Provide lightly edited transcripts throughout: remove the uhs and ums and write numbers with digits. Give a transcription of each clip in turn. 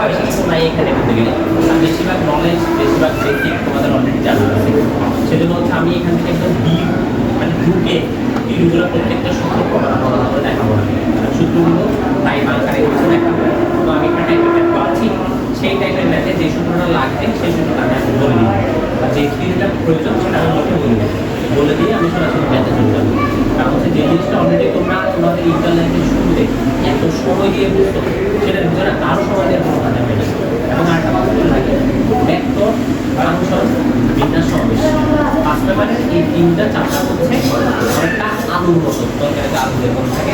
বেশি কিছু নাই এখানে বলতে গেলে, আর বেশিরভাগ নলেজ, বেশিরভাগ বেসিক তোমাদের অলরেডি জানা আছে। সেজন্য হচ্ছে আমি এখান থেকে একদম ডিপ মানে ঢুকে ভিডিওগুলো প্রত্যেকটা সূত্র প্রমাণ দেখাবো না, সূত্রগুলো টাইম আকারে হচ্ছে দেখাবো। তো আমি একটা টাইপের ম্যাথ করাচ্ছি, সেই টাইপের ম্যাথে যে সূত্রটা লাগবে সেই সূত্রটা আমি এখন বলে দিই, আর যে থিওরিটা প্রয়োজন সেটা আমি লোকে বলে দিয়ে আমি সরাসরি ম্যাথে চলে যাবো। কারণ হচ্ছে যে জিনিসটা অলরেডি তোমরা তোমাদের ইন্টারনেটের শুরুতে এত সময় দিয়ে বুঝতো, সেটার ভিতরে আরও সময় দেওয়ার কোনো কথা হবে না। এবং আরেকটা কথা বলে রাখি, ভেক্টর, ফাংশন, বিন্যাস, সমাবেশ, 5 পেপারের এই 3টা চ্যাপ্টার হচ্ছে অনেকটা আলুর মতো, তরকারিতে আলু যেরকম থাকে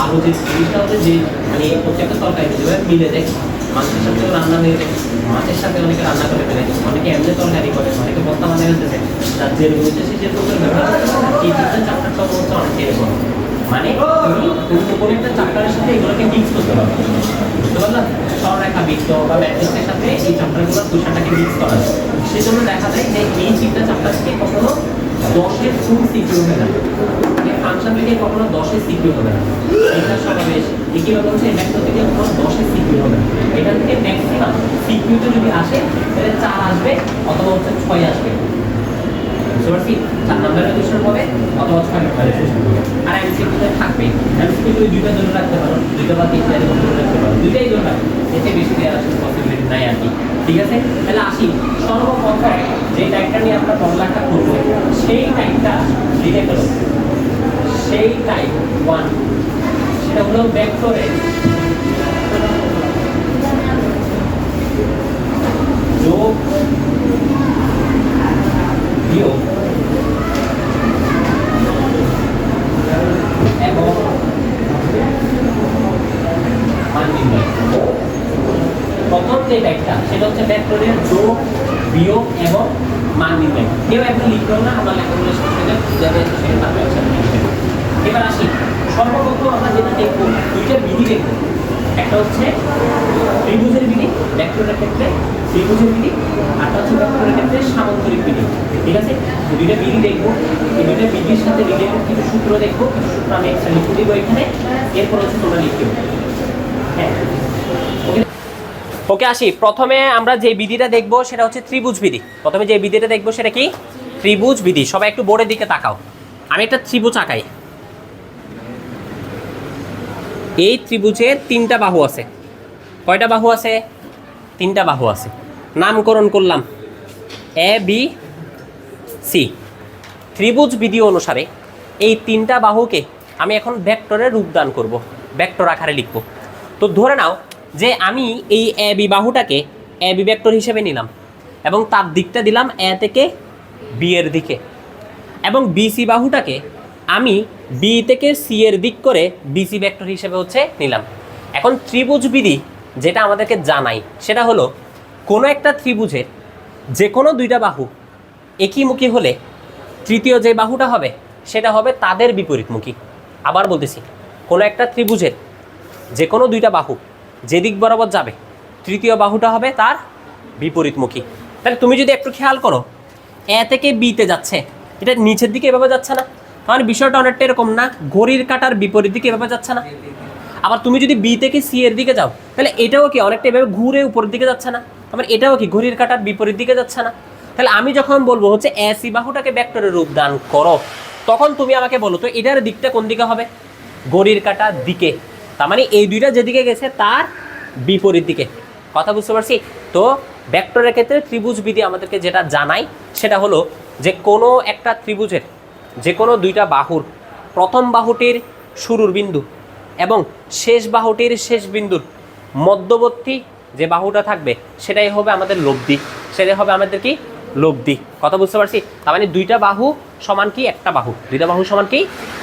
আলু যে জিনিসটা হচ্ছে যে মানে প্রত্যেকটা তরকারি যেভাবে মিলে যায়, মাছের সাথেও রান্না হয়ে যায়, মাছের সাথে অনেকে রান্না করে ফেলে, অনেকে এমনি তরকারি করে, অনেকে ভর্তা বানিয়ে ফেলতেছে, তার যে রয়েছে সে যে তরকারি ব্যবহার করছে এই 3টা চ্যাপ্টারটা হচ্ছে অনেকে এরকম, মানে তুমি কোনো একটা চ্যাপ্টারের সাথে এগুলোকে মিক্স করতে পারবে, বুঝতে পারলাম? সরলরেখা, বৃত্ত বা ম্যাট্রিক্সের সাথে এই চ্যাপ্টারগুলোর বিষয়টাকে মিক্স করা যায়। সেজন্য দেখা যায় যে এই 3টা চ্যাপ্টার থেকে কখনো 10-এর ফুল সিকিউর হবে না, ফাংশন থেকে কখনো 10-এর সিকিউর হবে না, এটা সমাবেশ একই রকম হচ্ছে ভেক্টর থেকে কখনো 10-এর সিকিউর হবে না। এখান থেকে ম্যাক্সিমাম সিকিউতে যদি আসে তাহলে 4 আসবে অথবা হচ্ছে 6 আসবে, বুঝতে পারছি? 4 নম্বরের কোশ্চেন হবে অথবা 6 নম্বরের কোশ্চেন হবে। আর এমসিকিউতে থাকবে, এমসিকিউ তুমি 2টা ধরে রাখতে পারো, 2টা বা 3টা এরকম ধরে রাখতে পারো, 2টাই ধরে রাখো, এতে বেশি দেওয়ার আসলে পসিবিলিটি নাই আর কি। ঠিক আছে, তাহলে আসি সর্বপ্রথম যে টাইপটা নিয়ে আমরা পড়ালেখা করবো সেই টাইপটা লিখে ফেলো। সেই টাইপ 1 সেটা হলো ভেক্টরের যোগ বিয়োগ এবং মান নির্ণয়। প্রথম যে টাইপটা সেটা হচ্ছে ভেক্টরের যোগ বিয়োগ এবং মান নির্ণয়। কেউ এখন লিখলো না, আমরা লেখাগুলো শেষ হয়ে যাবে, সেটা তারপরে একসাথে লিখবে। এবার আসি, সর্বপ্রথম আমরা যেটা দেখবো 2টা বিধি দেখবো, একটা হচ্ছে ত্রিভুজের বিধি ভেক্টরের ক্ষেত্রে, ত্রিভুজের বিধি, আরটা হচ্ছে ভেক্টরের ক্ষেত্রে সামান্তরিক বিধি। ঠিক আছে, 2টা বিধি দেখবো, এই 2টা বিধির সাথে রিলেটেড কিছু সূত্র দেখবো, কিছু সূত্র আমি একসাথে লিখে দিব এখানে, এরপর হচ্ছে তোমরা লিখতে হবে। হ্যাঁ, ওকে আসি, প্রথমে আমরা যে বিধিটা দেখবো সেটা হচ্ছে ত্রিভুজ বিধি। প্রথমে যে বিধিটা দেখবো সেটা কি? ত্রিভুজ বিধি। সবাই একটু বোর্ডের দিকে তাকাও, আমি একটা ত্রিভুজ আঁকাই। এই ত্রিভুজের 3টা বাহু আছে। কয়টা বাহু আছে? 3টা বাহু আছে। নামকরণ করলাম এ বি সি। ত্রিভুজ বিধি অনুসারে এই 3টা বাহুকে আমি এখন ভেক্টরে রূপদান করব, ভেক্টর আকারে লিখব। তো ধরে নাও যে আমি এই A B বাহুটাকে A B vector হিসেবে নিলাম এবং তার দিকটা দিলাম এ থেকে বি এর দিকে, এবং বিসি বাহুটাকে আমি বি থেকে সি এর দিক করে বিসি ভেক্টর হিসেবে হচ্ছে নিলাম। এখন ত্রিভুজ বিধি যেটা আমাদেরকে জানাই সেটা হলো কোনো একটা ত্রিভুজের যে কোনো 2টা বাহু একইমুখী হলে তৃতীয় যে বাহুটা হবে সেটা হবে তাদের বিপরীতমুখী। আবার বলতেছি, কোনো একটা ত্রিভুজের যে কোনো 2টা বাহু যেদিক বরাবর যাবে তৃতীয় বাহুটা হবে তার বিপরীতমুখী। তাহলে তুমি যদি একটু খেয়াল করো, এ থেকে বিতে যাচ্ছে, এটা নিচের দিকে এভাবে যাচ্ছে না? তাহলে বিষয়টা অনেকটা এরকম না, ঘড়ির কাঁটার বিপরীত দিকে এভাবে যাচ্ছে না? আবার তুমি যদি বি থেকে সি এর দিকে যাও তাহলে এটাও কি অনেকটা এভাবে ঘুরে উপরের দিকে যাচ্ছে না? আবার এটাও কি ঘড়ির কাঁটার বিপরীত দিকে যাচ্ছে না? তাহলে আমি যখন বলবো হচ্ছে এ সি বাহুটাকে ভেক্টরে রূপদান করো, তখন তুমি আমাকে বলো তো এটার দিকটা কোন দিকে হবে? ঘড়ির কাঁটার দিকে। তার মানে এই 2টা যেদিকে গেছে তার বিপরীত দিকে। কথা বুঝতে পারছি? তো ভেক্টরের ক্ষেত্রে ত্রিভুজ বিধি আমাদেরকে যেটা জানায় সেটা হলো যে কোনো একটা ত্রিভুজের যে কোনো 2টা বাহুর প্রথম বাহুটির শুরুর বিন্দু এবং শেষ বাহুটির শেষ বিন্দুর মধ্যবর্তী যে বাহুটা থাকবে সেটাই হবে আমাদের লব্ধি, সেটাই হবে আমাদের কি? লব্ধি। কথা বুঝতে পারছি? তার মানে 2টা বাহু সমান কি? একটা বাহু। 2টা বাহু সমান কি?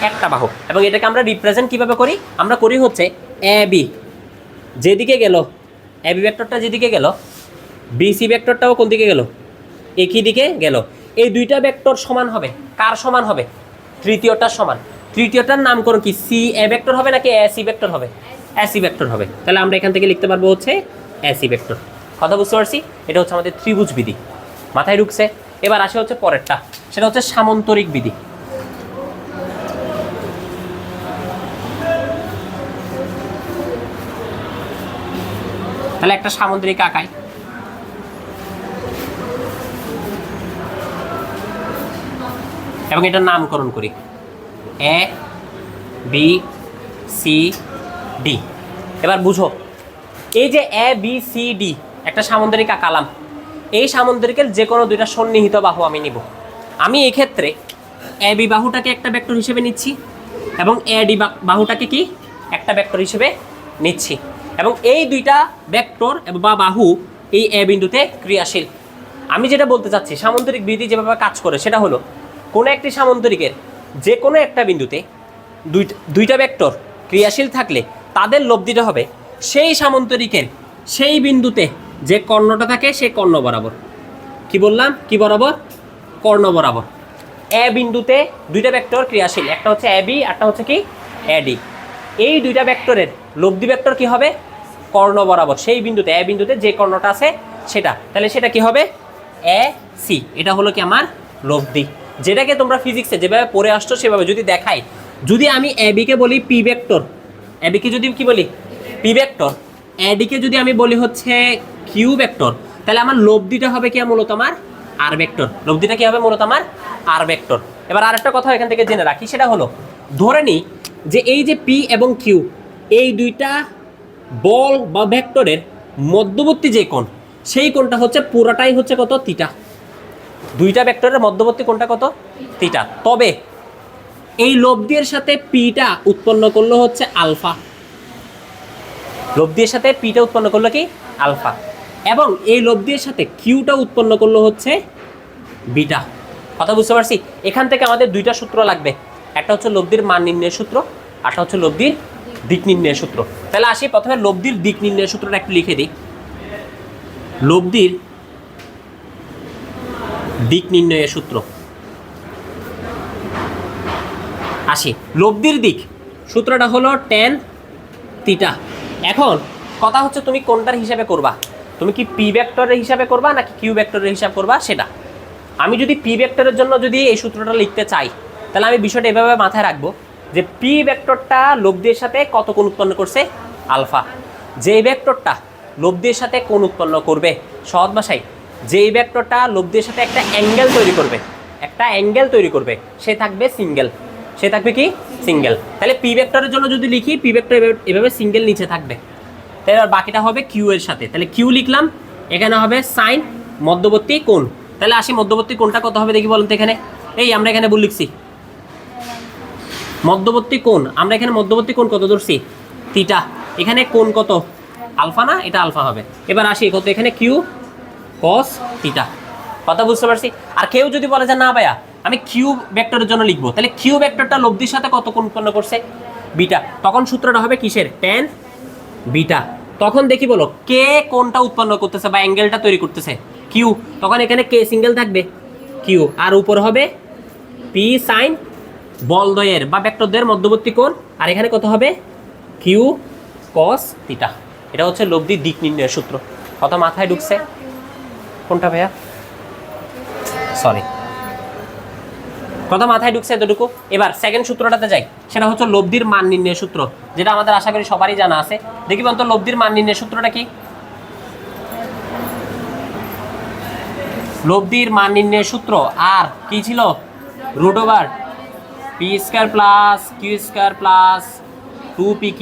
একটা বাহু। এবং এটাকে আমরা রিপ্রেজেন্ট কিভাবে করি? আমরা করি হচ্ছে এ বি যেদিকে গেল, এ বি ভেক্টরটা যেদিকে গেল, বিসি ভেক্টরটাও কোন দিকে গেল? একই দিকে গেল। এই 2টা ভেক্টর সমান হবে, কার সমান হবে? তৃতীয়টার সমান। তৃতীয়টার নামকরণ কি? সি এ ভেক্টর হবে নাকি এ সি ভেক্টর হবে? এ সি ভেক্টর হবে। তাহলে আমরা এখান থেকে লিখতে পারবো হচ্ছে এ সি ভেক্টর। কথা বুঝতে পারছি? এটা হচ্ছে আমাদের ত্রিভুজ বিধি, মাথায় ঢুকছে? এবার আসে হচ্ছে পরেরটা, সেটা হচ্ছে সামান্তরিক বিধি। তাহলে একটা সামুদ্রিক আঁকাই। এবং এটার নামকরণ করি এ বি সি ডি। এবার বুঝো, এই যে এ বি সি ডি একটা সামুদ্রিক আঁকালাম, এই সামুদ্রিকের যে কোনো দুইটা সন্নিহিত বাহু আমি নিব। আমি এক্ষেত্রে এ বি বাহুটাকে একটা ভেক্টর হিসেবে নিচ্ছি এবং এ ডি বাহুটাকে কি একটা ভেক্টর হিসেবে নিচ্ছি, এবং এই দুইটা ভেক্টর বা বাহু এই এ বিন্দুতে ক্রিয়াশীল। আমি যেটা বলতে চাচ্ছি, সামুদ্রিক বিধি যেভাবে কাজ করে সেটা হলো, কোনো একটি সামুদ্রিকের যে কোনো একটা বিন্দুতে দুইটা ভেক্টর ক্রিয়াশীল থাকলে তাদের লব্ধিটা হবে সেই সামুদ্রিকের সেই বিন্দুতে যে কর্ণটা থাকে সেই কর্ণ বরাবর। কি বললাম? কি বরাবর? কর্ণ বরাবর। এ বিন্দুতে দুইটা ভেক্টর ক্রিয়াশীল, একটা হচ্ছে এ বি, একটা হচ্ছে কি এ ডি। এই দুইটা ভেক্টরের লব্ধি ভেক্টর কি হবে? কর্ণ বরাবর সেই বিন্দুতে, এ বিন্দুতে যে কর্ণটা আছে সেটা। তাহলে সেটা কি হবে? A C. এটা হলো কি আমার লব্ধি, যেটাকে তোমরা ফিজিক্সে যেভাবে পড়ে আসছো সেভাবে যদি দেখাই। যদি আমি এ বিকে বলি পি ভেক্টর, এ বিকে যদি কি বলি পি ভেক্টর, এ ডিকে যদি আমি বলি হচ্ছে কিউ ভেক্টর, তাহলে আমার লব্ধিটা হবে কি মূলত আমার আর ভেক্টর। লব্ধিটা কি হবে মূলত আমার আর ভেক্টর। এবার আরেকটা কথা এখান থেকে জেনে রাখি, সেটা হলো ধরে নিই যে এই যে পি এবং কিউ এই দুইটা বল বা ভেক্টরের মধ্যবর্তী যে কোণ, সেই কোণটা হচ্ছে পুরোটাই হচ্ছে কত? থিটা। দুইটা ভেক্টরের মধ্যবর্তী কোণটা কত? থিটা। তবে এই লব্ধির সাথে পিটা উৎপন্ন করলো হচ্ছে আলফা। লব্ধির সাথে পিটা উৎপন্ন করলো কি? আলফা। এবং এই লব্ধির সাথে কিউটা উৎপন্ন করলো হচ্ছে বিটা। কথা বুঝতে পারছি? এখান থেকে আমাদের দুইটা সূত্র লাগবে, একটা হচ্ছে লব্ধির মান নির্ণয়ের সূত্র, একটা হচ্ছে লব্ধির দিক নির্ণয়ের সূত্র। তাহলে আসি প্রথমে লব্ধির দিক নির্ণয়ের সূত্রটা একটু লিখে দিই। লব্ধির দিক নির্ণয়ের সূত্র। আসি লব্ধির দিক সূত্রটা হলো tan থিটা। এখন কথা হচ্ছে তুমি কোনটার হিসাবে করবা, তুমি কি পি ভেক্টরের হিসাবে করবা নাকি কিউ ভেক্টরের হিসাব করবা সেটা। আমি যদি পি ভেক্টরের জন্য যদি এই সূত্রটা লিখতে চাই, তাহলে আমি বিষয়টা এভাবে মাথায় রাখবো যে পি ভেক্টরটা লব্ধির সাথে কত কোণ উৎপন্ন করছে? আলফা। যেই ভেক্টরটা লব্ধির সাথে কোণ উৎপন্ন করবে, সহজ ভাষায় যেই ভেক্টরটা লব্ধির সাথে একটা অ্যাঙ্গেল তৈরি করবে, একটা অ্যাঙ্গেল তৈরি করবে, সে থাকবে সিঙ্গেল। সে থাকবে কি? সিঙ্গেল। তাহলে পি ভেক্টরের জন্য যদি লিখি, পি ভেক্টর এভাবে সিঙ্গেল নিচে থাকবে। তাহলে আর বাকিটা হবে কিউ এর সাথে। তাহলে কিউ লিখলাম, এখানে হবে সাইন মধ্যবর্তী কোণ। তাহলে আসি মধ্যবর্তী কোণটা কত হবে দেখি বলুন তো। এখানে এই আমরা এখানে বল লিখছি মধ্যবর্তী কোণ, আমরা এখানে মধ্যবর্তী কোণ কত ধরছি? থিটা। এখানে কোণ কত? আলফা না? এটা আলফা হবে। এবার আসি কত? এখানে কিউ কস থিটা। কথা বুঝতে পারছি? আর কেউ যদি বলে যে না ভাইয়া আমি কিউ ভেক্টরের জন্য লিখবো, তাহলে কিউ ভেক্টরটা লব্ধির সাথে কত কোণ উৎপন্ন করছে? বিটা। তখন সূত্রটা হবে কিসের? tan beta. তখন দেখি বলো কে কোণটা উৎপন্ন করতেছে বা অ্যাঙ্গেলটা তৈরি করতেছে? কিউ। তখন এখানে কে সিঙ্গেল থাকবে কিউ, আর উপর হবে পি সাইন বলদ্বয়ের বা ভেক্টরদ্বয়ের মধ্যবর্তী কোণ, আর এখানে কত হবে? Q cos theta. এটা হচ্ছে লব্ধির দিক নির্ণয়ের সূত্র। কত মাথায় ঢুকছে? কোনটা ভাইয়া? সরি, কথা মাথায় ঢুকছে এতটুকু। এবার সেকেন্ড সূত্রটাতে যাই, সেটা হচ্ছে লব্ধির মান নির্ণয়ের সূত্র, যেটা আমাদের আশা করি সবারই জানা আছে। দেখি বলতো লব্ধির মান নির্ণয়ের সূত্রটা কি? লব্ধির মান নির্ণয়ের সূত্র আর কি ছিল? Root over P square plus Q square plus 2pq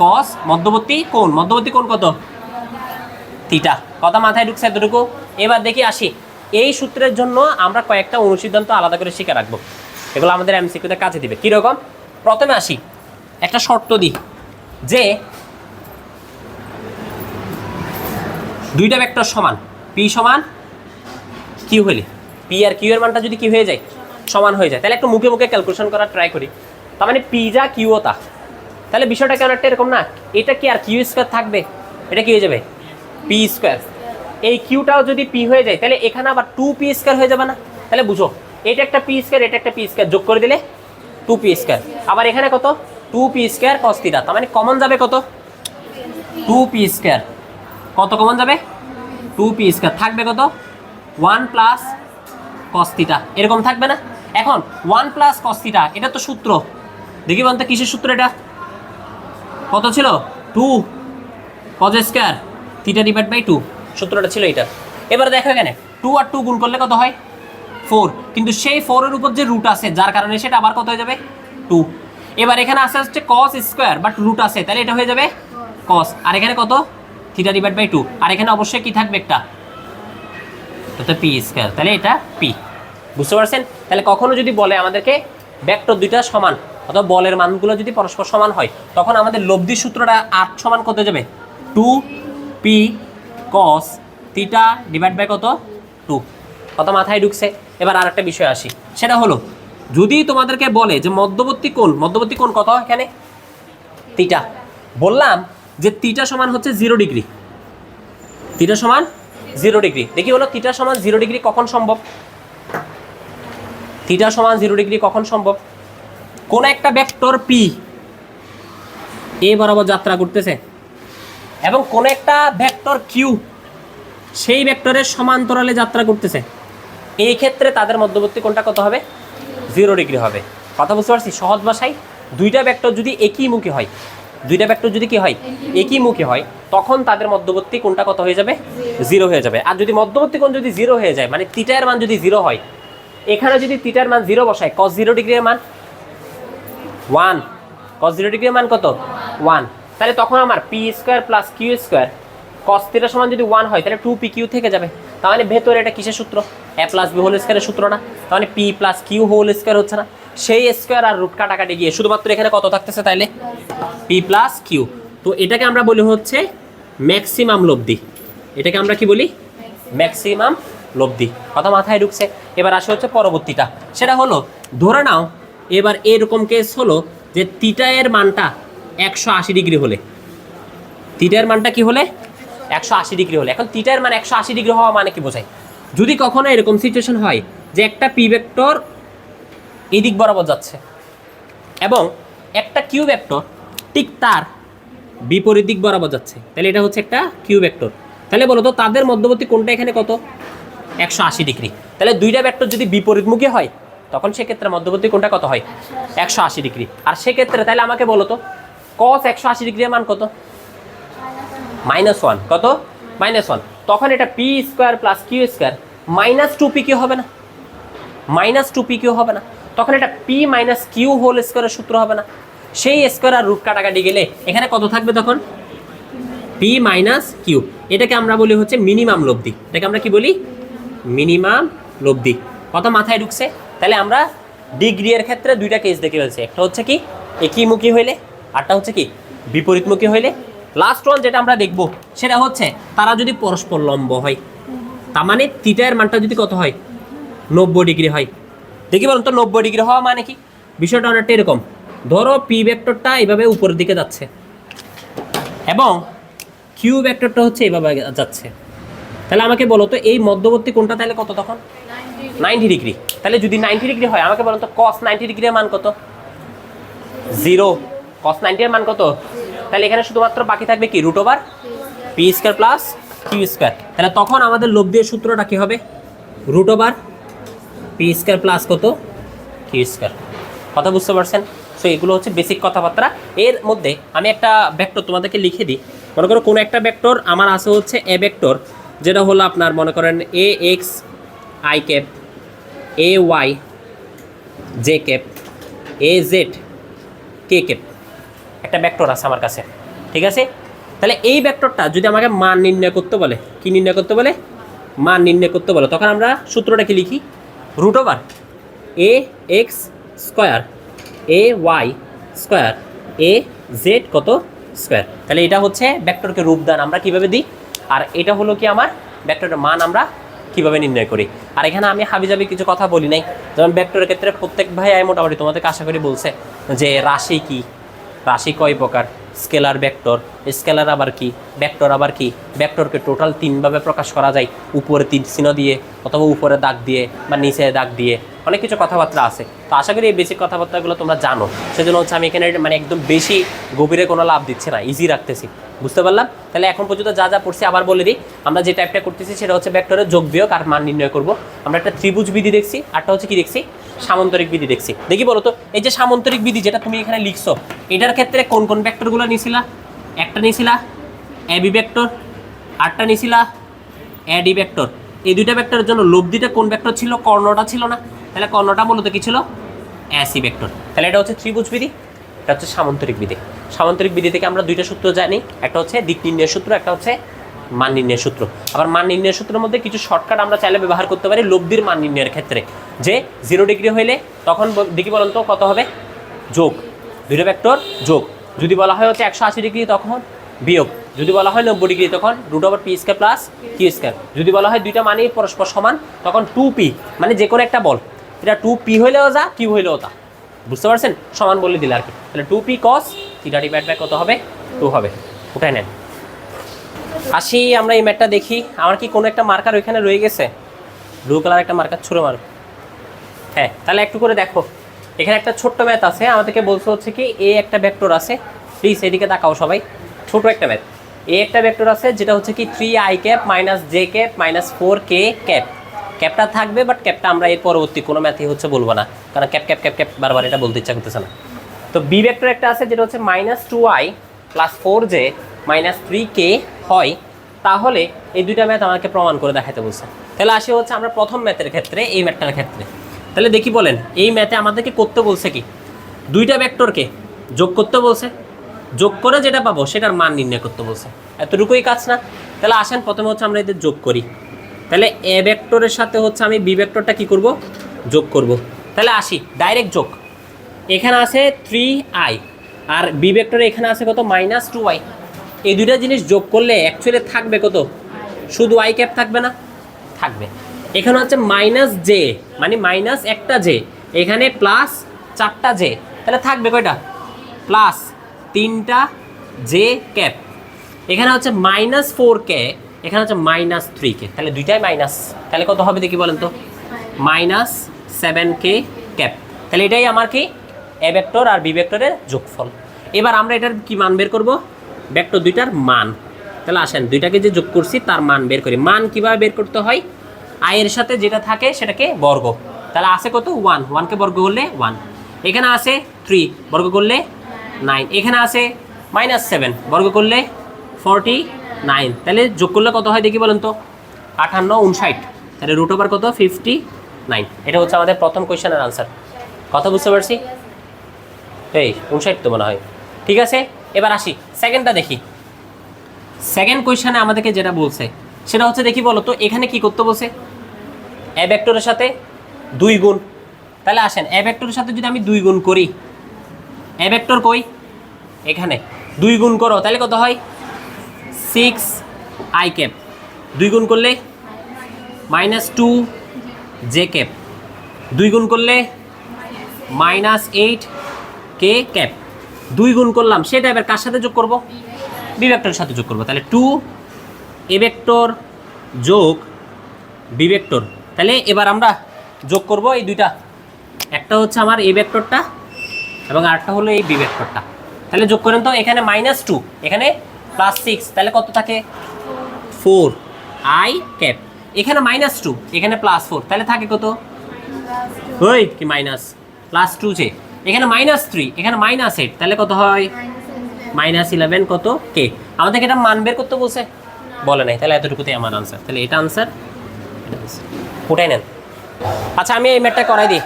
cos মধ্যবর্তী কোণ। মধ্যবর্তী কোণ কত? থিটা। কথা মাথায় ঢুকছে এতটুকু। এবার দেখি আসি, এই সূত্রের জন্য আমরা কয়েকটা অনুসিদ্ধান্ত আলাদা করে শিখে রাখবো, এগুলো আমাদের এমসিকিউতে কাজে দিবে। কীরকম? প্রথমে আসি, একটা শর্ত দিই যে দুইটা ভেক্টর সমান, পি সমান কিউ হলে, পি আর কিউ এর মানটা যদি কি হয়ে যায়? সমান হয়ে যায়। তাহলে একটু মুখে মুখে ক্যালকুলেশন করার ট্রাই করি। তার মানে পি যা কিউ তা, তাহলে বিষয়টা কেন একটা এরকম না, এটা কি আর কিউ স্কোয়ার থাকবে, এটা কি হয়ে যাবে? P square. এই কিউটাও যদি পি হয়ে যায় তাহলে এখানে আবার 2p স্কোয়ার হয়ে যাবে না? তাহলে বুঝো এটা একটা পি স্কোয়ার, এটা একটা পি স্কোয়ার, যোগ করে দিলে 2p স্কোয়ার। আবার এখানে কত? 2p square cos theta. তার মানে কমন যাবে কত? 2p square. কত কমন যাবে? 2p square. থাকবে কত? 1 প্লাস কস থিটা। এরকম থাকবে না? এখন 1 প্লাস কস থিটা, এটা তো সূত্র। দেখি বলতে কিসের সূত্র এটা? কত ছিল? 2 cos square theta divide by 2, সূত্রটা ছিল এটা। এবার দেখো এখানে 2 আর 2 গুণ করলে কত হয় 4, কিন্তু সেই 4 এর উপর যে রুট আছে যার কারণে সেটা আবার কত হয়ে যাবে 2। এবার এখানে আসে হচ্ছে cos স্কয়ার, বাট রুট আছে, তাহলে এটা হয়ে যাবে cos, আর এখানে কত থিটা ডিভাইড বাই 2, আর এখানে অবশ্যই কি থাকবে একটা, তো পি স্কয়ার, তাহলে এটা পি। বুঝতে পারছেন? তাহলে কখনো যদি বলে আমাদেরকে ভেক্টর দুইটা সমান অথবা বলের মানগুলো যদি পরস্পর সমান হয়, তখন আমাদের লব্ধি সূত্রটা 8 সমান কত যাবে 2p cos theta divide by কত 2। কত মাথায় ঢুকছে? এবার আর একটা বিষয় আসি, সেটা হলো যদি তোমাদেরকে বলে যে মধ্যবর্তী কোণ কত এখানে থিটা, বললাম যে থিটা সমান হচ্ছে 0 ডিগ্রি, থিটা সমান 0 ডিগ্রি। দেখি বলো থিটা সমান 0 ডিগ্রি কখন সম্ভব? থিটা সমান 0 ডিগ্রি কখন সম্ভব? কোন একটা ভেক্টর পি এ বরাবর যাত্রা করতেছে এবং কোন একটা ভেক্টর কিউ সেই ভেক্টরের সমান্তরালে যাত্রা করতেছে, এই ক্ষেত্রে তাদের মধ্যবর্তী কোণটা কত হবে 0 ডিগ্রি হবে। কথা বুঝতে পারছি? সহজ ভাষায় দুইটা ভেক্টর যদি একই মুখী হয়, দুইটা ভেক্টর যদি কি হয় একই মুখী হয়, তখন তাদের মধ্যবর্তী কোণটা কত হয়ে যাবে 0 হয়ে যাবে। আর যদি মধ্যবর্তী কোণ যদি 0 হয়ে যায়, মানে থিটার মান যদি 0 হয়, এখানে যদি থিটার মান 0 বসায়, cos 0 ডিগ্রির মান 1, cos 0 ডিগ্রির মান কত 1, তাহলে তখন আমার P square plus Q square cos theta সমান যদি 1 হয়, তাহলে 2pq থেকে যাবে। তার মানে ভেতরে এটা কিসের সূত্র, a প্লাস বি হোল স্কয়ারের সূত্র না? তার মানে p plus Q whole square হচ্ছে না? সেই স্কয়ার আর রুট কাটাকাটি গিয়ে শুধুমাত্র এখানে কত থাকতেছে তাইলে p প্লাস কিউ। তো এটাকে আমরা বলি হচ্ছে ম্যাক্সিমাম লব্ধি। এটাকে আমরা কি বলি? ম্যাক্সিমাম লব্ধি। কথা মাথায় ঢুকছে? এবার আসে হচ্ছে পরবর্তীটা, সেটা হলো ধরে নাও এবার এরকম কেস হলো যে থিটা এর মানটা 180 ডিগ্রি হলে, থিটার মানটা কি হলে 180 ডিগ্রি হলে। এখন থিটার মান 180 ডিগ্রি হওয়া মানে কি বোঝায়? যদি কখনো এরকম সিচুয়েশন হয় যে একটা পি ভেক্টর এই দিক বরাবর যাচ্ছে এবং একটা কিউ ভেক্টর ঠিক তার বিপরীত দিক বরাবর যাচ্ছে, তাহলে এটা হচ্ছে একটা কিউ ভেক্টর। তাহলে বলো তো তাদের মধ্যবর্তী কোণটা এখানে কত 180 ডিগ্রি। তাহলে দুইটা ভেক্টর যদি বিপরীতমুখী হয়, তখন সেক্ষেত্রে মধ্যবর্তী কোণটা কত হয় 180 ডিগ্রি। আর সেক্ষেত্রে তাহলে আমাকে বলো তো cos 180 ডিগ্রির মান কত -1, কত -1। তখন এটা P square plus Q square -2pq হবে না, -2pq হবে না? তখন এটা p মাইনাস কিউ হোল স্কয়ারের সূত্র হবে না? সেই স্কয়ার আর রুট কাটাকাটি গেলে এখানে কত থাকবে তখন p মাইনাস কিউ। এটাকে আমরা বলি হচ্ছে মিনিমাম লব্ধি। এটাকে আমরা কি বলি? মিনিমাম লব্ধি। কত মাথায় ঢুকছে? তাহলে আমরা ডিগ্রি এর ক্ষেত্রে দুইটা কেস দেখে ফেলছি, একটা হচ্ছে কি একইমুখী হইলে, আরটা হচ্ছে কি বিপরীতমুখী হইলে। লাস্ট ওয়ান যেটা আমরা দেখব সেটা হচ্ছে তারা যদি পরস্পর লম্ব হয়, তার মানে থিটার মানটা যদি কত হয় 90 ডিগ্রি হয়। দেখি বলুন তো 90 ডিগ্রি হওয়া মানে কি? বিষয়টা অনেকটা এরকম, ধরো পি ভেক্টরটা এইভাবে উপরের দিকে যাচ্ছে এবং কিউ ভেক্টরটা হচ্ছে এইভাবে যাচ্ছে, তাহলে আমাকে বলো তো এই মধ্যবর্তী কোণটা তাহলে কত তখন 90 ডিগ্রি। তাহলে যদি 90 ডিগ্রি হয়, আমাকে বলো তো cos 90 ডিগ্রির মান কত 0, cos 90 এর মান কত? তাহলে এখানে শুধুমাত্র বাকি থাকবে কি root over P square plus Q square. তাহলে তখন আমাদের লব্ধির সূত্রটা কি হবে root over P square plus কত কিউ স্কয়ার। কথা বুঝতে পারছেন? সো এগুলো হচ্ছে বেসিক কথাবার্তা। এর মধ্যে আমি একটা ভেক্টর তোমাদেরকে লিখে দিই। মনে করো কোনো একটা ভেক্টর আমার আছে হচ্ছে এ ভেক্টর, যেটা হলো আপনার মনে করেন A X I cap, A Y J cap, A Z K cap, একটা ভেক্টর আছে আমার কাছে, ঠিক আছে? তাহলে এই ভেক্টরটা যদি আমাকে মান নির্ণয় করতে বলে, কি নির্ণয় করতে বলে? মান নির্ণয় করতে বলে, তখন আমরা সূত্রটা কি লিখি? Root over A X square A Y square A Z কত স্কোয়ার। তাহলে এটা হচ্ছে ভেক্টরকে রূপদান আমরা কিভাবে দিই, আর এটা হলো কি আমার ভেক্টরের মান আমরা কিভাবে নির্ণয় করি। আর এখানে আমি হাবিজাবি কিছু কথা বলি নাই, যেমন ভেক্টরের ক্ষেত্রে প্রত্যেক ভাই মোটামুটি তোমাদেরকে আশা করি বলছে যে রাশি কি, রাশি কয় প্রকার, স্কেলার ভেক্টর, স্কেলার আবার কি, ভেক্টর আবার কি, ভেক্টরকে টোটাল 3 ভাবে প্রকাশ করা যায়, উপরে 3 চিহ্ন দিয়ে অথবা উপরে দাগ দিয়ে বা নিচে দাগ দিয়ে, অনেক কিছু কথাবার্তা আছে। তো আশা করি এই বেসিক কথাবার্তাগুলো তোমরা জানো, সেজন্য হচ্ছে আমি এখানে মানে একদম বেশি গভীরে কোনো লাভ দিচ্ছি না, ইজি রাখতেছি। বুঝতে পারলাম? তাহলে এখন পর্যন্ত যা যা পড়ছি আবার বলে দিই। আমরা যে টাইপটা করতেছি সেটা হচ্ছে ভেক্টরের যোগ বিয়োগ আর মান নির্ণয় করব। আমরা একটা ত্রিভুজ বিধি দেখছি, আরটা হচ্ছে কি দেখছি সামান্তরিক বিধি দেখছি। দেখি বলো তো এই যে সামান্তরিক বিধি যেটা তুমি এখানে লিখছো, এটার ক্ষেত্রে কোন কোন ভেক্টরগুলো নিয়েছিলা? একটা নিয়েছিলা এ বি ভেক্টর, আরটা নিছিলা এডি ভেক্টর। এই দুইটা ভেক্টরের জন্য লব্ধিটা কোন ভেক্টর ছিল? কর্ণটা ছিল না? তাহলে কর্ণটা মূলত কি ছিল? AC vector. তাহলে এটা হচ্ছে ত্রিভুজ বিধি, এটা হচ্ছে সামান্তরিক বিধি। সামান্তরিক বিধি থেকে আমরা দুইটা সূত্র জানি, একটা হচ্ছে দিক নির্ণয়ের সূত্র, একটা হচ্ছে মান নির্ণয়ের সূত্র। আবার মান নির্ণয়ের সূত্রের মধ্যে কিছু শর্টকাট আমরা চাইলে ব্যবহার করতে পারি লব্ধির মান নির্ণয়ের ক্ষেত্রে, যে 0 ডিগ্রি হইলে তখন দেখি বলেন তো কত হবে? যোগ, দুইটা ভেক্টর যোগ। যদি বলা হয় হচ্ছে 180 ডিগ্রি তখন বিয়োগ। যদি বলা হয় 90 ডিগ্রি তখন √p² প্লাস q²। যদি বলা হয় দুইটা মানেই পরস্পর সমান তখন 2p, মানে যে কোনো একটা বল, এটা 2p হইলেও যা, q হইলেও তা। বুঝতে পারছেন? সমান বলে দিলে আর কি। তাহলে 2p cos θ কত হবে? 2 হবে। উঠাই নেন। আসি আমরা এই ম্যাটটা দেখি। আমার কি কোনো একটা মার্কার ওইখানে রয়ে গেছে? ব্লু কালার একটা মার্কার ছুঁড়ে মারো। হ্যাঁ, তাহলে একটু করে দেখো। এখানে একটা ছোট্ট ম্যাথ আছে, আমাদেরকে বলছে হচ্ছে কি এ একটা ভেক্টর আছে। প্লিজ এদিকে তাকাও সবাই। ছোট একটা ম্যাথ। এ একটা ভেক্টর আছে যেটা হচ্ছে কি 3i cap minus J cap minus 4k cap. ক্যাপটা থাকবে, বাট ক্যাপটা আমরা এর পরবর্তী কোনো ম্যাথই হচ্ছে বলবো না, কারণ ক্যাপ ক্যাপ ক্যাপ ক্যাপ বারবার এটা বলতে ইচ্ছা করতেছে না। তো বি ভেক্টর একটা আছে যেটা হচ্ছে -2i plus 4j minus 3k হয়। তাহলে এই দুইটা ম্যাথ আমাকে প্রমাণ করে দেখাতে বলছে। তাহলে আসি হচ্ছে আমরা প্রথম ম্যাথের ক্ষেত্রে, এই ম্যাথটার ক্ষেত্রে। তাহলে দেখি বলেন এই ম্যাথে আমাদেরকে করতে বলছে কি, দুইটা ভেক্টরকে যোগ করতে বলছে, যোগ করে যেটা পাবো সেটার মান নির্ণয় করতে বলছে। এতটুকুই কাজ না? তাহলে আসেন প্রথমে হচ্ছে আমরা এদের যোগ করি। তাহলে এ ভেক্টরের সাথে হচ্ছে আমি বি ভেক্টরটা কি করব? যোগ করব। তাহলে আসি ডাইরেক্ট যোগ। এখানে আছে 3i আর বি ভেক্টরে এখানে আছে কত? -2i। এই দুইটা জিনিস যোগ করলে অ্যাকচুয়ালি থাকবে কত? শুধু i ক্যাপ থাকবে না? থাকবে। এখানে হচ্ছে -j, মানে মাইনাস একটা j, এখানে প্লাস 4টা j, তাহলে থাকবে কয়টা? প্লাস 3টা j ক্যাপ। এখানে হচ্ছে -4k, এখানে হচ্ছে -3k, তাহলে দুইটাই মাইনাস। তাহলে কত হবে দেখি বলেন তো? -7k cap. তাহলে এটাই আমার কি এ ভেক্টর আর বি ভেক্টরের যোগফল। এবার আমরা এটার কি মান বের করব? ভেক্টর দুইটার মান। তাহলে আসেন দুইটাকে যে যোগ করছি তার মান বের করি। মান কিভাবে বের করতে হয়? i এর সাথে যেটা থাকে সেটাকে বর্গ। তাহলে আছে কত? 1, 1কে বর্গ করলে 1। এখানে আছে 3, বর্গ করলে 9। এখানে আছে -7, বর্গ করলে 49। তাহলে যোগ করলে কত হয় দেখি বলেন তো? 58, 59। তাহলে √ওভার কত? 59। এটা হচ্ছে আমাদের প্রথম কোয়েশ্চেনের আনসার। কথা বুঝতে পারছি? এই 59 তো মনে হয়। ঠিক আছে, এবার আসি সেকেন্ডটা দেখি। সেকেন্ড কোয়েশ্চেনে আমাদেরকে যেটা বলছে সেটা হচ্ছে দেখি বলো তো, এখানে কি করতে বলছে? এ ভেক্টরের সাথে 2 গুণ। তাহলে আসেন এ ভেক্টরের সাথে যদি আমি 2 গুণ করি, এ ভেক্টর কই? এখানে 2 গুণ করো, তাহলে কত হয়? 6i cap. 2 গুণ করলে -2j ক্যাপ। 2 গুণ করলে -8k ক্যাপ। 2 গুণ করলাম, সেটা এবার কার সাথে যোগ করব? বি ভেক্টরের সাথে যোগ করব। তাহলে 2 এ ভেক্টর যোগ বি ভেক্টর। তাহলে এবার আমরা যোগ করব এই দুইটা, একটা হচ্ছে আমার এ ভেক্টরটা এবং আরেকটা হলো এই বি ভেক্টরটা। তাহলে যোগ করেন তো, এখানে -2, এখানে +6, তাহলে কত থাকে? 4i cap. এখানে -2, এখানে +4, তাহলে থাকে কত? ওই কি মাইনাস +2j, এখানে -3, এখানে -8, তাহলে কত হয়? -11 কত কে। আমাদেরকে এটা মান বের করতে বলছে, বলে নাই। তাহলে এতটুকুতেই আমার আনসার। তাহলে এটা আনসার, ফুটাই নেন। আচ্ছা আমি এই ম্যাথটা করাই দিই।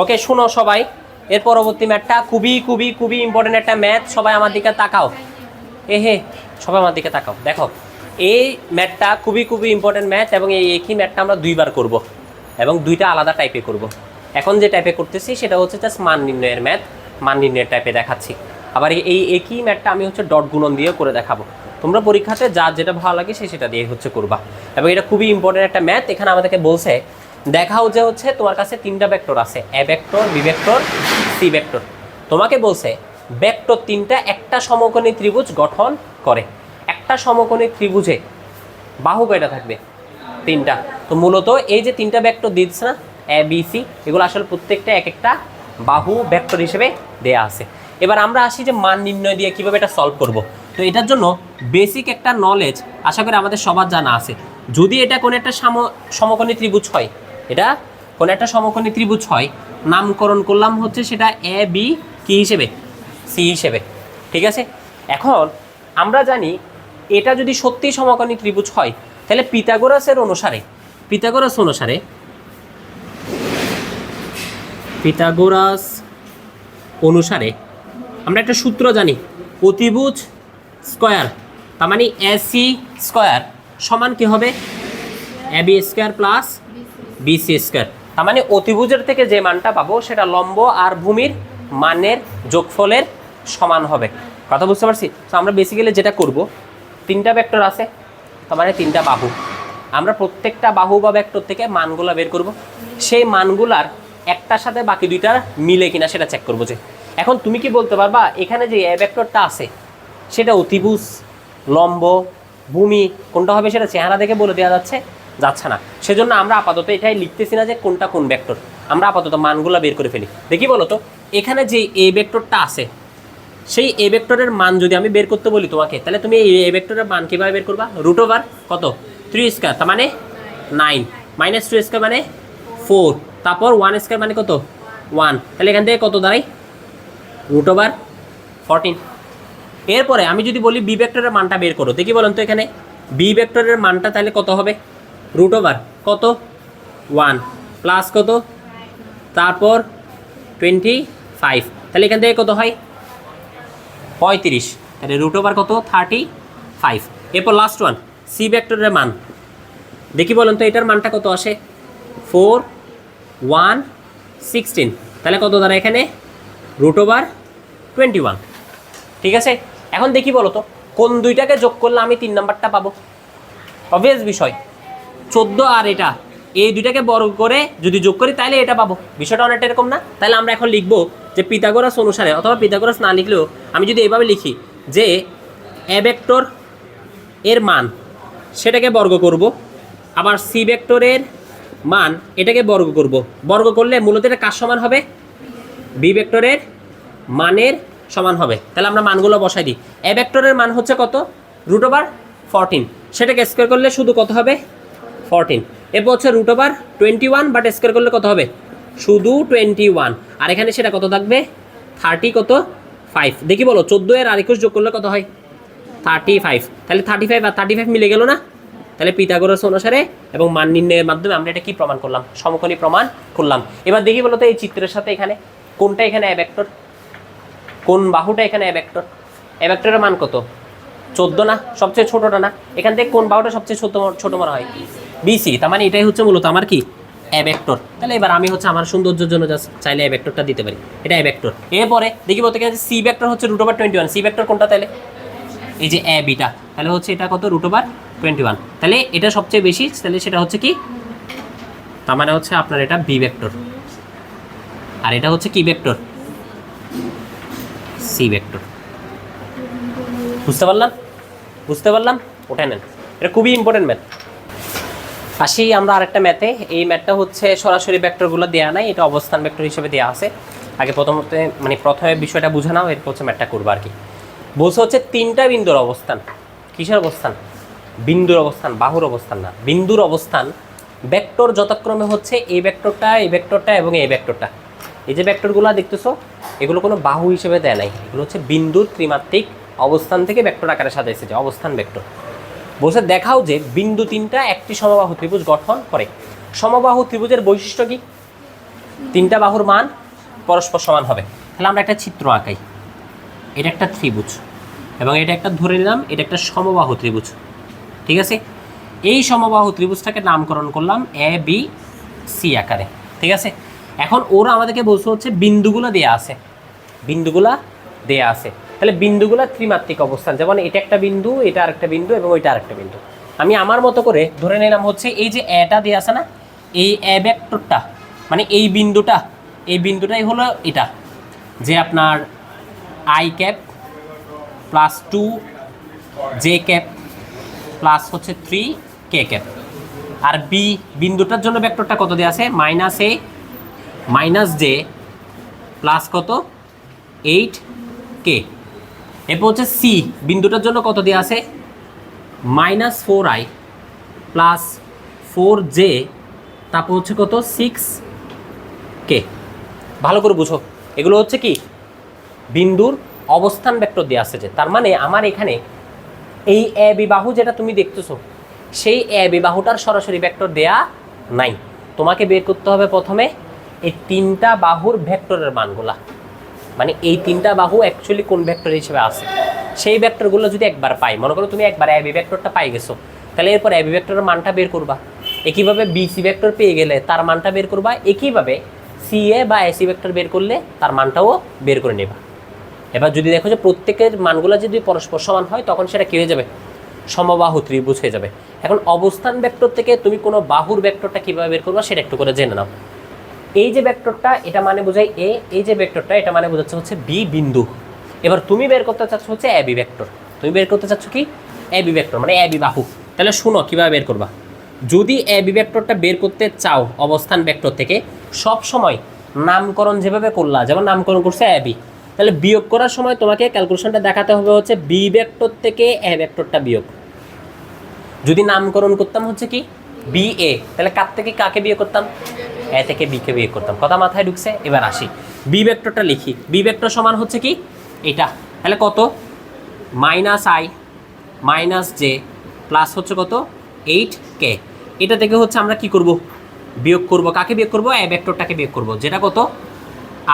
ওকে শুনো সবাই, এর পরবর্তী ম্যাথটা খুবই খুবই খুবই ইম্পর্টেন্ট একটা ম্যাথ। সবাই আমার দিকে তাকাও। হে সবাই আমার দিকে তাকাও। দেখো এই ম্যাথটা খুবই খুবই ইম্পর্টেন্ট ম্যাথ, এবং এই একই ম্যাথটা আমরা 2বার করব এবং 2টা আলাদা টাইপে করব। এখন যে টাইপে করতেছি সেটা হচ্ছে জাস্ট মান নির্ণয়ের ম্যাথ, মান নির্ণয়ের টাইপে দেখাচ্ছি। আবার এই একই ম্যাথটা আমি হচ্ছে ডট গুণন দিয়ে করে দেখাবো। তোমরা পরীক্ষাতে যার যেটা ভালো লাগে সেটা দিয়ে হচ্ছে করবা। এবং এটা খুবই ইম্পর্টেন্ট একটা ম্যাথ। এখানে আমাদেরকে বলছে দেখাও যে হচ্ছে তোমার কাছে 3টা ভেক্টর আছে, A vector, B vector, C vector. তোমাকে বলছে ভেক্টর 3টা একটা সমকোণী ত্রিভুজ গঠন করে। একটা সমকোণী ত্রিভুজে বাহু কয়টা থাকবে? 3টা। তো মূলত এই যে 3টা ভেক্টর দিচ্ছে না, এ বি সি, এগুলো আসলে প্রত্যেকটা এক একটা বাহু ভেক্টর হিসেবে দেয়া আছে। এবার আমরা আসি যে মান নির্ণয় দিয়ে কীভাবে এটা সলভ করব। তো এটার জন্য বেসিক একটা নলেজ আশা করি আমাদের সবার জানা আছে। যদি এটা কোনো একটা সমকোণী ত্রিভুজ হয়, এটা কোনো একটা সমকোণী ত্রিভুজ হয়, নামকরণ করলাম হচ্ছে সেটা এ বি কি হিসেবে? সি হিসেবে। ঠিক আছে, এখন আমরা জানি এটা যদি সত্যি সমকোণী ত্রিভুজ হয় তাহলে পিথাগোরাস অনুসারে আমরা একটা সূত্র জানি, অতিভুজ স্কয়ার, তার মানে এসি স্কয়ার সমান কি হবে AB square plus BC square. তার মানে অতিভুজের থেকে যে মানটা পাবো সেটা লম্ব আর ভূমির মানের যোগফলের সমান হবে। কথা বুঝতে পারছি? তো আমরা বেসিক্যালি যেটা করব, তিনটা ভেক্টর আছে, তার মানে তিনটা বাহু, আমরা প্রত্যেকটা বাহু বা ভেক্টর থেকে মানগুলো বের করব, সেই মানগুলার একটার সাথে বাকি দুইটার মিলে কিনা সেটা চেক করবো। যে এখন তুমি কি বলতে পারবা এখানে যে এ ভেক্টরটা আছে সেটা অতিভুজ, লম্ব, ভূমি কোনটা হবে সেটা চেহারা দেখে বলে দেওয়া যাচ্ছে না। সেজন্য আমরা আপাতত এটাই লিখতেছি না যে কোনটা কোন ভেক্টর, আমরা আপাতত মানগুলো বের করে ফেলি। দেখি বলো তো, এখানে যে এ ভেক্টরটা আছে সেই এ ভেক্টরের মান যদি আমি বের করতে বলি তোমাকে, তাহলে তুমি এই এ ভেক্টরের মান কীভাবে বের করবা? রুট ওভার কত 3 স্কয়ার, তার মানে 9, মাইনাস 2 স্কয়ার মানে 4, তারপর 1 স্কয়ার মানে কত 1, তাহলে এখান থেকে কত দাঁড়ায় রুট ওভার 14। এরপরে আমি যদি বলি বি ভেক্টরের মানটা বের করো, দেখি বলেন তো এখানে বি ভেক্টরের মানটা তাহলে কত হবে? রুট ওভার কত 1 প্লাস কত, তারপর 25, তাহলে এখান থেকে কত হয় 35, তাহলে রুট ওভার কত 35। এরপর লাস্ট ওয়ান সি ভেক্টরের মান দেখি বলেন তো এটার মানটা কত আসে? 4, 1, 16, তাহলে কত দাঁড়ায় এখানে রুট ওভার 21। ঠিক আছে, এখন দেখি বলো তো কোন দুইটাকে যোগ করলে আমি 3 নাম্বারটা পাবো? অবভিয়াস বিষয় 14 আর এটা, এই দুইটাকে বর্গ করে যদি যোগ করি তাহলে এটা পাবো। বিষয়টা অনেকটা এরকম না? তাহলে আমরা এখন লিখবো যে পিথাগোরাস অনুসারে, অথবা পিথাগোরাস না লিখলেও আমি যদি এইভাবে লিখি যে এ ভেক্টর এর মান সেটাকে বর্গ করব, আবার সি ভেক্টরের মান এটাকে বর্গ করলে মূলত এটা কার সমান হবে? বি ভেক্টরের মানের সমান হবে। তাহলে আমরা মানগুলো বসাই দিই। এ ভেক্টরের মান হচ্ছে কত? রুট ওভার 14, সেটাকে স্কোয়ার করলে শুধু কত হবে 14। এরপর হচ্ছে রুট ওভার 21, বাট স্কোয়ার করলে কত হবে শুধু 21, আর এখানে সেটা কত থাকবে 30 কত 5। দেখি বলো 14 এর আর 21 যোগ করলে কত হয় 35, তাহলে 35 আর 35 মিলে গেল না? তাহলে পিথাগোরাস অনুসারে এবং মান নির্ণয়ের মাধ্যমে আমরা এটা কি প্রমাণ করলাম? সমকোণী প্রমাণ করলাম। এবার দেখি বলো তো এই চিত্রের সাথে এখানে কোনটা এখানে এ ভেক্টর, কোন বাহুটা এখানে এ ভেক্টর? এ ভেক্টরের মান কত 14 না? সবচেয়ে ছোটটা না? এখান থেকে কোন বাহুটা সবচেয়ে ছোট মনে হয়? বিসি, তার মানে এটাই হচ্ছে মূলত আমার কি এ ভেক্টর। তাহলে এবার আমি হচ্ছে আমার সৌন্দর্যের জন্য জাস্ট চাইলে এ ভেক্টরটা দিতে পারি, এটা এ ভেক্টর। এরপরে দেখি বলতে গেলে সি ভেক্টর হচ্ছে রুট ওভার 21, সি ভেক্টর কোনটা তাহলে? এই যে এ বিটা, তাহলে হচ্ছে এটা কত রুট ওভার 21, তাহলে এটা সবচেয়ে বেশি, তাহলে সেটা হচ্ছে কি, তার মানে হচ্ছে আপনার এটা বি ভেক্টর, আর এটা হচ্ছে কি ভেক্টর? C vector. বুঝতে পারলাম? ওটা নেন, এটা খুবই ইম্পর্টেন্ট ম্যাথ। আসি আমরা আরেকটা ম্যাথে। এই ম্যাথটা হচ্ছে সরাসরি ভেক্টরগুলো দেওয়া নাই, এটা অবস্থান ভেক্টর হিসেবে দেওয়া আছে। আগে প্রথমে বিষয়টা বুঝে নাও, এরপর হচ্ছে ম্যাথটা করবো আর কি। বলছে হচ্ছে তিনটা বিন্দুর অবস্থান। কিসের অবস্থান? বিন্দুর অবস্থান, বাহুর অবস্থান না, বিন্দুর অবস্থান। ভেক্টর যথাক্রমে হচ্ছে এই ভেক্টরটা, এই ভেক্টরটা এবং এই ভেক্টরটা। এই যে ভেক্টরগুলো দেখতেছো এগুলো কোনো বাহু হিসেবে দেয় নাই, এগুলো হচ্ছে বিন্দুর ত্রিমাত্রিক অবস্থান থেকে ভেক্টর আকারে সাজাইছে, যে অবস্থান ভেক্টর। বলছে দেখাও যে বিন্দু তিনটা একটি সমবাহু ত্রিভুজ গঠন করে। সমবাহু ত্রিভুজের বৈশিষ্ট্য কি? তিনটা বাহুর মান পরস্পর সমান হবে। তাহলে আমরা একটা চিত্র আঁকাই। এটা একটা ত্রিভুজ এবং এটা একটা ধরে নিলাম এটা একটা সমবাহু ত্রিভুজ, ঠিক আছে? এই সমবাহু ত্রিভুজটাকে নামকরণ করলাম এ বি সি আকারে, ঠিক আছে? এখন ওরা আমাদেরকে বলছে হচ্ছে বিন্দুগুলো দেয়া আছে, তাহলে বিন্দুগুলো ত্রিমাত্রিক অবস্থান, যেমন এটা একটা বিন্দু, এটা আরেকটা বিন্দু এবং ওইটা আরেকটা বিন্দু। আমি আমার মতো করে ধরে নিলাম হচ্ছে এই যে এটা দেয়া আছে না, এই এ ভেক্টরটা মানে এই বিন্দুটাই হলো এটা, যে আপনার I cap plus 2 J cap plus হচ্ছে 3 কে ক্যাপ। আর বি বিন্দুটার জন্য ভেক্টরটা কত দেওয়া আছে? -a মাইনাস জে প্লাস কত 8 কে। এরপর হচ্ছে সি বিন্দুটার জন্য কত দেওয়া আছে? -4i প্লাস 4j, তারপর হচ্ছে কত 6k। ভালো করে বুঝো, এগুলো হচ্ছে কি বিন্দুর অবস্থান ভেক্টর দেওয়া আছে যে, তার মানে আমার এখানে এই এ বি বাহু যেটা তুমি দেখতেছো সেই এ বি বাহুটার সরাসরি ভেক্টর দেয়া নাই। তোমাকে বের করতে হবে প্রথমে এই তিনটা বাহুর ভেক্টরের মানগুলা, মানে এই তিনটা বাহু অ্যাকচুয়ালি কোন ভেক্টর হিসেবে আছে সেই ভেক্টরগুলো যদি একবার পাই, মনে করো তুমি একবার এ বি ভেক্টরটা পাই গেছো, তাহলে এরপর এ বি ভেক্টরের মানটা বের করবা। একইভাবে বিসি ভেক্টর পেয়ে গেলে তার মানটা বের করবা। একইভাবে সি এ বা এসি ভেক্টর বের করলে তার মানটাও বের করে নেবা। এবার যদি দেখো যে প্রত্যেকের মানগুলো যদি পরস্পর সমান হয় তখন সেটা কী হয়ে যাবে, সমবাহু ত্রিভুজ হয়ে যাবে। এখন অবস্থান ভেক্টর থেকে তুমি কোনো বাহুর ভেক্টরটা কীভাবে বের করবা সেটা একটু করে জেনে নাও। এই যে ভেক্টরটা এটা মানে বোঝায় এ, এই যে ভেক্টরটা এটা মানে বোঝাচ্ছে হচ্ছে বি বিন্দু। এবার তুমি বের করতে চাচ্ছ হচ্ছে এ বি ভেক্টর, তুমি বের করতে চাচ্ছ কি এ বি ভেক্টর মানে এ বি বাহু। তাহলে শুনো কীভাবে বের করবা। যদি এ বি ভেক্টরটা বের করতে চাও অবস্থান ভেক্টর থেকে, সব সময় নামকরণ যেভাবে করলা, যেমন নামকরণ করছে এ বি, তাহলে বিয়োগ করার সময় তোমাকে ক্যালকুলেশনটা দেখাতে হবে হচ্ছে বি ভেক্টর থেকে এ ভেক্টরটা বিয়োগ। যদি নামকরণ করতাম হচ্ছে কি বি এ, তাহলে কার থেকে কাকে বিয়োগ করতাম, এ থেকে বিকে বিয়োগ করতাম। কথা মাথায় ঢুকছে? এবার আসি বি ভেক্টরটা লিখি। বি ভেক্টর সমান হচ্ছে কি এটা, তাহলে কত minus I minus J plus হচ্ছে কত 8k। এটা থেকে হচ্ছে আমরা কি করব, বিয়োগ করব। কাকে বিয়োগ করব, এ ভেক্টরটাকে বিয়োগ করব, যেটা কত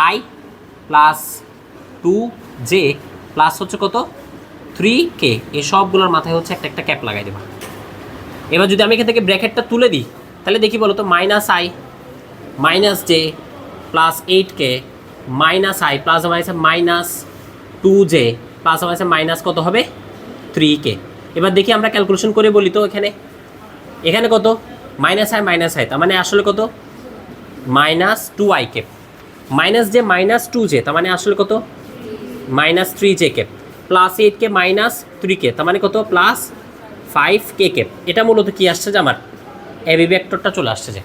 আই প্লাস 2j প্লাস হচ্ছে কত 3k। এই সবগুলোর মাথায় হচ্ছে একটা একটা ক্যাপ লাগাই দেবা। এবার যদি আমি এখান থেকে ব্র্যাকেটটা তুলে দিই তাহলে দেখি বলো তো, minus I minus J plus 8k minus I plus minus minus 2j plus minus minus কত হবে 3k। এবার দেখি আমরা ক্যালকুলেশন করে বলি তো, এখানে কত মাইনাস আই তার মানে আসলে কত minus 2i cap, minus J minus 2j তার মানে আসলে কত minus 3j cap, plus 8k minus 3k তার মানে কত প্লাস 5k ক্যাপ। এটা মূলত কি আসছে যে আমার এবি ভেক্টরটা চলে আসছে। যে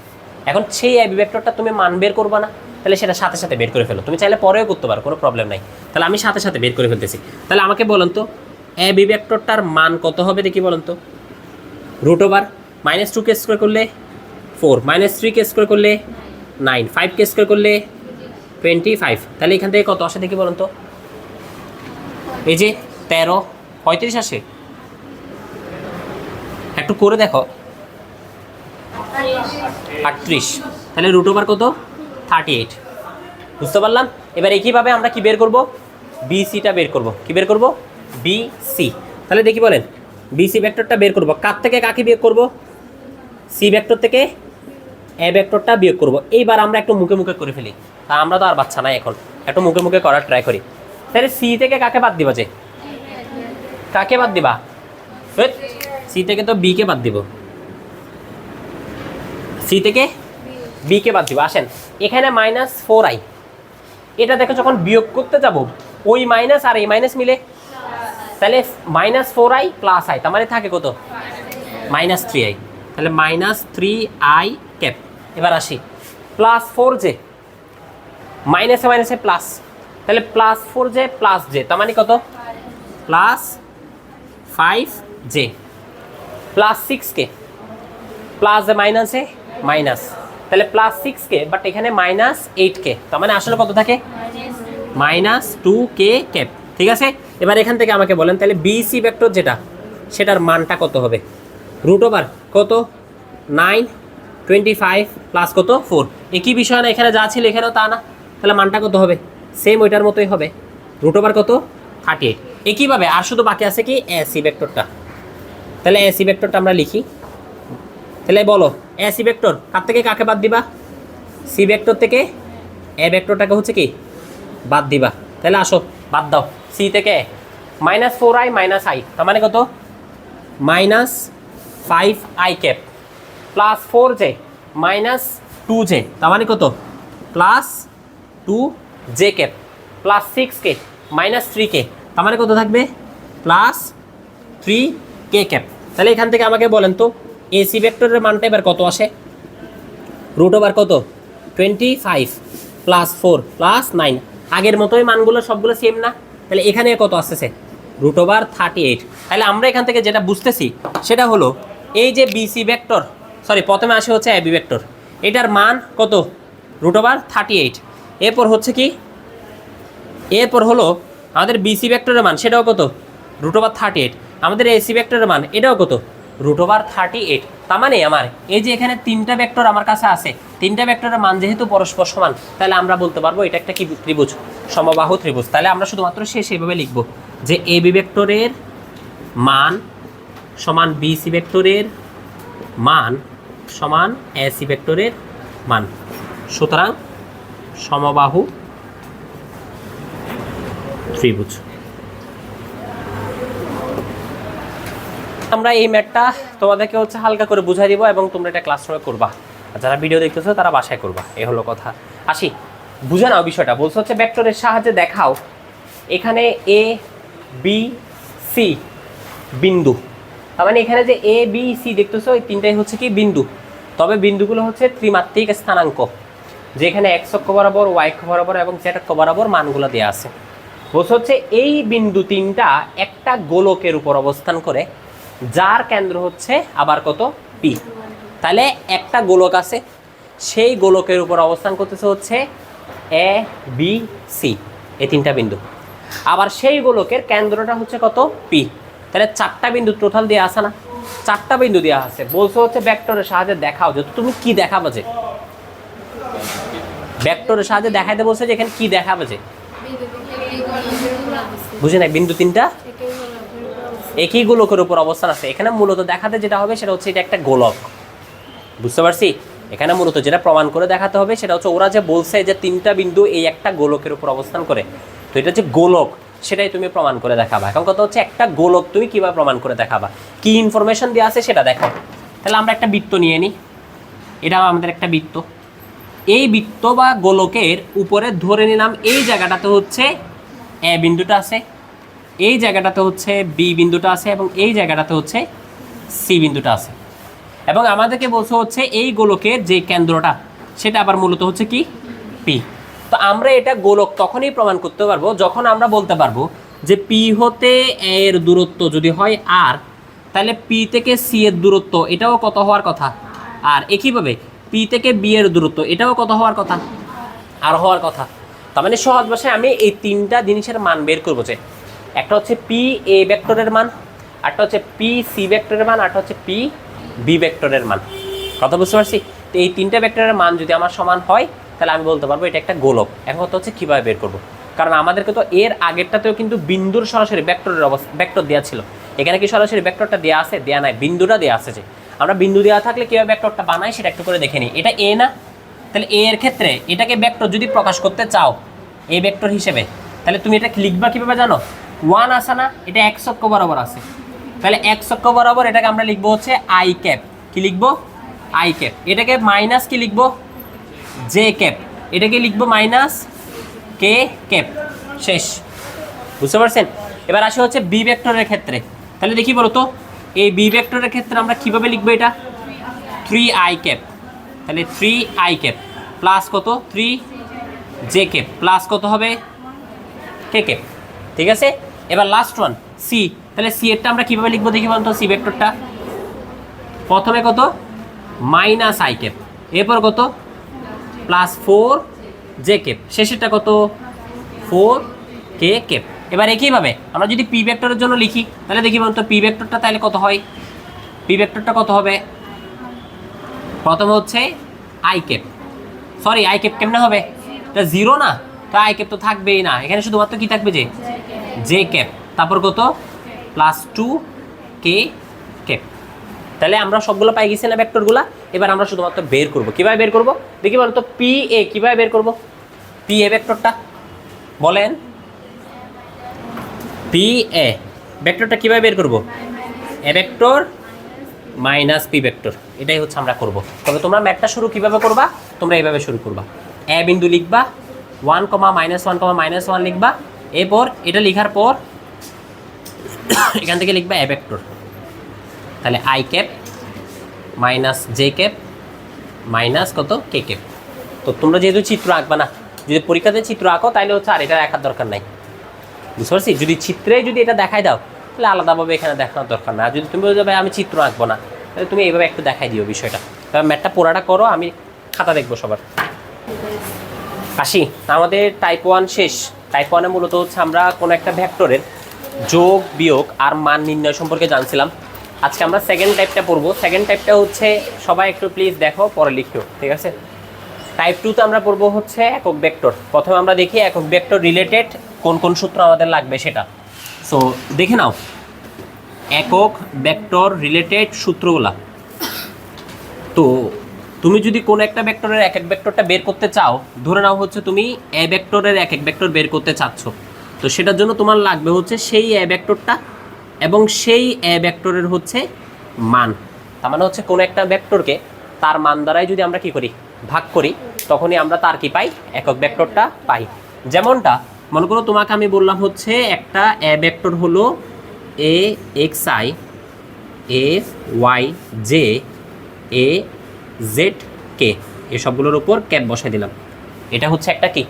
এখন সেই এবি ভেক্টরটা তুমি মান বের করবা না, তাহলে সেটা সাথে সাথে বের করে ফেলো। তুমি চাইলে পরেও করতে পারো, কোনো প্রবলেম নাই। তাহলে আমি সাথে সাথে বের করে ফেলতেছি। তাহলে আমাকে বলুন তো এবি ভেক্টরটার মান কত হবে দেখি বলুন তো। রুট ওভার -2k স্কোয়ার করলে 4, -3k স্কোয়ার করলে 9, 5k স্কোয়ার করলে 25। তাহলে এখান থেকে কত আসে দেখি বলুন তো। এই যে 13 35 আসে, একটু করে দেখো 38। তাহলে রুট ওভার কত 38, বুঝতে পারলাম। এবার একইভাবে আমরা কি বের করব, বিসিটা বের করব। কি বের করব, বিসি। তাহলে দেখি বলেন বিসি ভেক্টরটা বের করব। কার থেকে কাকে বিয়োগ করব, সি ভেক্টর থেকে এ ভেক্টরটা বিয়োগ করব। এইবার আমরা একটু মুখে মুখে করে ফেলি, তা আমরা তো আর বাচ্চা নাই এখন, একটু মুখে মুখে করার ট্রাই করি। তাহলে সি থেকে কাকে বাদ দিবা, যে কাকে বাদ দিবা, সি থেকে তো বিকে বাদ দিব, সি থেকে বিকে বাদ দিব। আসেন এখানে -4i, এটা দেখো যখন বিয়োগ করতে যাব ওই মাইনাস আর এই মাইনাস মিলে, তাহলে -4i প্লাস আই তার মানে থাকে কত -3i। তাহলে -3i ক্যাপ। এবার আসি প্লাস 4j, মাইনাসে মাইনাসে প্লাস, তাহলে প্লাস 4j প্লাস j তার মানে কত plus 5j plus 6k, plus মাইনাসে মাইনাস, তাহলে প্লাস 6k বাট এখানে -8k তার মানে আসলে কত থাকে -2k ক্যাপ। ঠিক আছে, এবার এখান থেকে আমাকে বলেন তাহলে বিসি ভেক্টর যেটা সেটার মানটা কত হবে। রুট ওভার কত 9, 25 প্লাস কত 4, একই বিষয় না, এখানে যা ছিল এখানেও তা না, তাহলে মানটা কত হবে সেম ওইটার মতোই হবে, রুট ওভার কত 38। একইভাবে আর শুধু বাকি আছে কি এসি ভেক্টরটা। তাহলে এসি ভেক্টরটা আমরা লিখি। তাহলে বলো এসি ভেক্টর কার থেকে কাকে বাদ দিবা, সি ভেক্টর থেকে এ ভেক্টরটাকে হচ্ছে কি বাদ দিবা। তাহলে আসো বাদ দাও, সি থেকে -4i -i তার মানে কত -5i cap, plus 4j -2j তার মানে কত +2j cap, plus 6k -3k তার মানে কত থাকবে +3k ক্যাপ। তাহলে এখান থেকে আমাকে বলেন তো এসি ভেক্টরের মানটা এবার কত আসে। রুট ওভার কত 25 প্লাস 4 প্লাস 9, আগের মতোই মানগুলো সবগুলো সেম না, তাহলে এখানে কত আসতেছে রুট ওভার 38। তাহলে আমরা এখান থেকে যেটা বুঝতেছি সেটা হলো এই যে বিসি ভেক্টর, সরি প্রথমে আসে হচ্ছে এবি ভেক্টর, এটার মান কত রুট ওভার 38। এরপর হচ্ছে কি, এরপর হলো আমাদের বিসি ভেক্টরের মান সেটাও কত, √38। আমাদের এসি ভেক্টরের মান এটাও কত, √38। তার মানে আমার এই যে এখানে তিনটা ভেক্টর আমার কাছে আছে, তিনটা ভেক্টরের মান যেহেতু পরস্পর সমান, তাহলে আমরা বলতে পারবো এটা একটা কি ত্রিভুজ, সমবাহু ত্রিভুজ। তাহলে আমরা শুধুমাত্র সেইভাবে লিখবো যে এ বি ভেক্টরের মান সমান বিসি ভেক্টরের মান সমান এসি ভেক্টরের মান, সুতরাং সমবাহু ত্রিভুজ। আমরা এই ম্যাথটা তোমাদেরকে হচ্ছে হালকা করে বুঝাই দিব এবং তোমরা এটা ক্লাসরুমে করবা, আর যারা ভিডিও দেখতেছো তারা বাসায় করবা, এই হলো কথা। আসি বুঝে নাও বিষয়টা। বলছে হচ্ছে ভেক্টরের সাহায্যে দেখাও এখানে এ বি সি বিন্দু, তার মানে এখানে যে এ বি সি দেখতেছো এই তিনটাই হচ্ছে কি বিন্দু, তবে বিন্দুগুলো হচ্ছে ত্রিমাত্রিক স্থানাঙ্ক, যেখানে এক্স অক্ষ বরাবর, ওয়াই অক্ষ বরাবর এবং জেড অক্ষ বরাবর মানগুলো দেওয়া আছে। বলছে হচ্ছে এই বিন্দু তিনটা একটা গোলকের উপর অবস্থান করে, যার কেন্দ্র হচ্ছে আবার কত, পি। তাহলে একটা গোলক আছে, সেই গোলকের উপর অবস্থান করতেছে হচ্ছে এ বি সি, এই তিনটা বিন্দু। আবার সেই গোলকের কেন্দ্রটা হচ্ছে কত, পি। তাহলে চারটা বিন্দু টোটাল দেওয়া আছে না, চারটা বিন্দু দেওয়া আছে। বলছে হচ্ছে ভেক্টরের সাহায্যে দেখাও যে তুমি কি দেখাবে, যে ভেক্টরের সাহায্যে দেখাইতে বলছে যে এখানে কি দেখাবে, যে বুঝে নাই, বিন্দু তিনটা একই গোলকের উপর অবস্থান আছে। এখানে মূলত দেখাতে যেটা হবে সেটা হচ্ছে এটা একটা গোলক, বুঝতে পারছি। এখানে মূলত যেটা প্রমাণ করে দেখাতে হবে সেটা হচ্ছে ওরা যে বলছে যে তিনটা বিন্দু এই একটা গোলকের উপর অবস্থান করে, তো এটা যে গোলক সেটাই তুমি প্রমাণ করে দেখাবা। এখন কথা হচ্ছে একটা গোলক তুমি কিভাবে প্রমাণ করে দেখাবা, কি ইনফরমেশন দেওয়া আছে সেটা দেখো। তাহলে আমরা একটা বৃত্ত নিয়ে নিই, এটা আমাদের একটা বৃত্ত। এই বৃত্ত বা গোলকের উপরে ধরে নিলাম এই জায়গাটাতে হচ্ছে এ বিন্দুটা আছে, এই জায়গাটাতে হচ্ছে বি বিন্দুটা আছে এবং এই জায়গাটাতে হচ্ছে সি বিন্দুটা আছে। এবং আমাদেরকে বলছে হচ্ছে এই গোলকের যে কেন্দ্রটা সেটা আবার মূলত হচ্ছে কি, পি। তো আমরা এটা গোলক তখনই প্রমাণ করতে পারবো যখন আমরা বলতে পারবো যে পি হতে এর দূরত্ব যদি হয় আর, তাহলে পি থেকে সি এর দূরত্ব এটাও কত হওয়ার কথা আর, একইভাবে পি থেকে বি এর দূরত্ব এটাও কত হওয়ার কথা আর হওয়ার কথা। তার মানে সহজ ভাষায় আমি এই তিনটা জিনিসের মান বের করবো, যে একটা হচ্ছে পি এ ভেক্টরের মান, একটা হচ্ছে পি সি ভেক্টরের মান, একটা হচ্ছে পি বি ভেক্টরের মান। কথা বুঝতে পারছি? তো এই তিনটা ভেক্টরের মান যদি আমার সমান হয় তাহলে আমি বলতে পারবো এটা একটা গোলক। এখন কথা হচ্ছে কীভাবে বের করবো, কারণ আমাদেরকে তো এর আগেরটাতেও কিন্তু বিন্দুর সরাসরি ভেক্টরের ভেক্টর দেওয়া ছিল, এখানে কি সরাসরি ভেক্টরটা দেওয়া আছে, দেওয়া নাই, বিন্দুটা দেওয়া আছে। যে আমরা বিন্দু দেওয়া থাকলে কীভাবে ভেক্টরটা বানাই সেটা একটু করে দেখে নিই। এটা এ না, তাহলে এ এর ক্ষেত্রে এটাকে ভেক্টর যদি প্রকাশ করতে চাও এ ভেক্টর হিসেবে, তাহলে তুমি এটা লিখবা কীভাবে জানো, 1 আসে না, এটা এক্স অক্ষ বরাবর আছে, তাহলে এক্স অক্ষ বরাবর এটাকে আমরা লিখবো হচ্ছে আই ক্যাপ। কি লিখবো, আই ক্যাপ। এটাকে মাইনাস কি লিখবো, জে ক্যাপ। এটাকে লিখবো মাইনাস কে ক্যাপ। শেষ, বুঝতে পারছেন? এবার আসে হচ্ছে বি ভেক্টরের ক্ষেত্রে। তাহলে দেখি বলো তো, এই বি ভেক্টরের ক্ষেত্রে আমরা কিভাবে লিখবো এটা, 3i ক্যাপ। তাহলে 3i ক্যাপ প্লাস কত, 3j ক্যাপ প্লাস কত হবে, কে ক্যাপ। ঠিক আছে, এবার লাস্ট ওয়ান সি। তাহলে সি এরটা আমরা কিভাবে লিখবো দেখি বলতো, সি ভেক্টরটা প্রথমে কত, মাইনাস আই ক্যাপ, এরপর কত, প্লাস 4j ক্যাপ, শেষেরটা কত, 4k ক্যাপ। এবার একইভাবে আমরা যদি পি ভেক্টরের জন্য লিখি তাহলে দেখি বলতো পি ভেক্টরটা তাহলে কত হয়, পি ভেক্টরটা কত হবে, প্রথমে হচ্ছে I cap, sorry I cap কেমনে হবে, এটা 0 না, তো আই ক্যাপ তো থাকবেই না, এখানে শুধুমাত্র কি থাকবে, যে জে ক্যাপ, তারপর কত, প্লাস 2k ক্যাপ। তাহলে আমরা সবগুলো পাই গেছি না ভেক্টরগুলো। এবার আমরা শুধুমাত্র বের করব, কিভাবে বের করব দেখি বলতো, পি এ কিভাবে বের করব, পি এ ভেক্টরটা বলেন, পি এ ভেক্টরটা কিভাবে বের করব, A vector minus P vector, এটাই হচ্ছে আমরা করব। তবে তোমরা ম্যাথটা শুরু কিভাবে করবা, তোমরা এইভাবে শুরু করবা, এ বিন্দু লিখবা, 1, -1, -1 লিখবা, এরপর এটা লেখার পর এখান থেকে লিখবা এ ভেক্টর, তাহলে I cap minus J cap minus কত, কে ক্যাপ। তো তোমরা যেহেতু চিত্র আঁকবা না, যদি পরীক্ষাতে চিত্র আঁকো তাহলে হচ্ছে আর এটা দেখার দরকার নাই, বুঝতে পারছি? যদি চিত্রে যদি এটা দেখাই দাও তাহলে আলাদাভাবে এখানে দেখানোর দরকার না। আর যদি তুমি বলবে আমি চিত্র আঁকবো না, তাহলে তুমি এইভাবে একটু দেখাই দিও বিষয়টা। তবে ম্যাথটা পুরাটা করো, আমি খাতা দেখবো সবার। আসি, আমাদের টাইপ 1 শেষ। টাইপ 1-এ মূলত হচ্ছে আমরা কোনো একটা ভেক্টরের যোগ বিয়োগ আর মান নির্ণয় সম্পর্কে জানছিলাম। আজকে আমরা সেকেন্ড টাইপটা পড়বো। সেকেন্ড টাইপটা হচ্ছে সবাই একটু প্লিজ দেখো, পরে লিখো, ঠিক আছে? টাইপ 2-তে আমরা পড়বো হচ্ছে একক ভেক্টর। প্রথমে আমরা দেখি একক ভেক্টর রিলেটেড কোন কোন সূত্র আমাদের লাগবে সেটা। সো দেখে নাও একক ভেক্টর রিলেটেড সূত্রগুলা। তো তুমি যদি কোন একটা ভেক্টরের এক এক ভেক্টরটা বের করতে চাও, ধরে নাও হচ্ছে তুমি এ ভেক্টরের এক এক ভেক্টর বের করতে চাচ্ছ, তো সেটার জন্য তোমার লাগবে হচ্ছে সেই এ ভেক্টরটা এবং সেই এ ভেক্টরের হচ্ছে মান। তার মানে হচ্ছে কোনো একটা ভেক্টরকে তার মান দ্বারাই যদি আমরা কি করি, ভাগ করি, তখনই আমরা তার কি পাই, একক ভেক্টরটা পাই। যেমনটা মনে করো তোমাকে আমি বললাম হচ্ছে একটা এ ভেক্টর হলো A X I A Y J A Z K, এসবগুলোর উপর ক্যাপ বসাই দিলাম। এটা হচ্ছে একটা কি,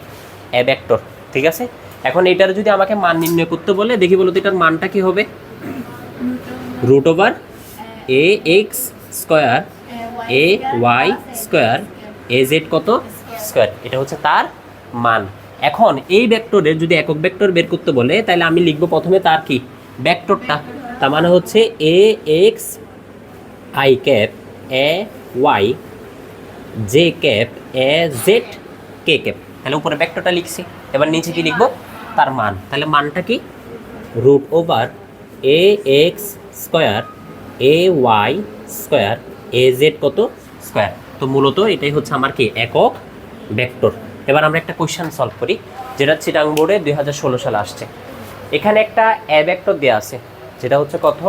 এ ভেক্টর, ঠিক আছে? এখন এটার যদি আমাকে মান নির্ণয় করতে বলে, দেখি বলো তো এটার মানটা কি হবে? Root over A X square A Y square A Z কত স্কোয়ার, এটা হচ্ছে তার মান। এখন এই ভেক্টরের যদি একক ভেক্টর বের করতে বলে, তাহলে আমি লিখবো প্রথমে তার কি, ভেক্টরটা। তার মানে হচ্ছে A X I cap A Y J cap A Z K cap. তাহলে উপরে ভেক্টরটা লিখছি, এবার নিচে কি লিখবো, তার মান। তাহলে মানটা কি, root over A X square A Y square A Z কত স্কোয়ার। তো মূলত এটাই হচ্ছে আমার কি, একক ভেক্টর। এবার আমরা একটা কোয়েশ্চেন সলভ করি, যেটা চিটাং বোর্ডে 2016 সালে আসছে। এখানে একটা এ ভেক্টর দেওয়া আছে, যেটা হচ্ছে কত,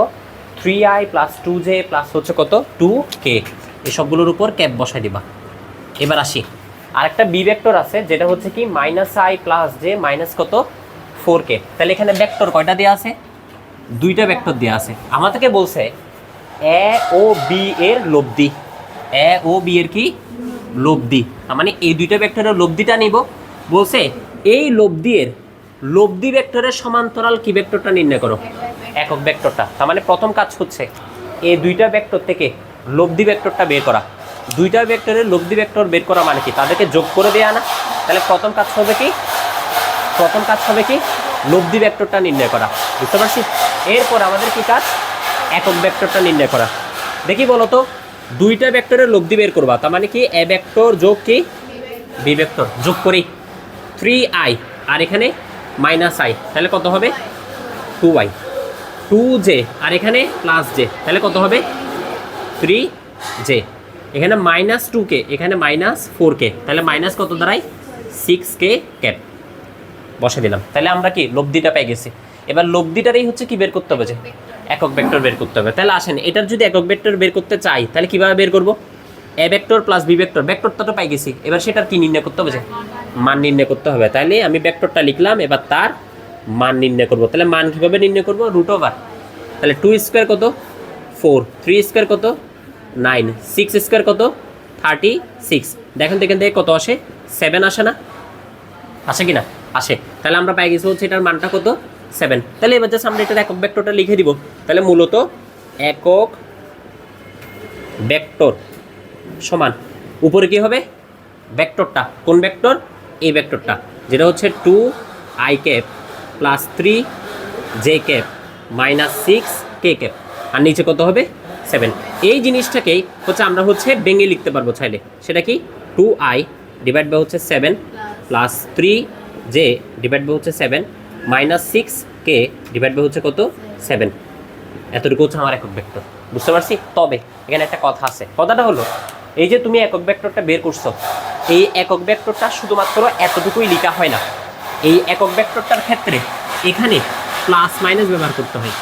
3i প্লাস 2j প্লাস হচ্ছে কত 2k, এসবগুলোর উপর ক্যাপ বসাই দিবা। এবার আসি আরেকটা বি ভেক্টর আছে, যেটা হচ্ছে কি -i প্লাস j মাইনাস কত 4k। তাহলে এখানে ভেক্টর কয়টা দেওয়া আছে, দুইটা ভেক্টর দেওয়া আছে। আমাদেরকে বলছে এ ও বি এর লব্ধি, এ ও বি এর কি লব্ধি। তার মানে এই দুইটা ভেক্টরের লব্ধিটা নিব। বলছে এই লব্ধি ভেক্টরের সমান্তরাল কি ভেক্টরটা নির্ণয় করো, একক ভেক্টরটা। তার মানে প্রথম কাজ হচ্ছে এই দুইটা ভেক্টর থেকে লব্ধি ভেক্টরটা বের করা। দুইটা ভেক্টরের লব্ধি ভেক্টর বের করা মানে কি, তাদেরকে যোগ করে দেয়া না। তাহলে প্রথম কাজ হবে কি, লব্ধি ভেক্টরটা নির্ণয় করা, বুঝতে পারছি? এরপর আমাদের কি কাজ, একক ভেক্টরটা নির্ণয় করা। দেখি বলো তো, দুইটা ভেক্টরের লব্ধি বের করবা, তার মানে কি এ ভেক্টর যোগ কি বি ভেক্টর, যোগ করি 3i আর এখানে -i, তাহলে কত হবে 2i 2j আর এখানে প্লাস j, তাহলে কত হবে 3j। এখানে -2k এখানে -4k, তাহলে মাইনাস কত দাঁড়ায় 6k ক্যাপ বসে দিলাম। তাহলে আমরা কি লব্ধিটা পেয়ে গেছি। এবার লব্ধিটারই হচ্ছে কি বের করতে হবে, যে একক ভেক্টর বের করতে হবে। তাহলে আসেন এটার যদি একক ভেক্টর বের করতে চাই, তাহলে কিভাবে বের করব, A vector plus B vector, ভেক্টরটা তো পাই গেছি, এবার সেটার কি নির্ণয় করতে হবে, যে মান নির্ণয় করতে হবে। তাহলে আমি ভেক্টরটা লিখলাম, এবার তার মান নির্ণয় করব। তাহলে মান কিভাবে নির্ণয় করব, রুট ওভার, তাহলে 2 স্কোয়ার কত 4, 3 স্কোয়ার কত 9, 6 স্কোয়ার কত 36। দেখেন দেখেন দেখে কত আসে, 7 আসে না, আসে কি না, আসে। তাহলে আমরা পাই গেছি হচ্ছে এটার মানটা কত 7। তাহলে এবার জাস্ট আমরা এটার একক ভেক্টরটা লিখে দিব। তাহলে মূলত একক ভেক্টর সমান উপরে কি হবে, ভেক্টরটা, কোন ভেক্টর, এই ভেক্টরটা, যেটা হচ্ছে 2i cap plus 3j cap minus 6k cap, আর নিচে কত হবে 7। এই জিনিসটাকেই হচ্ছে আমরা হচ্ছে ভেঙে লিখতে পারবো চাইলে, সেটা কি 2i ডিভাইড বাই হচ্ছে 7 প্লাস 3j ডিভাইড বাই হচ্ছে 7 মাইনাস 6k ডিভাইড বাই হচ্ছে কত 7। এতটুকু হচ্ছে আমার একক ভেক্টর, বুঝতে পারছি? তবে এখানে একটা কথা আছে, কথাটা হলো এই যে তুমি একক ভেক্টরটা বের করছো, এই একক ভেক্টরটা শুধুমাত্র এতটুকুই লেখা হয় না। এই একক ভেক্টরটার ক্ষেত্রে এখানে প্লাস মাইনাস ব্যবহার করতে হয়।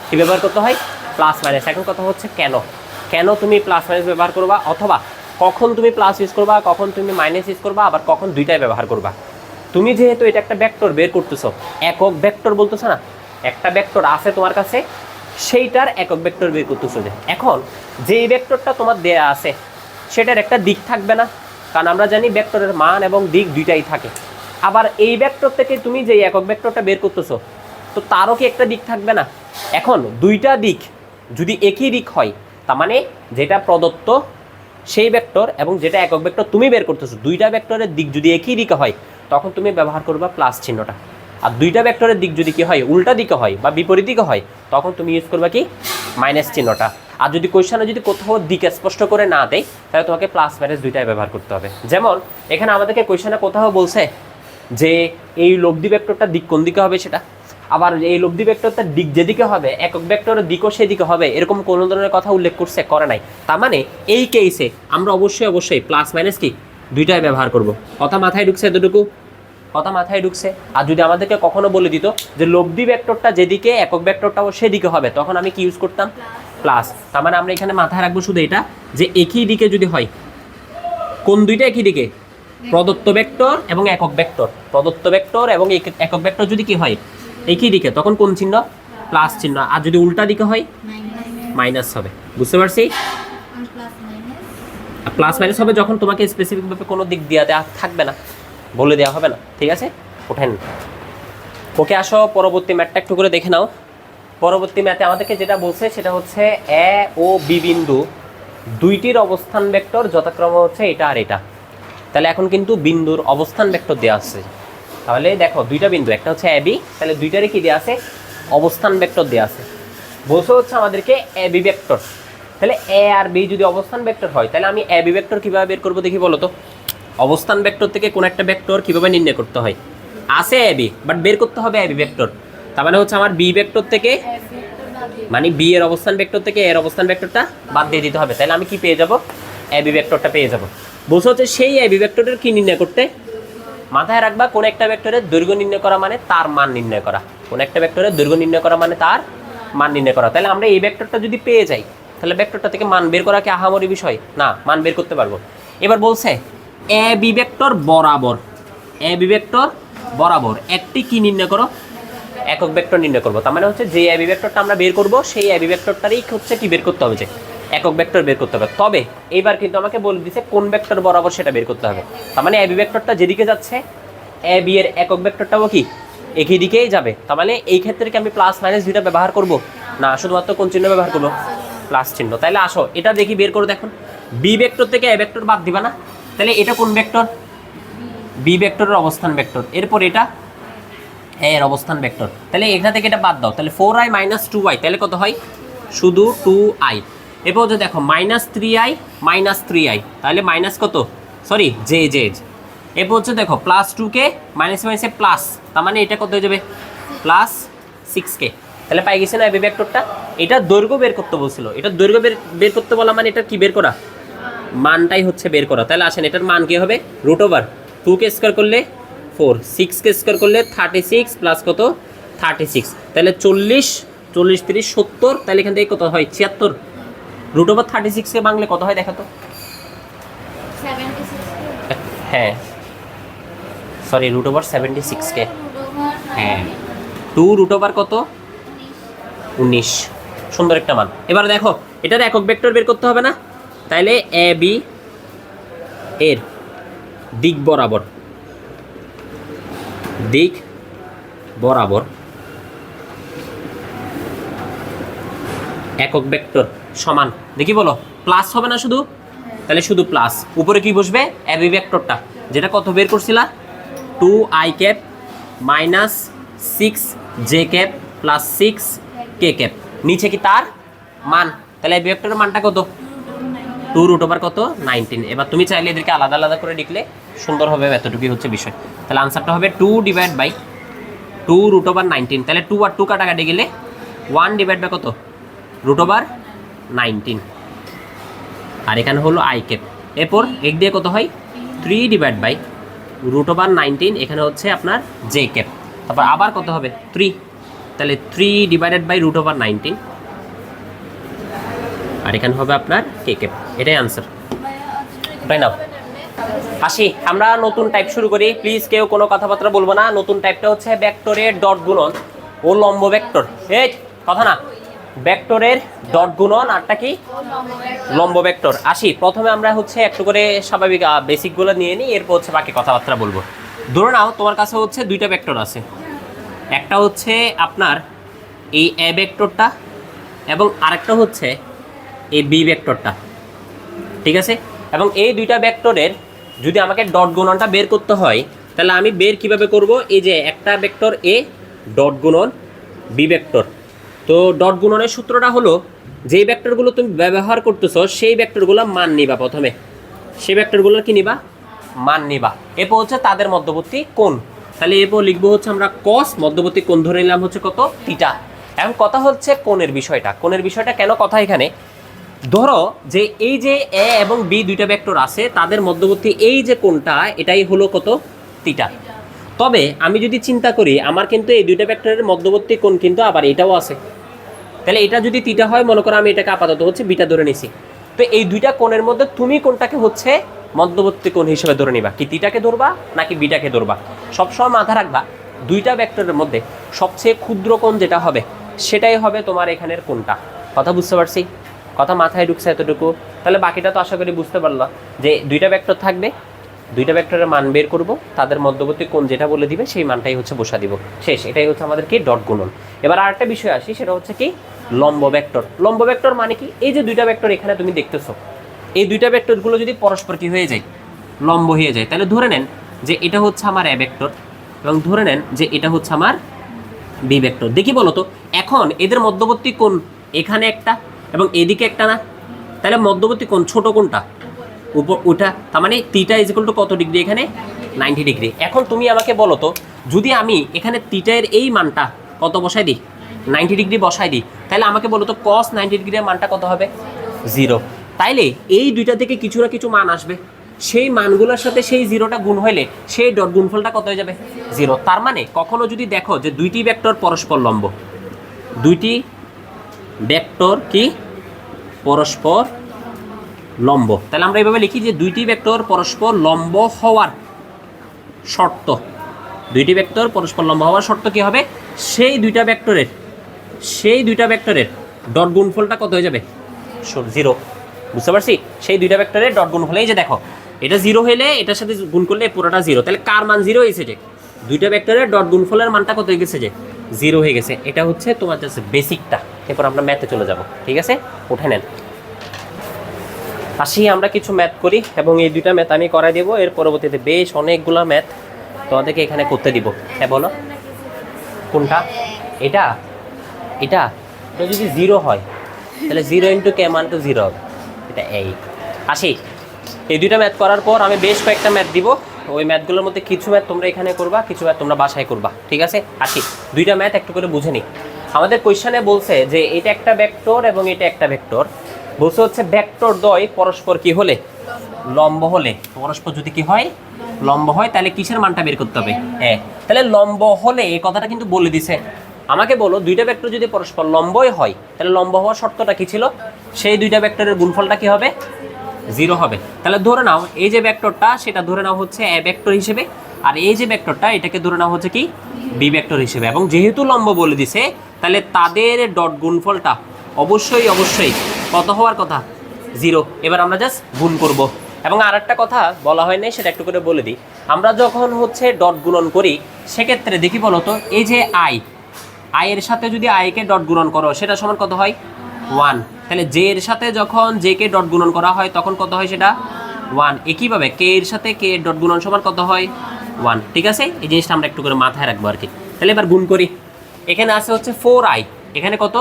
কি ব্যবহার করতে হয়, প্লাস মাইনাস। এখন কথা হচ্ছে কেন তুমি প্লাস মাইনাস ব্যবহার করবা, অথবা কখন তুমি প্লাস ইউজ করবা, কখন তুমি মাইনাস ইউজ করবা, আবার কখন দুইটাই ব্যবহার করবা। তুমি যেহেতু এটা একটা ভেক্টর বের করতেছো, একক ভেক্টর বলতেছো না, একটা ভেক্টর আছে তোমার কাছে, সেইটার একক ভেক্টর বের করতেছো। যে এখন যেই ভেক্টরটা তোমার দেয়া আছে সেটার একটা দিক থাকবে না, কারণ আমরা জানি ভেক্টরের মান এবং দিক দুইটাই থাকে। আবার এই ভেক্টর থেকে তুমি যেই একক ভেক্টরটা বের করতেছো, তো তারও কি একটা দিক থাকবে না? এখন দুইটা দিক যদি একই দিক হয়, তার মানে যেটা প্রদত্ত সেই ভেক্টর এবং যেটা একক ভেক্টর তুমি বের করতেছো, দুইটা ভেক্টরের দিক যদি একই দিকে হয়, তখন তুমি ব্যবহার করবা প্লাস চিহ্নটা। আর দুইটা ভেক্টরের দিক যদি কি হয় উল্টা দিকে হয় বা বিপরীত দিকে হয় তখন তুমি ইউজ করবে কি মাইনাস চিহ্নটা। আর যদি কোয়েশ্চনে যদি কোথাও দিক স্পষ্ট করে না দেয় তাহলে তোমাকে প্লাস মাইনাস দুইটাই ব্যবহার করতে হবে। যেমন এখানে আমাদেরকে কোয়েশ্চনে কোথাও বলছে যে এই লব্ধি ভেক্টরটার দিক কোন দিকে হবে সেটা, আবার এই লব্ধি ভেক্টরটার দিক যেদিকে হবে একক ভেক্টরের দিকও সেদিকে হবে, এরকম কোনো ধরনের কথা উল্লেখ করছে করে নাই। তার মানে এই কেসে আমরা অবশ্যই প্লাস মাইনাস কি দুইটাই ব্যবহার করব। কথা মাথায় ঢুকছে এতটুকু? কথা মাথায় ঢুকছে? আর যদি আমাদেরকে কখনো বলে দিত যে লব্ধি ভেক্টরটা যেদিকে একক ভেক্টরটাও সেদিকে হবে তখন আমি কি ইউজ করতাম প্লাস। তার মানে আমরা এখানে মাথায় রাখবো শুধু এটা যে একই দিকে যদি হয়, কোন দুইটা একই দিকে? প্রদত্ত ভেক্টর এবং একক ভেক্টর। প্রদত্ত ভেক্টর এবং একক ভেক্টর যদি কি হয় একই দিকে তখন কোন চিহ্ন? প্লাস চিহ্ন। আর যদি উল্টা দিকে হয় মাইনাস হবে। বুঝতে পারছি? প্লাস মাইনাস হবে যখন তোমাকে স্পেসিফিকভাবে কোনো দিক দেওয়া থাকবে না, বলে দেওয়া হবে না। ঠিক আছে, ওঠেন। ওকে, আসো পরবর্তী ম্যাথটা একটু করে দেখে নাও। পরবর্তী ম্যাথে আমাদেরকে যেটা বলছে সেটা হচ্ছে এ ও বি বিন্দু দুইটির অবস্থান ভেক্টর যথাক্রমে হচ্ছে এটা আর এটা। তাহলে এখন কিন্তু বিন্দুর অবস্থান ভেক্টর দেওয়া আছে। তাহলে দেখো দুইটা বিন্দু, একটা হচ্ছে এ বি, তাহলে দুইটারই কি দেওয়া আছে? অবস্থান ভেক্টর দেওয়া আছে। বলছে হচ্ছে আমাদেরকে এ বি ভেক্টর। তাহলে এ আর বি যদি অবস্থান ভেক্টর হয় তাহলে আমি এ বি ভেক্টর কীভাবে বের করবো দেখি বলো তো? অবস্থান ভেক্টর থেকে কোন একটা ভেক্টর কীভাবে নির্ণয় করতে হয়? আছে এ বি, বাট বের করতে হবে এ বি ভেক্টর। তার মানে হচ্ছে আমার বি ভেক্টর থেকে, মানে বি এর অবস্থান ভেক্টর থেকে এর অবস্থান ভেক্টরটা বাদ দিয়ে দিতে হবে। তাহলে আমি কি পেয়ে যাব? এ বি ভেক্টরটা পেয়ে যাব। বলছে হচ্ছে সেই এ বি ভেক্টরের কি নির্ণয় করতে? মাথায় রাখবা কোন একটা ভেক্টরের দৈর্ঘ্য নির্ণয় করা মানে তার মান নির্ণয় করা। কোন একটা ভেক্টরের দৈর্ঘ্য নির্ণয় করা মানে তার মান নির্ণয় করা। তাহলে আমরা এই ভেক্টরটা যদি পেয়ে যাই তাহলে ভেক্টরটা থেকে মান বের করা কি আহামরি বিষয় না? মান বের করতে পারবো। এবার বলছে এ বি ভেক্টর বরাবর, এ বি ভেক্টর বরাবর একটি কি নির্ণয় করো? একক ভেক্টর নির্ণয় করবো। তার মানে হচ্ছে যে এ বি ভেক্টরটা আমরা বের করবো সেই এ বি ভেক্টরটারই হচ্ছে কি বের করতে হবে, যে একক ভেক্টর বের করতে হবে। তবে এইবার কিন্তু আমাকে বলে দিছে কোন ভেক্টর বরাবর সেটা বের করতে হবে। তার মানে এ বি ভেক্টরটা যেদিকে যাচ্ছে এ বি এর একক ভেক্টরটাও কি একই দিকেই যাবে। তার মানে এই ক্ষেত্রে কি আমি প্লাস মাইনাস দুইটা ব্যবহার করব না, শুধুমাত্র কোন চিহ্ন ব্যবহার করবো? প্লাস চিহ্ন। তাহলে আসো এটা দেখি বের করে দেখুন। বি ভেক্টর থেকে এ ভেক্টর বাদ দিবা না, তাহলে এটা কোন ভেক্টর? বি ভেক্টরের অবস্থান ভেক্টর। এরপর এটা এর অবস্থান ভেক্টর। তাহলে এখান থেকে এটা বাদ দাও, তাহলে 4i - 2i, তাহলে কত হয়? শুধু 2i। এরপর হচ্ছে দেখো -3i -3i, তাহলে মাইনাস কত? Sorry J J. এরপর হচ্ছে দেখো +2কে মাইনাস মাইনাসে প্লাস, তার মানে এটা কত হয়ে যাবে? +6k। তাহলে পাই গেছে না এই ভেক্টরটা? এটা দৈর্ঘ্য বের করতে বলছিল, এটা দৈর্ঘ্য বের করতে বলা মানে এটা কি বের করা? মানটাই হচ্ছে বের করা। তাহলে আসেন এটার মান কি হবে? √2k স্কয়ার করলে 4, 6k স্কয়ার করলে 36 প্লাস কত? 36। তাহলে 40 40 30 70, তাহলে এখান থেকে কত হয়? 76। √36কে বাংলে কত হয় দেখো তো? 76। হ্যাঁ সরি √76k। হ্যাঁ 2 কত? 19। সুন্দর একটা মান। এবার দেখো এটার একক ভেক্টর বের করতে হবে না? তাইলে এ বি এর দিক বরাবর, দিক বরাবর একক ভেক্টর সমান দেখি বলো প্লাস হবে না শুধু? তাহলে শুধু প্লাস, উপরে কি বসবে? এ বি ভেক্টরটা, যেটা কত বের করছিলা? 2i cap minus 6j cap plus 6k cap, নিচে কি তার মান। তাহলে এই ভেক্টরের মানটা কত? 2 কত? 19। এবার তুমি চাইলে এদেরকে আলাদা আলাদা করে লিখলে সুন্দর হবে, এতটুকুই হচ্ছে বিষয়। তাহলে আনসারটা হবে 2/2 তাহলে 2 আর 2 কাটাকাটি গেলে 1/, কত? √19। আর এখানে হলো i ক্যাপ। এরপর এক দিয়ে কত হয়? 3/√19, এখানে হচ্ছে আপনার j ক্যাপ। তারপর আবার কত হবে? 3, তাহলে 3/√19, আর এখানে হবে আপনার k ক্যাপ। এটাই আনসার, তাই না? আসি আমরা নতুন টাইপ শুরু করি। প্লিজ কেউ কোনো কথাবার্তা বলবো না। নতুন টাইপটা হচ্ছে ভেক্টরের ডট গুণন ও লম্ব ভেক্টর। এই কথা না, ভেক্টরের ডট গুণন আরটা কি? লম্ব ভেক্টর। আসি প্রথমে আমরা হচ্ছে একটু করে স্বাভাবিক বেসিকগুলো নিয়ে নিই, এরপর হচ্ছে বাকি কথাবার্তা বলবো। ধরে নাও তোমার কাছে হচ্ছে দুইটা ভেক্টর আছে, একটা হচ্ছে আপনার এই এ ভেক্টরটা এবং আরেকটা হচ্ছে এই বি ভেক্টরটা, ঠিক আছে? এবং এই দুইটা ভেক্টরের যদি আমাকে ডট গুণনটা বের করতে হয় তাহলে আমি বের কিভাবে করব? এই যে একটা ভেক্টর এ ডট গুণন বি ভেক্টর। তো ডট গুণনের সূত্রটা হলো যেই ভেক্টরগুলো তুমি ব্যবহার করতেছো সেই ভেক্টরগুলো মান নিবা, প্রথমে সেই ভেক্টরগুলোর কি নিবা, মান নিবা। এরপর হচ্ছে তাদের মধ্যবর্তী কোণ, তাহলে এরপর লিখবো হচ্ছে আমরা কস, মধ্যবর্তী কোণ ধরে নিলাম হচ্ছে কত, থিটা। এখন কথা হচ্ছে কোণের বিষয়টা, কোণের বিষয়টা কেন কথা এখানে, ধরো যে এই যে এ এবং বি দুইটা ভেক্টর আছে, তাদের মধ্যবর্তী এই যে কোণটা এটাই হলো কত, থিটা। তবে আমি যদি চিন্তা করি আমার কিন্তু এই দুইটা ভেক্টরের মধ্যবর্তী কোণ কিন্তু আবার এটাও আছে, তাহলে এটা যদি থিটা হয়, মনে করো আমি এটাকে আপাতত হচ্ছে বিটা ধরে নিছি, তো এই দুইটা কোণের মধ্যে তুমি কোনটাকে হচ্ছে মধ্যবর্তী কোণ হিসেবে ধরে নিবা, কি থিটাকে ধরবা নাকি বিটাকে ধরবা। সবসময় মাথা রাখবা দুইটা ভেক্টরের মধ্যে সবচেয়ে ক্ষুদ্র কোণ যেটা হবে সেটাই হবে তোমার এখানের কোণটা। কথা বুঝতে পারছি, কথা মাথায় ঢুকছে এতটুকু? তাহলে বাকিটা তো আশা করি বুঝতে পারলা যে দুইটা ভেক্টর থাকবে, দুইটা ভেক্টরের মান বের করব, তাদের মধ্যবর্তী কোণ যেটা বলে দিবে সেই মানটাই হচ্ছে বসা দিব, শেষ। এটাই হচ্ছে আমাদের কি ডট গুণন। এবার আরেকটা বিষয় আসি, সেটা হচ্ছে কি লম্ব ভেক্টর। লম্ব ভেক্টর মানে কি, এই যে দুইটা ভেক্টর এখানে তুমি দেখতেছো, এই দুইটা ভেক্টরগুলো যদি পরস্পর কি হয়ে যায়, লম্ব হয়ে যায়, তাহলে ধরে নেন যে এটা হচ্ছে আমার এ ভেক্টর এবং ধরে নেন যে এটা হচ্ছে আমার বি ভেক্টর। দেখি বলো তো এখন এদের মধ্যবর্তী কোণ এখানে একটা এবং এদিকে একটা না, তাহলে মধ্যবর্তী কোণ ছোট কোণটা উপর ওটা, তার মানে থিটা ইজ ইকুয়াল টু কত ডিগ্রি, এখানে 90 ডিগ্রি। এখন তুমি আমাকে বলো তো যদি আমি এখানে থিটার এই মানটা কত বসাই দিই, 90 ডিগ্রি বসাই দিই, তাহলে আমাকে বলো তো cos 90 ডিগ্রির মানটা কত হবে, 0। তাইলে এই দুইটা থেকে কিছু না কিছু মান আসবে, সেই মানগুলোর সাথে সেই জিরোটা গুণ হইলে সেই ডট গুণফলটা কত হয়ে যাবে, 0। তার মানে কখনো যদি দেখো যে দুইটি ভেক্টর পরস্পর লম্ব, দুইটি ভেক্টর কি পরস্পর লম্ব, তাহলে আমরা এইভাবে লিখি যে দুইটি ভেক্টর পরস্পর লম্ব হওয়ার শর্ত, দুইটি ভেক্টর পরস্পর লম্ব হওয়ার শর্ত কি হবে, সেই দুইটা ভেক্টরের ডট গুণফলটা কত হয়ে যাবে, 0। বুঝতে পারছি, সেই দুইটা ভেক্টরের ডট গুণফল, এই যে দেখো এটা 0 হলে এটার সাথে গুণ করলে পুরোটা 0, তাহলে কার মান 0 হয়েছে, যে দুইটা ভেক্টরের ডট গুণফলের মানটা কত হয়ে গেছে, যে 0 হয়ে গেছে। এটা হচ্ছে তোমার জাস্ট বেসিকটা, এরপর আমরা ম্যাথে চলে যাব, ঠিক আছে, উঠে নেন। আসি আমরা কিছু ম্যাথ করি এবং এই দুইটা ম্যাথ আমি করাই দেবো, এর পরবর্তীতে বেশ অনেকগুলো ম্যাথ তোমাদেরকে এখানে করতে দিব। হ্যাঁ বলো, কোনটা, এটা এটা তো যদি 0 হয় তাহলে 0 ইন্টু কে মান তো 0 হবে, এটা এই। আসি এই দুইটা ম্যাথ করার পর আমি বেশ কয়েকটা ম্যাথ দিব, ওই ম্যাথগুলোর মধ্যে কিছু ম্যাথ তোমরা এখানে করবা, কিছু ম্যাথ তোমরা বাসায় করবা, ঠিক আছে। আসি দুইটা ম্যাথ একটু করে বুঝে নিই। আমাদের কোয়েশ্চনে বলছে যে এটা একটা ভেক্টর এবং এটা একটা ভেক্টর, বলছে হচ্ছে ভেক্টর দ্বয় পরস্পর কি হলে, লম্ব হলে, পরস্পর যদি কি হয়, লম্ব হয়, তাহলে কিসের মানটা বের করতে হবে, হ্যাঁ তাহলে লম্ব হলে, এই কথাটা কিন্তু বলে দিছে। আমাকে বলো দুইটা ভেক্টর যদি পরস্পর লম্বই হয় তাহলে লম্ব হওয়ার শর্তটা কি ছিল, সেই দুইটা ভেক্টরের গুণফলটা কি হবে, 0 হবে। তাহলে ধরে নাও এই যে ভেক্টরটা সেটা ধরে নাও হচ্ছে এ ভেক্টর হিসেবে, আর এই যে ভেক্টরটা এটাকে ধরে নাও হচ্ছে কি বি ভেক্টর হিসেবে, এবং যেহেতু লম্ব বলে দিছে তাহলে তাদের ডট গুণফলটা অবশ্যই কত হওয়ার কথা, 0। এবার আমরা জাস্ট গুণ করব। এবং আরেকটা কথা বলা হয় নাই, সেটা একটু করে বলে দিই, আমরা যখন হচ্ছে ডট গুণন করি সেক্ষেত্রে দেখি বলো তো এই যে আই এর সাথে যদি আইকে ডট গুণন করো সেটা সমান কত হয়, 1। তাহলে জে এর সাথে যখন জে কে ডট গুণন করা হয় তখন কত হয়, সেটা 1। একইভাবে কে এর সাথে কে এর ডট গুণন সমান কত হয়, 1। ঠিক আছে, এই জিনিসটা আমরা একটু করে মাথায় রাখবো আর কি। তাহলে এবার গুণ করি, এখানে আছে হচ্ছে 4i, এখানে কত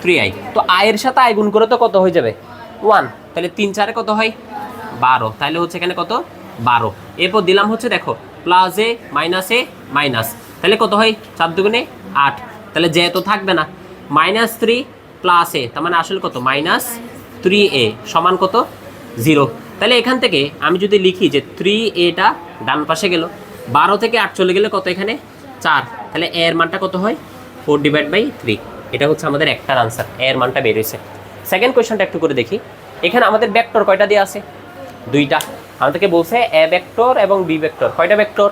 3i, তো আই এর সাথে আই গুণ করে তো কত হয়ে যাবে, 1। তাহলে 3 4 কত হয়, 12। তাহলে হচ্ছে এখানে কত, 12। এরপর দিলাম হচ্ছে দেখো প্লাস এ মাইনাস, তাহলে কত হয়, 4 দুগুণে 8, তাহলে যে তো থাকবে না, -3 প্লাস এ, তার মানে আসলে কত, -3a সমান কত, 0। তাহলে এখান থেকে আমি যদি লিখি যে 3aটা ডান পাশে গেল, 12 থেকে 8 চলে গেলে কত, এখানে 4, তাহলে এর মানটা কত হয়, 4/3। এটা হচ্ছে আমাদের একটার আনসার, এর মানটা বের হয়েছে। সেকেন্ড কোয়েশ্চনটা একটু করে দেখি, এখানে আমাদের ভেক্টর কয়টা দেওয়া আছে, 2টা। আমাদেরকে বলছে এ ভেক্টর এবং বি ভেক্টর, কয়টা ভেক্টর,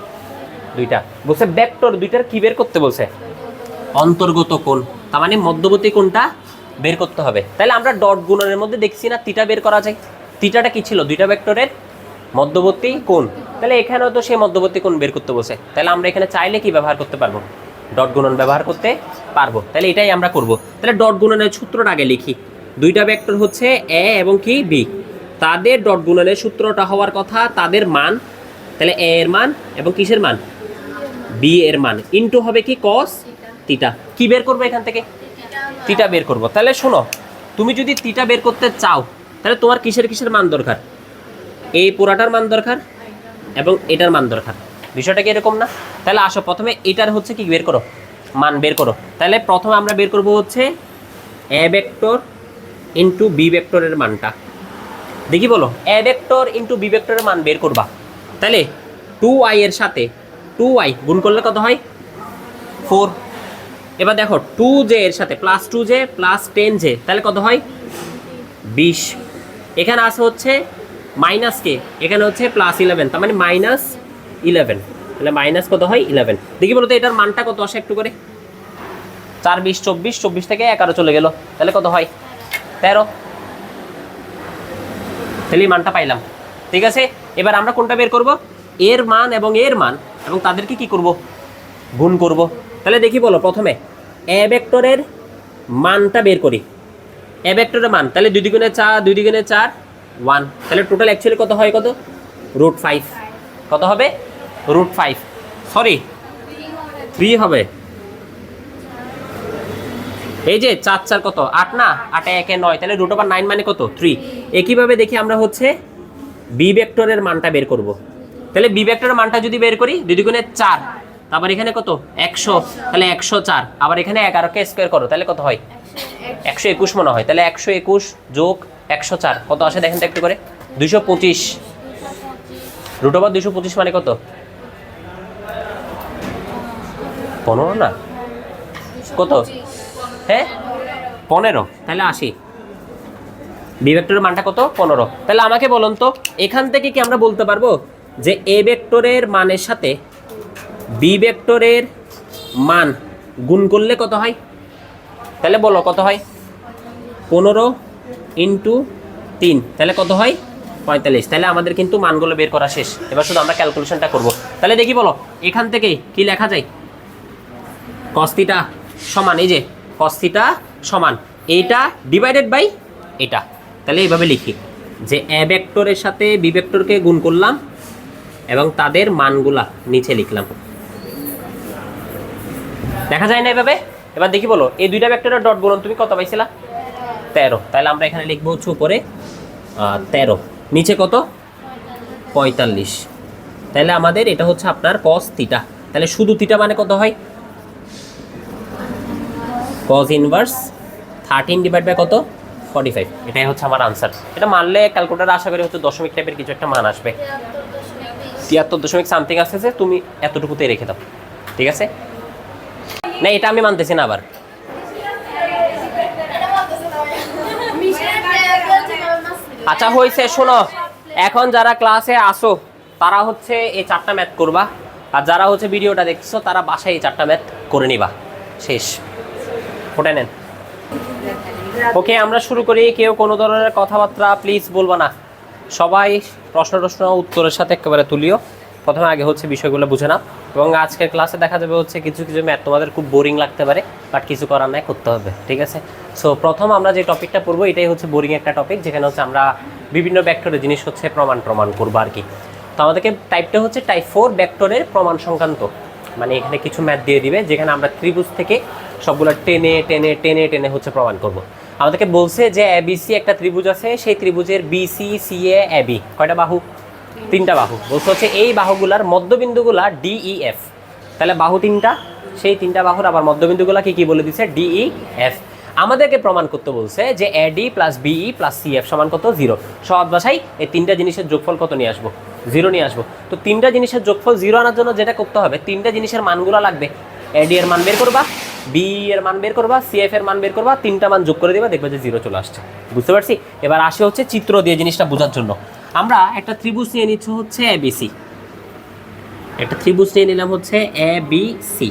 2টা। বলছে ভেক্টর 2টার কি বের করতে বলছে, অন্তর্গত কোণ, তার মানে মধ্যবর্তী কোণটা বের করতে হবে। তাহলে আমরা ডট গুণনের মধ্যে দেখছি না থিটা বের করা যায়, থিটাটা কি ছিল, 2টা ভেক্টরের মধ্যবর্তী কোণ, তাহলে এখানেও তো সেই মধ্যবর্তী কোণ বের করতে বলছে। তাহলে আমরা এখানে চাইলে কি ব্যবহার করতে পারবো, ডট গুণন ব্যবহার করতে পারবো। তাহলে এটাই আমরা করব। তাহলে ডট গুণনের সূত্রটা আগে লিখি, 2টা ভেক্টর হচ্ছে এ এবং কি বি, তাদের ডট গুণনের সূত্রটা হওয়ার কথা তাদের মান, তাহলে এ এর মান এবং কিসের মান, বি এর মান ইনটু হবে কি কস থিটা। কি বের করবো এখান থেকে? থিটা বের করব। তাহলে শোনো, তুমি যদি থিটা বের করতে চাও তাহলে তোমার কিসের কিসের মান দরকার? এই পুরাটার মান দরকার এবং এটার মান দরকার। বিষয়টা কি এরকম না? তাহলে আসো প্রথমে এটার হচ্ছে কি বের করো, মান বের করো। তাহলে প্রথমে আমরা বের করব হচ্ছে এ ভেক্টর ইনটু বি ভেক্টরের মানটা। দেখি বলো, এ ভেক্টর ইনটু বি ভেক্টরের মান বের করবা। তাহলে 2y এর সাথে 2y গুণ করলে কত হয়? 4। এবার দেখো 2j এর সাথে প্লাস 2j প্লাস 10j, তাহলে কত হয়? 20। এখানে আছে হচ্ছে মাইনাস কে, এখানে হচ্ছে প্লাস 11, তার মানে মাইনাস 11। তাহলে মাইনাস কত হয়? 11। দেখি বলো তো এটার মানটা কত আসে একটু করে। 4 20 24, 24 থেকে 11 চলে গেল, তাহলে কত হয়? 13। তাহলে এই মানটা পাইলাম। ঠিক আছে, এবার আমরা কোনটা বের করব? এর মান এবং এর মান, এবং তাদেরকে কি করব? গুণ করব। তাহলে দেখি বলো প্রথমে এ ভেক্টরের মানটা বের করি। এ ভেক্টরের মান, তাহলে 2 দ্বিগুণে 4, 2 দ্বিগুণে 4 1, তাহলে টোটাল অ্যাকচুয়ালি কত হয়? কত? √5। কত হবে? √5, সরি 3 হবে। এই যে 4 4 কত? 8 না? 8 1 9, তাহলে √9 মানে কত? 3। একইভাবে দেখি আমরা হচ্ছে বি ভেক্টরের মানটা বের করব। তাহলে বি ভেক্টরের মানটা যদি বের করি 2 দ্বিগুণে 4, তারপর এখানে কত? 100, তাহলে 104, আবার এখানে 11 কে স্কয়ার করো, তাহলে কত হয়? 121 মনে হয়। তাহলে 121 যোগ 104 কত আসে দেখেন তো একটু করে? 225। √225 মানে কত? 15 না? কত? হ্যাঁ 15। তাহলে 80। বি ভেক্টরের মানটা কত? 15। তাহলে আমাকে বলুন তো এখান থেকে কি আমরা বলতে পারবো যে এ ভেক্টরের মানের সাথে বি ভেক্টরের মান গুণ করলে কত হয়? তাহলে বলো কত হয়? 15 ইন্টু 3, তাহলে কত হয়? 45। তাহলে আমাদের কিন্তু মানগুলো বের করা শেষ। এবার শুধু আমরা ক্যালকুলেশনটা করব। তাহলে দেখি বলো এখান থেকে কি লেখা যায়? cos θ সমান, এই যে cos θ সমান এইটা ডিভাইডেড বাই এটা। তাহলে এইভাবে লিখি যে এ ভেক্টরের সাথে বি ভেক্টরকে গুণ করলাম এবং তাদের মানগুলা নিচে লিখলাম। দেখা যায় না এভাবে? এবার দেখি বলো এই দুইটা ভেক্টরের ডট গুণন তুমি কত পাইছিলা? 13। তাহলে আমরা এখানে লিখবো হচ্ছে উপরে 13, নিচে কত? 45। তাহলে আমাদের এটা হচ্ছে আপনার cos θ। তাহলে শুধু θ মানে কত হয়? cos ইনভার্স 13 ডিভাইড বাই কত? 45। এটাই হচ্ছে আমার আনসার। এটা মানলে ক্যালকুলেটর আশা করি হচ্ছে দশমিক টাইপের কিছু একটা মান আসবে। 73 সামথিং আসছে, তুমি এতটুকুতেই রেখে দাও। ঠিক আছে না? এটা আমি মানতেছি না আবার। আচ্ছা হয়েছে, শোনো এখন যারা ক্লাসে আসো তারা হচ্ছে এই 4টা ম্যাথ করবা, আর যারা হচ্ছে ভিডিওটা দেখছো তারা বাসায় এই 4টা ম্যাথ করে নিবা। শেষ, ওটা নেন। ওকে আমরা শুরু করি। কেউ কোনো ধরনের কথাবার্তা প্লিজ বলবো না, সবাই প্রশ্ন উত্তরের সাথে একেবারে তুলিও। প্রথমে আগে হচ্ছে বিষয়গুলো বুঝে নাও, এবং আজকের ক্লাসে দেখা যাবে হচ্ছে কিছু কিছু ম্যাথ তোমাদের খুব বোরিং লাগতে পারে, বাট কিছু করার নাই, করতে হবে। ঠিক আছে, সো প্রথম আমরা যে টপিকটা পড়বো এটাই হচ্ছে বোরিং একটা টপিক, যেখানে হচ্ছে আমরা বিভিন্ন ভেক্টরের জিনিস হচ্ছে প্রমাণ করবো আর কি। তো আমাদেরকে টাইপটা হচ্ছে টাইপ 4 ভেক্টরের প্রমাণ সংক্রান্ত। মানে এখানে কিছু ম্যাথ দিয়ে দিবে যেখানে আমরা ত্রিভুজ থেকে সবগুলো টেনে টেনে টেনে টেনে হচ্ছে প্রমাণ করব। আমাদেরকে বলছে যে এবিসি একটা ত্রিভুজ আছে, সেই ত্রিভুজের বিসি সিএ এবি কয়টা বাহু? 3টা বাহু। বলছে হচ্ছে এই বাহুগুলার মধ্যবিন্দুগুলা ডিইএফ। তাহলে বাহু 3টা, সেই 3টা বাহুর আবার মধ্যবিন্দুগুলা কি বলে দিচ্ছে? ডিইএফ। আমাদেরকে প্রমাণ করতে বলছে যে AD plus BE plus CF সমান কত? 0। সহজ ভাষায় এই 3টা জিনিসের যোগফল কত নিয়ে আসবো? 0 নিয়ে আসবো। তো 3টা জিনিসের যোগফল 0 আনার জন্য যেটা করতে হবে, 3টা জিনিসের মানগুলো লাগবে। এডি এর মান বের করবা, বি এর মান বের করবা, সিএফ এর মান বের করবা, 3টা মান যোগ করে দিবা, দেখবে যে 0 চলে আসছে। বুঝতে পারছি? এবার আসে হচ্ছে চিত্র দিয়ে জিনিসটা বোঝার জন্য। আমরা একটা ত্রিভুজ নিয়ে নিচ্ছি হচ্ছে এবিসি। একটা ত্রিভুজ নিয়ে নিলাম হচ্ছে এবিসি,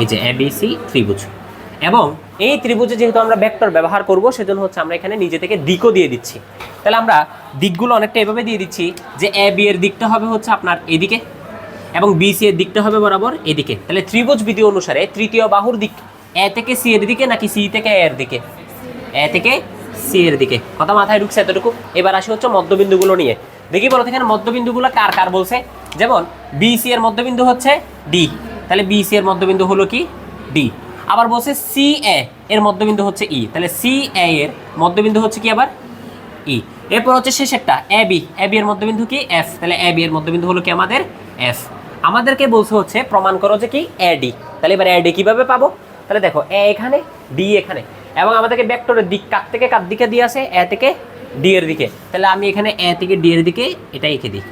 এই যে এবিসি ত্রিভুজ। এবং এই ত্রিভুজে যেহেতু আমরা ভেক্টর ব্যবহার করব, সেজন্য হচ্ছে আমরা এখানে নিজে থেকে দিকও দিয়ে দিচ্ছি। তাহলে আমরা দিকগুলো অনেকটা এভাবে দিয়ে দিচ্ছি যে এ বি এর দিকটা হবে হচ্ছে আপনার এদিকে, এবং বিসি এর দিকটা হবে বরাবর এদিকে। তাহলে ত্রিভুজ বিধি অনুসারে তৃতীয় বাহুর দিক এ থেকে সি এর দিকে নাকি সি থেকে এ এর দিকে? এ থেকে সি এর দিকে। কথা মাথায় ঢুকছে এতটুকু? এবার আসি হচ্ছে মধ্যবিন্দুগুলো নিয়ে। দেখি বলো এখানে মধ্যবিন্দুগুলো কার কার বলছে? যেমন বিসি এর মধ্যবিন্দু হচ্ছে ডি, তাহলে বিসি এর মধ্যবিন্দু হলো কি ডি। আবার বলছে সি এ এর মধ্যবিন্দু হচ্ছে ই, তাহলে সি এ এর মধ্যবিন্দু হচ্ছে কি আবার ই। এরপর হচ্ছে শেষেরটা এ বি এর মধ্যবিন্দু কি এফ, তাহলে এ বি এর মধ্যবিন্দু হলো কি আমাদের এফ। আমাদেরকে বলছে হচ্ছে প্রমাণ করো যে কি এ ডি। তাহলে এবার এ ডি কিভাবে পাবো? তাহলে দেখো এ এখানে ডি এখানে, এবং আমাদেরকে ভেক্টরের দিক কার থেকে কার দিকে দিয়ে আসে, এ থেকে ডি এর দিকে। তাহলে আমি এখানে এ থেকে ডি এর দিকে এটা এঁকে দিই,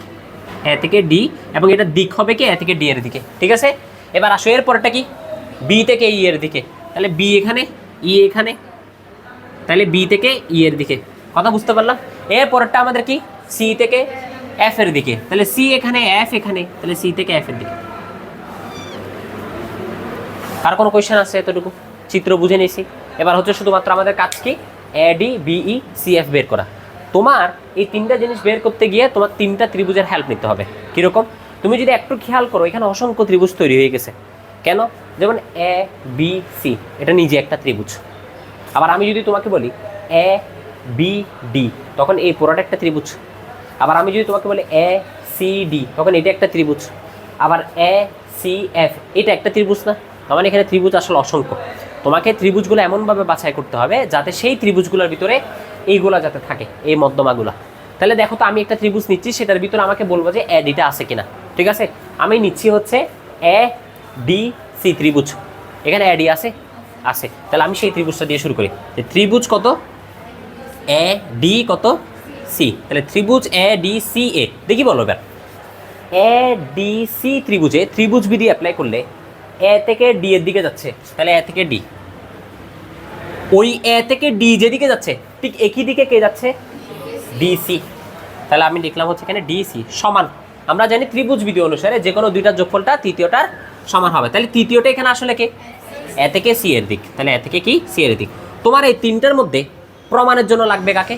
এ থেকে ডি, এবং এটা দিক হবে কি এ থেকে ডি এর দিকে, ঠিক আছে। এবার আসো এর পরেরটা কি বি থেকে ই এর দিকে, তাহলে বি এখানে ই এখানে, তাহলে বি থেকে ই এর দিকে, কথা বুঝতে পারলাম। এর পরেরটা আমাদের কি সি থেকে এফ এর দিকে, তাহলে সি এখানে এফ এখানে, তাহলে সি থেকে এফ এর দিকে। আর কোনো কোয়েশ্চেন আছে? এতটুকু চিত্র বুঝে নিয়েছি। এবার হচ্ছে শুধুমাত্র আমাদের কাজ কি A D BE C F বের করা। তোমার এই তিনটা জিনিস বের করতে গিয়ে তোমার তিনটা ত্রিভুজের হেল্প নিতে হবে। কীরকম? তুমি যদি একটু খেয়াল করো এখানে অসংখ্য ত্রিভুজ তৈরি হয়ে গেছে। কেন? যেমন এ বি সি এটা নিজে একটা ত্রিভুজ। আবার আমি যদি তোমাকে বলি এ বি ডি, তখন এই পুরোটা একটা ত্রিভুজ। আবার আমি যদি তোমাকে বলি এ সি ডি, তখন এটা একটা ত্রিভুজ। আবার এ সি এফ এটা একটা ত্রিভুজ না? তার এখানে ত্রিভুজ আসলে অসংখ্য। তোমাকে ত্রিভুজগুলো এমনভাবে বাছাই করতে হবে যাতে সেই ত্রিভুজগুলোর ভিতরে এইগুলা যাতে থাকে, এই মধ্যমাগুলা। তাহলে দেখো তো আমি একটা ত্রিভুজ নিচ্ছি, সেটার ভিতরে আমাকে বলবো যে এ ডিটা আছে কিনা, ঠিক আছে। আমি নিচ্ছি হচ্ছে এ ডি সি ত্রিভুজ, এখানে এ ডি আছে, আছে, তাহলে আমি সেই ত্রিভুজটা দিয়ে শুরু করি। ত্রিভুজ কত? এ ডি কত? সি। তাহলে ত্রিভুজ এ ডি সি এ, দেখি বলো এবার। এ ডি সি ত্রিভুজে ত্রিভুজ বিধি অ্যাপ্লাই করলে এ থেকে ডি এর দিকে যাচ্ছে, তাহলে এ থেকে ডি, ওই এ থেকে ডি যেদিকে যাচ্ছে ঠিক একই দিকে কে যাচ্ছে? ডিসি। তাহলে আমি লিখলাম হচ্ছে এখানে ডিসি সমান। আমরা জানি ত্রিভুজ বিধি অনুসারে যে কোনো দুইটার যোগফলটা তৃতীয়টার সমান হবে, তাহলে তৃতীয়টা এখানে আসলে কে? এ থেকে সি এর দিক, তাহলে এ থেকে কি সি এর দিক। তোমার এই তিনটার মধ্যে প্রমাণের জন্য লাগবে কাকে?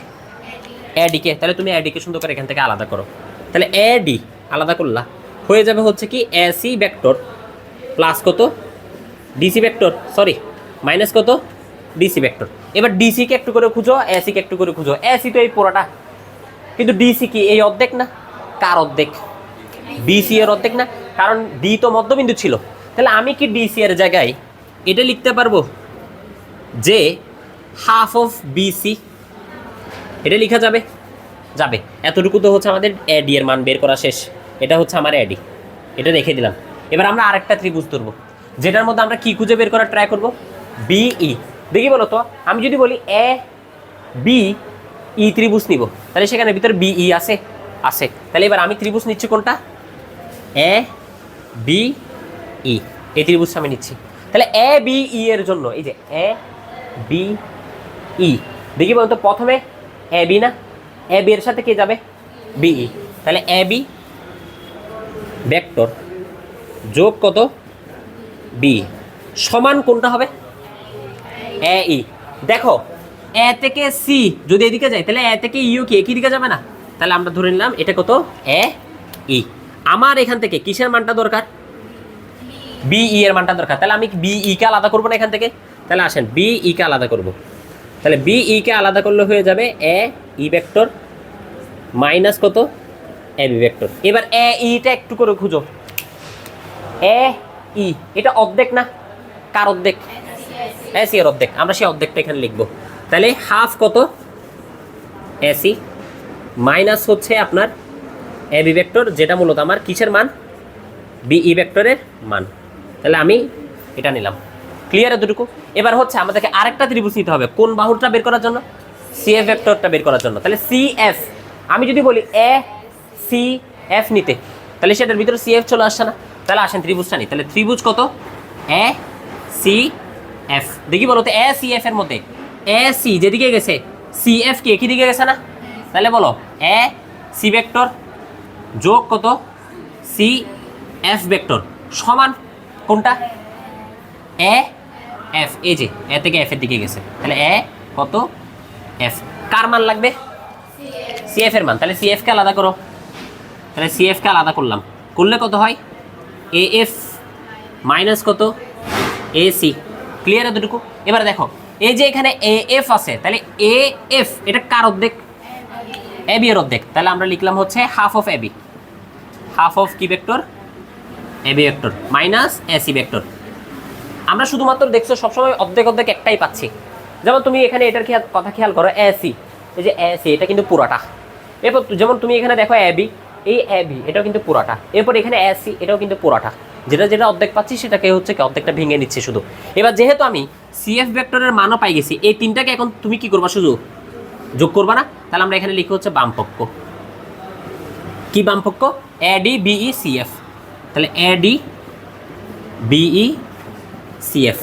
এ ডিকে। তাহলে তুমি এ ডিকে সুন্দর করে এখান থেকে আলাদা করো। তাহলে এ ডি আলাদা করলা, হয়ে যাবে হচ্ছে কি এ সি ভেক্টর প্লাস কত ডিসি ভেক্টর, সরি মাইনাস কত ডিসি ভেক্টর। এবার ডিসিকে একটু করে খুঁজো, এসিকে একটু করে খুঁজো। এসি তো এই পুরোটা, কিন্তু ডিসি কি এই অর্ধেক না? কার অর্ধেক? বিসি এর অর্ধেক না, কারণ ডি তো মধ্যবিন্দু ছিল। তাহলে আমি কি ডিসি এর জায়গায় এটা লিখতে পারবো যে হাফ অফ বিসি, এটা লেখা যাবে? যাবে। এতটুকু তো হচ্ছে আমাদের এ ডি এর মান বের করা শেষ। এটা হচ্ছে আমার এ ডি, এটা রেখে দিলাম। এবার আমরা আরেকটা ত্রিভুজ ধরবো, যেটার মধ্যে আমরা কি খুঁজে বের করার ট্রাই করবো? বিই। দেখি বলো তো, আমি যদি বলি এ বি ই ত্রিভুজ নিব, তাহলে সেখানে ভিতরে বিই আছে, আছে। তাহলে এবার আমি ত্রিভুজ নিচ্ছি কোনটা? এ বি ই, এই ত্রিভুজটা আমি নিচ্ছি। তাহলে এ বি ই এর জন্য এই যে এ বি ই, দেখি বলতো প্রথমে এ বি না, এ বি এর সাথে কে যাবে? বিই। তাহলে এ বি ভেক্টর যোগ কত বি সমান কোনটা হবে? এ ই। দেখো এ থেকে সি যদি এদিকে যায়, তাহলে এ থেকে ইও কি একই দিকে যাবে না? তাহলে আমরা ধরে নিলাম এটা কত? এ ই। আমার এখান থেকে কিসের মানটা দরকার? বিই এর মানটা দরকার। তাহলে আমি বিই কে আলাদা করবো না এখান থেকে? তাহলে আসেন বিই কে আলাদা করব। তাহলে বিই কে আলাদা করলে হয়ে যাবে এ ই ভেক্টর মাইনাস কত এ বি ভেক্টর। এবার এ ইটা একটু করে খুঁজো। এ ই এটা অর্ধেক না? কার অর্ধেক? এসি এর অর্ধেক। আমরা সেই অর্ধেকটা এখানে লিখবো। তাহলে হাফ কত এসি মাইনাস হচ্ছে আপনার এ বি ভেক্টর, যেটা মূলত আমার কিসের মান? বিই ভেক্টরের মান। তাহলে আমি এটা নিলাম। ক্লিয়ার এতটুকু? এবার হচ্ছে আমাদেরকে আরেকটা ত্রিভুজ নিতে হবে কোন বাহুটা বের করার জন্য? সিএফ ভেক্টরটা বের করার জন্য। তাহলে সিএফ আমি যদি বলি এ সি এফ নিতে, তাহলে সেটার ভিতরে সিএফ চলে আসছে না? তাহলে আসেন ত্রিভুজটা নিই। তাহলে ত্রিভুজ কত? A C F. দেখি বলো তো এ সি এফ এর মধ্যে এ সি যেদিকে গেছে সি এফ কি একই দিকে গেছে না? তাহলে বলো এ সি ভেক্টর যোগ কত সি এফ ভেক্টর সমান কোনটা? A F. এই যে এ থেকে এফ এর দিকে গেছে, তাহলে এ কত এফ। কার মান লাগবে? সি এফ এর মান। তাহলে সি এফ কে আলাদা করো। তাহলে সি এফ কে আলাদা করলাম, করলে কত হয়? এ এফ মাইনাস কত এ সি। ক্লিয়ার এতটুকু? এবার দেখো এই যে এখানে এ এফ আছে, তাহলে এ এফ এটা কার অর্ধেক? এ বি এর অর্ধেক। তাহলে আমরা লিখলাম হচ্ছে half of A B. Half of কি vector, A B vector minus A C vector. আমরা শুধুমাত্র দেখছো সবসময় অর্ধেক অর্ধেক একটাই পাচ্ছি। যেমন তুমি এখানে এটার কথা খেয়াল করো, এ সি, এই যে এ সি এটা কিন্তু পুরাটা। এরপর যেমন তুমি এখানে দেখো এ বি, এই এ বি এটাও কিন্তু পুরাটা। এরপর এখানে এ সি এটাও কিন্তু পুরাটা। যেটা যেটা অর্ধেক পাচ্ছি সেটাকে হচ্ছে কি অর্ধেকটা ভেঙে নিচ্ছে শুধু। এবার যেহেতু আমি সিএফ ভেক্টরের মানও পাই গেছি, এই তিনটাকে এখন তুমি কি করবা, শুধু যোগ করবা না? তাহলে আমরা এখানে লিখি হচ্ছে বামপক্ষ। কি বামপক্ষ? A D B E C F. তাহলে A D B E C F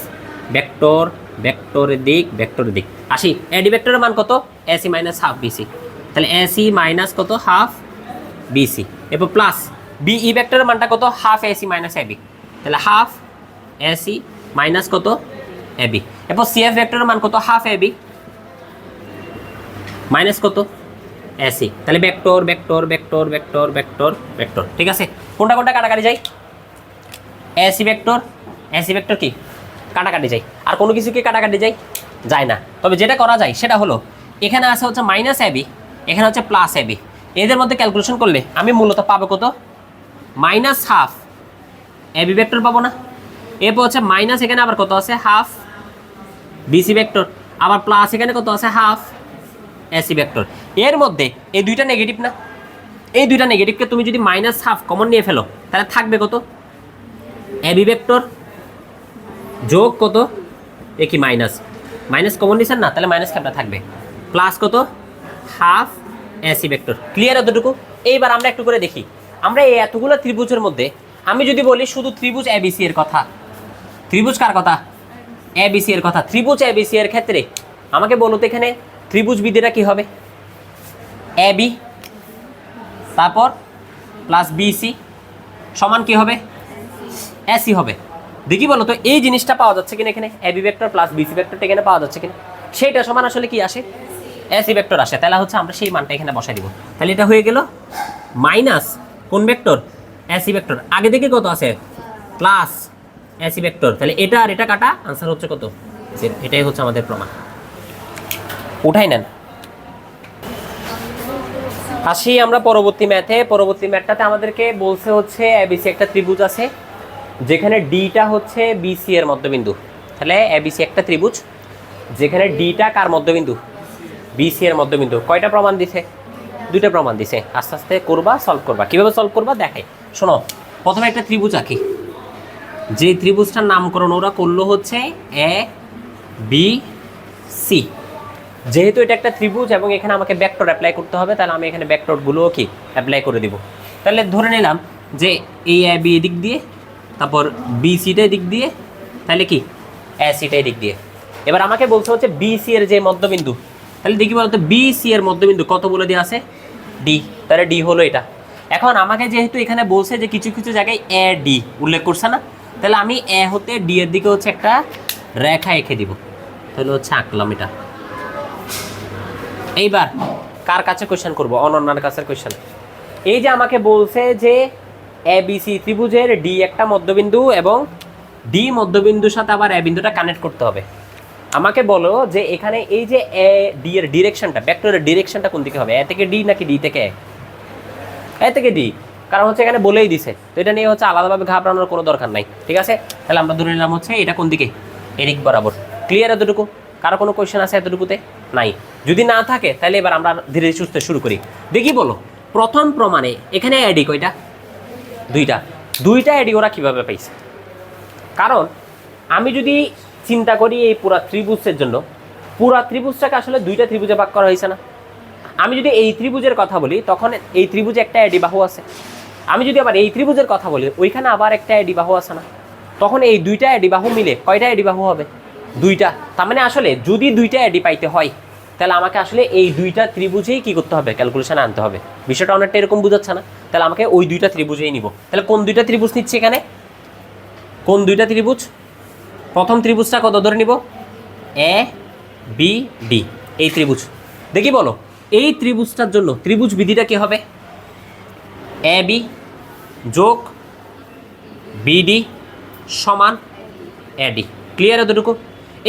vector, ভেক্টরের দিক, ভেক্টরের দিক আসি। এডি ভেক্টরের মান কত? A C minus half B C. তাহলে এসি মাইনাস কত? Half B C. এরপর প্লাস বিই ভেক্টরের মানটা কত? Half A C minus A B. তাহলে হাফ এসি মাইনাস কত? এবি। এরপর সিএফ ভেক্টরের মান কত? হাফ এবি মাইনাস কত? এসি। তাহলে vector vector vector vector vector vector. ঠিক আছে, কোনটা কোনটা কাটাকাটি যায়? এসি ভেক্টর, এসি ভেক্টর কি কাটাকাটি যায়, আর কোনো কিছু কি কাটাকাটি যায়? যায় না। তবে যেটা করা যায় সেটা হলো, এখানে আছে হচ্ছে মাইনাস এবি, এখানে হচ্ছে প্লাস এবি, এদের মধ্যে ক্যালকুলেশন করলে আমি মূলত পাবো কত? মাইনাস হাফ এবি ভেক্টর পাবো না? এরপর হচ্ছে মাইনাস এখানে আবার কত আছে? হাফ বিসি ভেক্টর, আবার প্লাস এখানে কত আছে? Half AC vector. এর মধ্যে এই দুইটা নেগেটিভ না? এই দুইটা নেগেটিভকে তুমি যদি মাইনাস হাফ কমন নিয়ে ফেলো তাহলে থাকবে কত? এবি ভেক্টর যোগ কত? এ কি মাইনাস, মাইনাস কমন নিছেন না, তাহলে মাইনাস ক্যাপটা থাকবে, প্লাস কত? Half AC vector. ক্লিয়ার এতটুকু? এইবার আমরা একটু করে দেখি, আমরা এই এতগুলো ত্রিভুজের মধ্যে আমি যদি বলি শুধু ত্রিভুজ এবিসি এর কথা, ত্রিভুজ কার কথা? এবিসি এর কথা। ত্রিভুজ এবিসি এর ক্ষেত্রে আমাকে বলো তো এখানে ত্রিভুজ বিধিটা কি হবে? এবি তারপর প্লাস বিসি সমান কি হবে? এসি হবে। দেখি বলো তো এই জিনিসটা পাওয়া যাচ্ছে কিনা এখানে? এবি ভেক্টর প্লাস বিসি ভেক্টরটা এখানে পাওয়া যাচ্ছে কিনা? সেইটা সমান আসলে কি আসে? এসি ভেক্টর আসে। তাহলে হচ্ছে আমরা সেই মানটা এখানে বসাই দিব। তাহলে এটা হয়ে গেল মাইনাস কোন ভেক্টর? AC vector. আগে থেকে কত আছে? Plus AC vector. তাহলে এটা আর এটা কাটা, আনসার হচ্ছে কত? এটাই হচ্ছে আমাদের প্রমাণ। উঠাই নেন। আসি আমরা পরবর্তী ম্যাথে। পরবর্তী ম্যাথটাতে আমাদেরকে বলছে হচ্ছে এবিসি একটা ত্রিভুজ আছে যেখানে ডিটা হচ্ছে বিসি এর মধ্যবিন্দু। তাহলে এবিসি একটা ত্রিভুজ যেখানে ডিটা কার মধ্যবিন্দু? বিসি এর মধ্যবিন্দু। কয়টা প্রমাণ দিছে? দুইটা প্রমাণ দিছে। আস্তে আস্তে করবা, সলভ করবা। কিভাবে সলভ করবা দেখাই। শোনো, প্রথমে একটা ত্রিভুজ আঁকি। যে ত্রিভুজটার নামকরণ ওরা করলো হচ্ছে এ বি সি। যেহেতু এটা একটা ত্রিভুজ এবং এখানে আমাকে ভেক্টর অ্যাপ্লাই করতে হবে, তাহলে আমি এখানে ভেক্টরগুলোও কি অ্যাপ্লাই করে দিব। তাহলে ধরে নিলাম যে এই এ বি এদিক দিয়ে, তারপর বি সিটা এদিক দিয়ে, তাহলে কি এ সিটা এদিক দিয়ে। এবার আমাকে বলছে হচ্ছে বি সি এর যে মধ্যবিন্দু, তাহলে দেখি বলতো বি সি এর মধ্যবিন্দু কত বলে দেওয়া আছে? ডি। তাহলে ডি হলো এটা। এখন আমাকে যেহেতু এখানে বলছে যে কিছু কিছু জায়গায় এ ডি উল্লেখ করছে না, তাহলে আমি এ হতে ডি এর দিকে হচ্ছে একটা রেখা এঁকে দিব। তাহলে হচ্ছে আঁকলাম এটা। এইবার কার কাছে কোয়েশ্চেন করব? অনন্যার কাছে কোয়েশ্চেন। এই যে আমাকে বলছে যে এ বি সি ত্রিভুজের ডি একটা মধ্যবিন্দু এবং ডি মধ্যবিন্দুর সাথে আবার এ বিন্দুটা কানেক্ট করতে হবে। আমাকে বলো যে এখানে এই যে এ ডি এর ডিরেকশনটা, ভেক্টরের ডিরেকশনটা কোন দিকে হবে? এ থেকে ডি নাকি ডি থেকে এ? এ থেকে ডি, কারণ হচ্ছে এখানে বলেই দিছে। তো এটা নিয়ে হচ্ছে আলাদাভাবে ঘাবড়ানোর কোনো দরকার নাই। ঠিক আছে, তাহলে আমরা ধরে নিলাম হচ্ছে এটা কোন দিকে? এদিক বরাবর। ক্লিয়ার এতটুকু? কারো কোনো কোয়েশ্চেন আছে এতটুকুতে? নাই। যদি না থাকে তাহলে এবার আমরা ধীরে সুস্থে শুরু করি। দেখি বলো প্রথম প্রমাণে এখানে এডি কয়টা? দুইটা। দুইটা এডি ওরা কিভাবে পাইছে? কারণ আমি যদি চিন্তা করি এই পুরা ত্রিভুজের জন্য, পুরা ত্রিভুজটাকে আসলে দুইটা ত্রিভুজে ভাগ করা হয়েছে না। আমি যদি এই ত্রিভুজের কথা বলি তখন এই ত্রিভুজে একটা এডি বাহু আছে। আমি যদি আবার এই ত্রিভুজের কথা বলি ওইখানে আবার একটা এডি বাহু আছে না। তখন এই দুইটা এডি বাহু মিলে কয়টা এডি বাহু হবে? দুইটা। তার মানে আসলে যদি দুইটা এডি পাইতে হয় তাহলে আমাকে আসলে এই দুইটা ত্রিভুজেই কি করতে হবে? ক্যালকুলেশনে আনতে হবে। বিষয়টা অনেকটা এরকম বুঝাচ্ছে না? তাহলে আমাকে ওই দুইটা ত্রিভুজেই নিব। তাহলে কোন দুইটা ত্রিভুজ নিচ্ছে এখানে? কোন দুইটা ত্রিভুজ? প্রথম ত্রিভুজটা কত ধরে নিব? এ বি ডি, এই ত্রিভুজ। দেখি বলো এই ত্রিভুজটার জন্য ত্রিভুজ বিধিটা কি হবে? এ বি যোগ বিডি সমান এডি। ক্লিয়ার এতটুকু?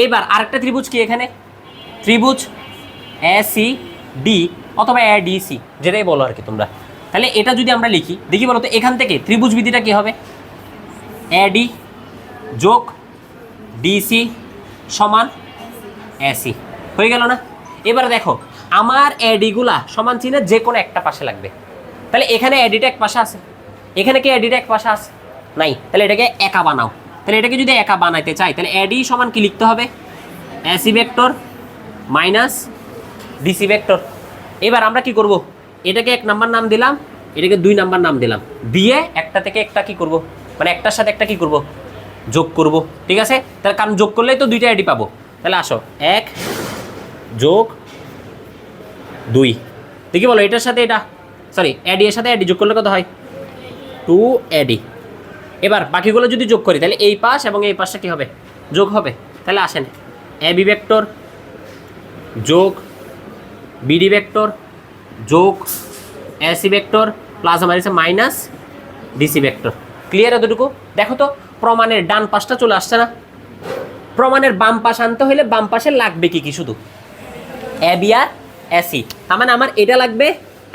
এইবার আরেকটা ত্রিভুজ কি এখানে? ত্রিভুজ এ সি ডি অথবা এ ডি সি, যেটাই বলো আর কি তোমরা। তাহলে এটা যদি আমরা লিখি দেখি বলতো এখান থেকে ত্রিভুজ বিধিটা কি হবে, এডি যোগ ডিসি সমান এসি হয়ে গেল না। এবার দেখো আমার এডিগুলা সমান চিহ্নে যে কোনো একটা পাশে লাগবে। তাহলে এখানে এডিটা এক পাশে আছে, এখানে কি এডিটা এক পাশে আছে নাই, তাহলে এটাকে একা বানাও। তাহলে এটাকে যদি একা বানাইতে চাই তাহলে এডি সমান কি লিখতে হবে, AC vector minus DC vector. এবার আমরা কি করব, এটাকে 1 নাম্বার নাম দিলাম, এটাকে 2 নাম্বার নাম দিলাম, দিয়ে একটা থেকে একটা কি করব, মানে একটার সাথে একটা কি করব, যোগ করব। ঠিক আছে, তার কারণ যোগ করলেই তো 2টা এডি পাবো। তাহলে আসো 1 যোগ 2 দেখি বলো এটার সাথে এটা, সরি এডি এর সাথে এডি যোগ করলে কত হয়, 2 এডি। এবার বাকিগুলো যদি যোগ করি তাহলে এই পাশ এবং এই পাশটা কি হবে, যোগ হবে। তাহলে আসেন এবি ভেক্টর যোগ বিডি ভেক্টর যোগ এসি ভেক্টর প্লাস আমার আছে মাইনাস ডিসি ভেক্টর। ক্লিয়ার এতটুকু? দেখো তো প্রমাণের ডান পাশটা চলে আসছে না, প্রমাণের বাম পাশ আনতে হলে বাম পাশে লাগবে কি কি, শুধু এবি আর এসি। তার মানে আমার এটা লাগবে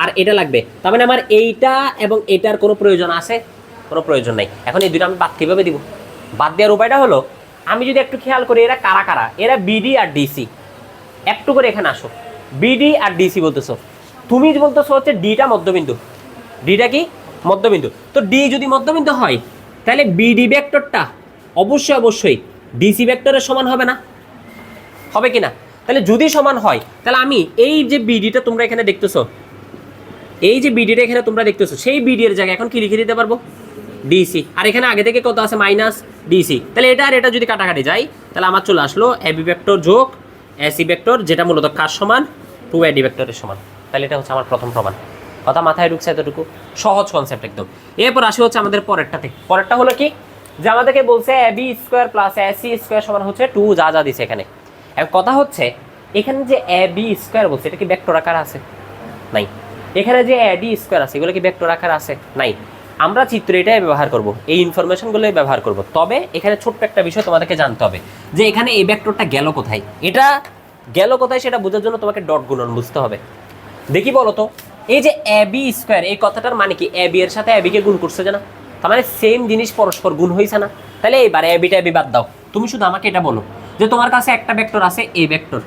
আর এটা লাগবে, তার মানে আমার এইটা এবং এটার কোনো প্রয়োজন আছে, কোনো প্রয়োজন নাই। এখন এই দুটো আমি বাদ কীভাবে দিব, বাদ দেওয়ার উপায়টা হলো আমি যদি একটু খেয়াল করি এরা কারা কারা, এরা বিডি আর ডিসি। একটু করে এখানে আসো, বিডি আর ডিসি বলতেছো, তুমি বলতেছো হচ্ছে ডিটা মধ্যবিন্দু, ডিটা কি মধ্যবিন্দু। তো ডি যদি মধ্যবিন্দু হয় তাহলে বিডি ভেক্টরটা অবশ্যই অবশ্যই ডিসি ভেক্টরের সমান হবে না, হবে কি না? তাহলে যদি সমান হয় তাহলে আমি এই যে বিডিটা তোমরা এখানে দেখতেছো, এই যে বিডিটা এখানে তোমরা দেখতেছো, সেই বিডি এর জায়গায় এখন কি লিখে দিতে পারবো, ডিসি। আর এখানে আগে থেকে কত আছে, মাইনাস ডিসি। তাহলে এটা আর এটা যদি কাটাকাটি যায় তাহলে আমার চলে আসলো এবি ভেক্টর যোগ এসি ভেক্টর, যেটা মূলত কার সমান, 2 এডি ভেক্টরের সমান। তাহলে এটা হচ্ছে আমার প্রথম প্রমাণ। কথা মাথায় ঢুকছে এতটুকু? সহজ কনসেপ্ট একদম। এরপর আসি হচ্ছে আমাদের পরেরটাতে। পরেরটা হলো কি, যে আমাদেরকে বলছে AB square plus AC square সমান হচ্ছে 2, যা যা দিছে এখানে। এখন কথা হচ্ছে এখানে যে এবি স্কোয়ার বলছে এটা কি ভেক্টর আকার আছে, নাই। এখানে যে এডি স্কোয়ার আছে এগুলো কি ভেক্টর আকার আছে, নাই। আমরা চিত্র এটাই ব্যবহার করব, এই ইনফরমেশনগুলোই ব্যবহার করব। তবে এখানে ছোট্ট একটা বিষয় তোমাদেরকে জানতে হবে, যে এখানে এই ভেক্টরটা গেল কোথায়, এটা গেল কোথায় সেটা বোঝার জন্য তোমাকে ডট গুণন বুঝতে হবে। দেখি বলো তো, এই যে এবি স্কোয়ার এই কথাটার মানে কি, এবি এর সাথে এবিকে গুণ করছে যে না, তার মানে সেম জিনিস পরস্পর গুণ হয়েছে না। তাহলে এইবারে এবিটা এবি বাদ দাও, তুমি শুধু আমাকে এটা বলো যে তোমার কাছে একটা ভেক্টর আছে এ ভেক্টর,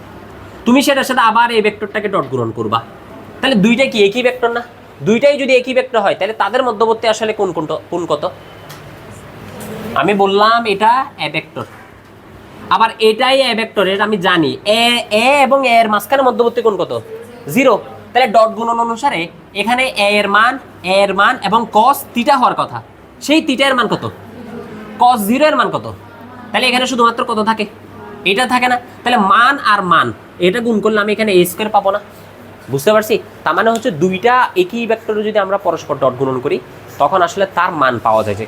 তুমি সেটার সাথে আবার এই ভেক্টরটাকে ডট গুণন করবা, তাহলে দুইটা কি একই ভেক্টর না? দুইটাই যদি একই ভেক্টর হয় তাহলে তাদের মধ্যবর্তী আসলে কোন কত? আমি বললাম এটা এ ভেক্টর, আবার এটাই এ ভেক্টর, এটা আমি জানি এ এবং এ এর মাঝখানে মধ্যবর্তী কোণ কত, 0। তাহলে ডট গুণন অনুসারে এখানে এ এর মান এবং cos থিটা হওয়ার কথা, সেই থিটা এর মান কত, cos 0 এর মান কত? তাহলে এখানে শুধুমাত্র কত থাকে, এটা থাকে না। তাহলে মান আর মান এটা গুণ করলে আমি এখানে এ স্কোয়ার পাবো না, বুঝতে পারছি? তার মানে হচ্ছে দুইটা একই ভেক্টরে যদি আমরা পরস্পর ডট গুণন করি তখন আসলে তার মান পাওয়া যায়। যে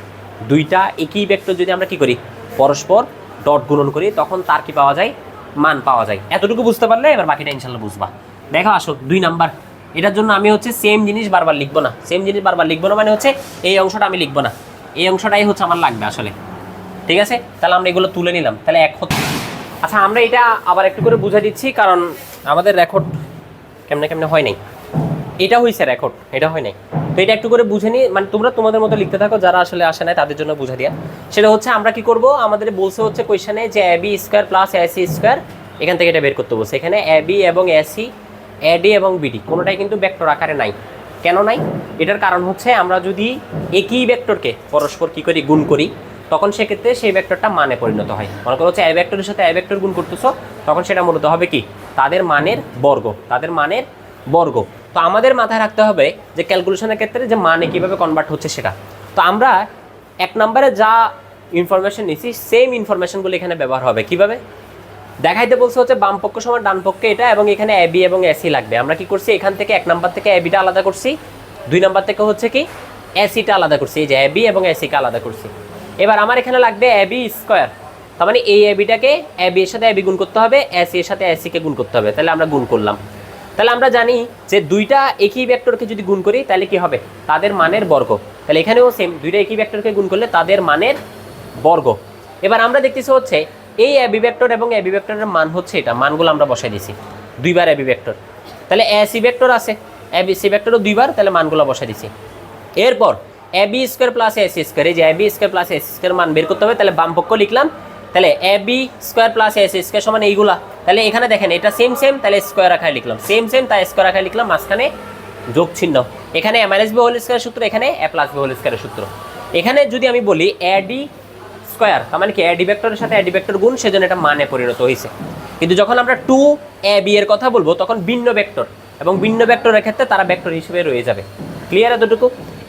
দুইটা একই ভেক্টর যদি আমরা কি করি, পরস্পর ডট গুণন করি, তখন তার কি পাওয়া যায়, মান পাওয়া যায়। এতটুকু বুঝতে পারলে এবার বাকিটা ইনশাল্লাহ বুঝবা। দেখো আসো 2 নাম্বার, এটার জন্য আমি হচ্ছে সেম জিনিস বারবার লিখবো না, সেম জিনিস বারবার লিখবো না মানে হচ্ছে এই অংশটা আমি লিখবো না, এই অংশটাই হচ্ছে আমার লাগবে আসলে। ঠিক আছে, তাহলে আমরা এগুলো তুলে নিলাম, তাহলে এক হচ্ছে। আচ্ছা আমরা এটা আবার একটু করে বুঝা দিচ্ছি, কারণ আমাদের রেকর্ড কেমনে কেমনে হয় নাই, এটা হয়েছে রেকর্ড, এটা হয় নাই। তো এটা একটু করে বুঝে নিই, মানে তোমরা তোমাদের মতো লিখতে থাকো, যারা আসলে আসে নাই তাদের জন্য বুঝা দিয়া। সেটা হচ্ছে আমরা কি করব, আমাদের বলছে হচ্ছে কোয়েশ্চেনে যে AB square plus AC square, এখান থেকে এটা বের করতে বলছে। এখানে এবি এবং এসি, এডি এবং বিডি কোনোটাই কিন্তু ভেক্টর আকারে নাই। কেন নাই? এটার কারণ হচ্ছে আমরা যদি একই ভেক্টরকে পরস্পর কি করি, গুণ করি, তখন সেক্ষেত্রে সেই ভেক্টরটা মানে পরিণত হয়। মনে করো হচ্ছে এ ভেক্টরের সাথে এ ভেক্টর গুণ করতেছো, তখন সেটা মূলত হবে কি, তাদের মানের বর্গ, তাদের মানের বর্গ। তো আমাদের মাথায় রাখতে হবে যে ক্যালকুলেশনের ক্ষেত্রে যে মানে কীভাবে কনভার্ট হচ্ছে সেটা। তো আমরা 1 নম্বরে যা ইনফরমেশন নিছি সেম ইনফরমেশনগুলো এখানে ব্যবহার হবে। কিভাবে দেখাইতে বলছে হচ্ছে বাম পক্ষ সমান ডান পক্ষে এটা, এবং এখানে এবি এবং এসি লাগবে। আমরা কি করছি, এখান থেকে 1 নাম্বার থেকে এবিটা আলাদা করছি, 2 নাম্বার থেকে হচ্ছে কি এসিটা আলাদা করছি, এই যে এবি এবং এসিকে আলাদা করছি। এবার আমার এখানে লাগবে এবি স্কোয়ার, তার মানে এই এবিটাকে এবি এর সাথে এবি গুণ করতে হবে, এসি এর সাথে এসিকে গুণ করতে হবে। তাহলে আমরা গুণ করলাম। তাহলে আমরা জানি যে দুইটা একই ভেক্টরকে যদি গুণ করি তাহলে কি হবে, তাদের মানের বর্গ। তাহলে এখানেও সেম, দুইটা একই ভেক্টরকে গুণ করলে তাদের মানের বর্গ। এবার আমরা দেখতেছি হচ্ছে এই এবি ভেক্টর এবং এবি ভেক্টরের মান হচ্ছে এটা, মানগুলো আমরা বসাই দিছি, দুইবার এবি ভেক্টর। তাহলে এসি ভেক্টর আছে, এ বি সি ভেক্টরও দুইবার, তাহলে মানগুলো বসাই দিছি। এরপর A B square plus A C square, এই যে A B square plus A C square মান বের করতে হবে, তাহলে বাম পক্ষ লিখলাম, তাহলে A B square plus A C square সমান এইগুলা, তাহলে এখানে দেখেন এটা সেম সেম, তাহলে স্কোয়ার আকারে লিখলাম, সেম সেম তাই স্কোয়ার আকারে লিখলাম, মাঝখানে যোগ চিহ্ন, এখানে এ মাইনাস বি হোল স্কোয়ারের সূত্র, এখানে এ প্লাস বি হোল স্কোয়ারের সূত্র। এখানে যদি আমি বলি এ ডি স্কোয়ার, তার মানে কি এ ডি ভেক্টরের সাথে এ ডি ভেক্টর গুণ, সেজন্য এটা মানে পরিণত হয়েছে। কিন্তু যখন আমরা 2ab এর কথা বলবো তখন ভিন্ন ভেক্টর, এবং ভিন্ন ভেক্টরের ক্ষেত্রে তারা ভেক্টর হিসেবে রয়ে যাবে। ক্লিয়ার এতটুকু?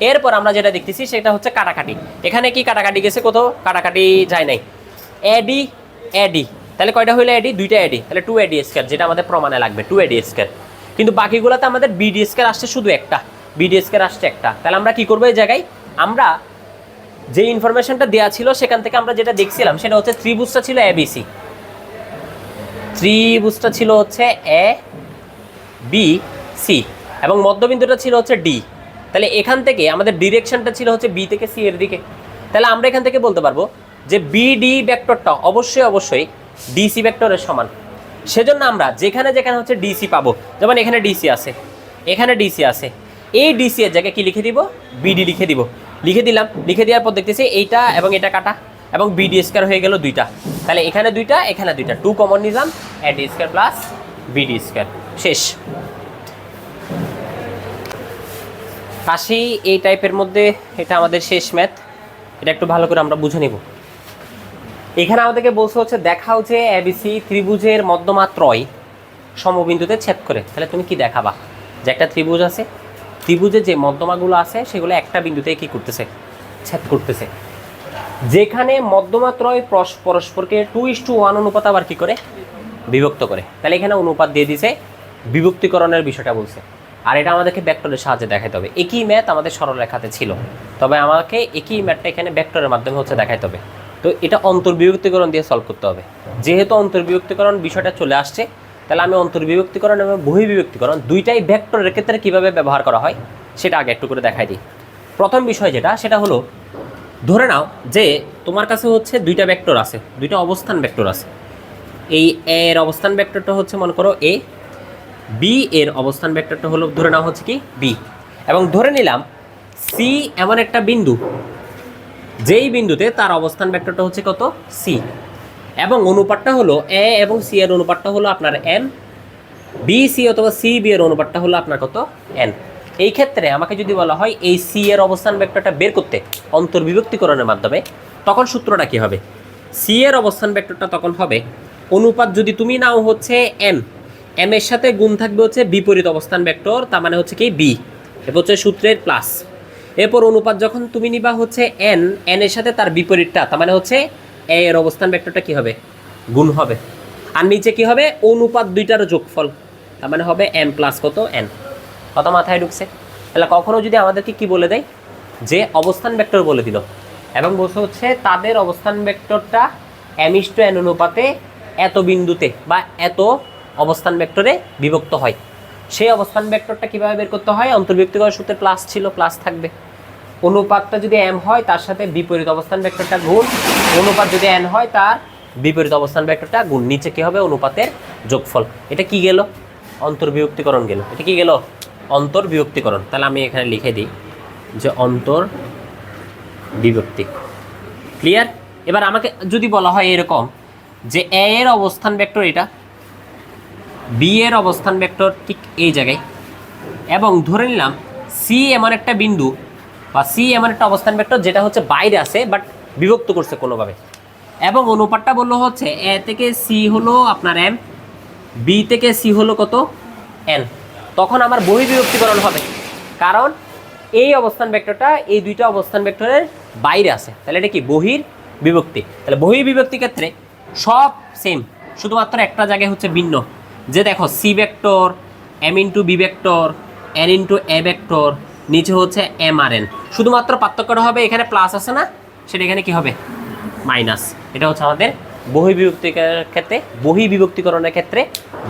এরপর আমরা যেটা দেখতেছি সেটা হচ্ছে কাটাকাটি। এখানে কি কাটাকাটি গেছে? কোথাও কাটাকাটি যায় নাই। এডি এডি, তাহলে কয়টা হইলো এডি? দুইটা এডি, তাহলে 2ad স্কয়ার, যেটা আমাদের প্রমাণে লাগবে 2ad স্কয়ার। কিন্তু বাকিগুলোতে আমাদের বিডি স্কয়ার আসছে শুধু একটা, বিডি স্কয়ার আসছে একটা। তাহলে আমরা কি করবো এই জায়গায়? আমরা যে ইনফরমেশনটা দেওয়া ছিল সেখান থেকে আমরা যেটা দেখছিলাম সেটা হচ্ছে ত্রিভুজটা ছিল এবিসি, ত্রিভুজটা ছিল হচ্ছে এ বি সি, এবং মধ্যবিন্দুটা ছিল হচ্ছে ডি। তাহলে এখান থেকে আমাদের ডিরেকশনটা ছিল হচ্ছে বি থেকে সি এর দিকে। তাহলে আমরা এখান থেকে বলতে পারবো যে বিডি ভেক্টরটা অবশ্যই অবশ্যই ডিসি ভেক্টরের সমান। সেজন্য আমরা যেখানে যেখানে হচ্ছে ডিসি পাবো, যেমন এখানে ডিসি আছে, এখানে ডিসি আছে, এই ডিসি এর জায়গায় কি লিখে দিব? বিডি লিখে দিব। লিখে দিলাম, লিখে দেওয়ার পর দেখতেছি এইটা এবং এটা কাটা, এবং বিডি স্কয়ার হয়ে গেল দুইটা। তাহলে এখানে দুইটা, এখানে দুইটা, 2 কমন নিলাম, এডি স্কয়ার প্লাস বিডি স্কয়ার, শেষ। কাশি এই টাইপের মধ্যে এটা আমাদের শেষ ম্যাথ। এটা একটু ভালো করে আমরা বুঝে নিব। এখানে আমাদেরকে বলছে হচ্ছে দেখাও যে এবিসি ত্রিভুজের মধ্যমাত্রয় সমবিন্দুতে ছেদ করে। তাহলে তুমি কি দেখাবা? যে একটা ত্রিভুজ আছে, ত্রিভুজের যে মধ্যমাগুলো আছে সেগুলো একটা বিন্দুতে কি করতেছে? ছেদ করতেছে। যেখানে মধ্যমাত্রয় পরস্পরকে 2:1 অনুপাত আবার কি করে? বিভক্ত করে। তাহলে এখানে অনুপাত দিয়ে দিছে, বিভক্তিকরণের বিষয়টা বলছে। আর এটা আমাদেরকে ভেক্টরের সাহায্যে দেখাতে হবে। একই ম্যাথ আমাদের সরলরেখাতে ছিল, তবে আমাকে একই ম্যাথটা এখানে ভেক্টরের মাধ্যমে হচ্ছে দেখাতে হবে। তো এটা অন্তর্বিভক্তিকরণ দিয়ে সলভ করতে হবে। যেহেতু অন্তর্বিভক্তিকরণ বিষয়টা চলে আসছে, তাহলে আমি অন্তর্বিভক্তিকরণ এবং বহির্বিভক্তিকরণ দুইটাই ভেক্টরের ক্ষেত্রে কীভাবে ব্যবহার করা হয় সেটা আগে একটু করে দেখাই দিই। প্রথম বিষয় যেটা, সেটা হলো ধরে নাও যে তোমার কাছে হচ্ছে দুইটা ভেক্টর আছে, দুইটা অবস্থান ভেক্টর আছে। এই এর অবস্থান ভেক্টরটা হচ্ছে মনে করো এ, বি এর অবস্থান ভেক্টরটা হলো ধরে নাও হচ্ছে কি বি, এবং ধরে নিলাম সি এমন একটা বিন্দু যেই বিন্দুতে তার অবস্থান ভেক্টরটা হচ্ছে কত? সি, এবং অনুপাতটা হলো এ এবং সি এর অনুপাতটা হলো আপনার এম, বি সি অথবা সি বি এর অনুপাতটা হলো আপনার কত? এন। এই ক্ষেত্রে আমাকে যদি বলা হয় এই সি এর অবস্থান ভেক্টরটা বের করতে অন্তর্বিভক্তিকরণের মাধ্যমে, তখন সূত্রটা কি হবে? সি এর অবস্থান ভেক্টরটা তখন হবে অনুপাত, যদি তুমি নাও হচ্ছে এম, এম এর সাথে গুণ থাকবে হচ্ছে বিপরীত অবস্থান ভেক্টর, তার মানে হচ্ছে কি বি, এরপর হচ্ছে সূত্রের প্লাস। এরপর অনুপাত যখন তুমি নিবা হচ্ছে এন, এন এর সাথে তার বিপরীতটা, তার মানে হচ্ছে এ এর অবস্থান ভেক্টরটা কি হবে? গুণ হবে। আর নিচে কি হবে? অনুপাত দুইটার যোগফল, তার মানে হবে এম প্লাস কত? এন। কত মাথায় ঢুকছে? তাহলে কখনো যদি আমাদেরকে কি বলে দেয় যে অবস্থান ভেক্টর বলে দিল, এবং বলছে হচ্ছে তাদের অবস্থান ভেক্টরটা এম:n অনুপাতে এত বিন্দুতে বা এত অবস্থান ভেক্টরে বিভক্ত হয়, সেই অবস্থান ভেক্টরটা কিভাবে বের করতে হয়? অন্তর্বিভক্তিকরণ সূত্রে প্লাস ছিল, প্লাস থাকবে। অনুপাতটা যদি এম হয় তার সাথে বিপরীত অবস্থান ভেক্টরটা গুণ, অনুপাত যদি এন হয় তার বিপরীত অবস্থান ভেক্টরটা গুণ, নিচে কি হবে? অনুপাতের যোগফল। এটা কি গেল? অন্তর্বিভক্তিকরণ গেল। এটা কি গেল? অন্তর্বিভক্তিকরণ। তাহলে আমি এখানে লিখে দিই যে অন্তর্বিভক্তি। ক্লিয়ার? এবার আমাকে যদি বলা হয় এরকম যে এ এর অবস্থান ভেক্টর এটা, বি এর অবস্থান ভেক্টর ঠিক এই জায়গায়, এবং ধরে নিলাম সি এমন একটা বিন্দু বা সি এমন একটা অবস্থান ভেক্টর যেটা হচ্ছে বাইরে আছে বাট বিভক্ত করছে কোনোভাবে, এবং অনুপাতটা বললো হচ্ছে এ থেকে সি হলো আপনার এম, বি থেকে সি হলো কত? এন। তখন আমার বহির্বিভক্তিকরণ হবে, কারণ এই অবস্থান ভেক্টরটা এই দুইটা অবস্থান ভেক্টরের বাইরে আছে, তাহলে এটা কি? বহির্বিভক্তি। তাহলে বহির্বিভক্তি ক্ষেত্রে সব সেম, শুধুমাত্র একটা জায়গায় হচ্ছে ভিন্ন। যে দেখো C vector M into B vector N into A vector, নিচে হচ্ছে এম আর এন, শুধুমাত্র পার্থক্যটা হবে এখানে প্লাস আছে না, সেটা এখানে কি হবে? মাইনাস। এটা হচ্ছে আমাদের বহির্বিভক্তিকরণের ক্ষেত্রে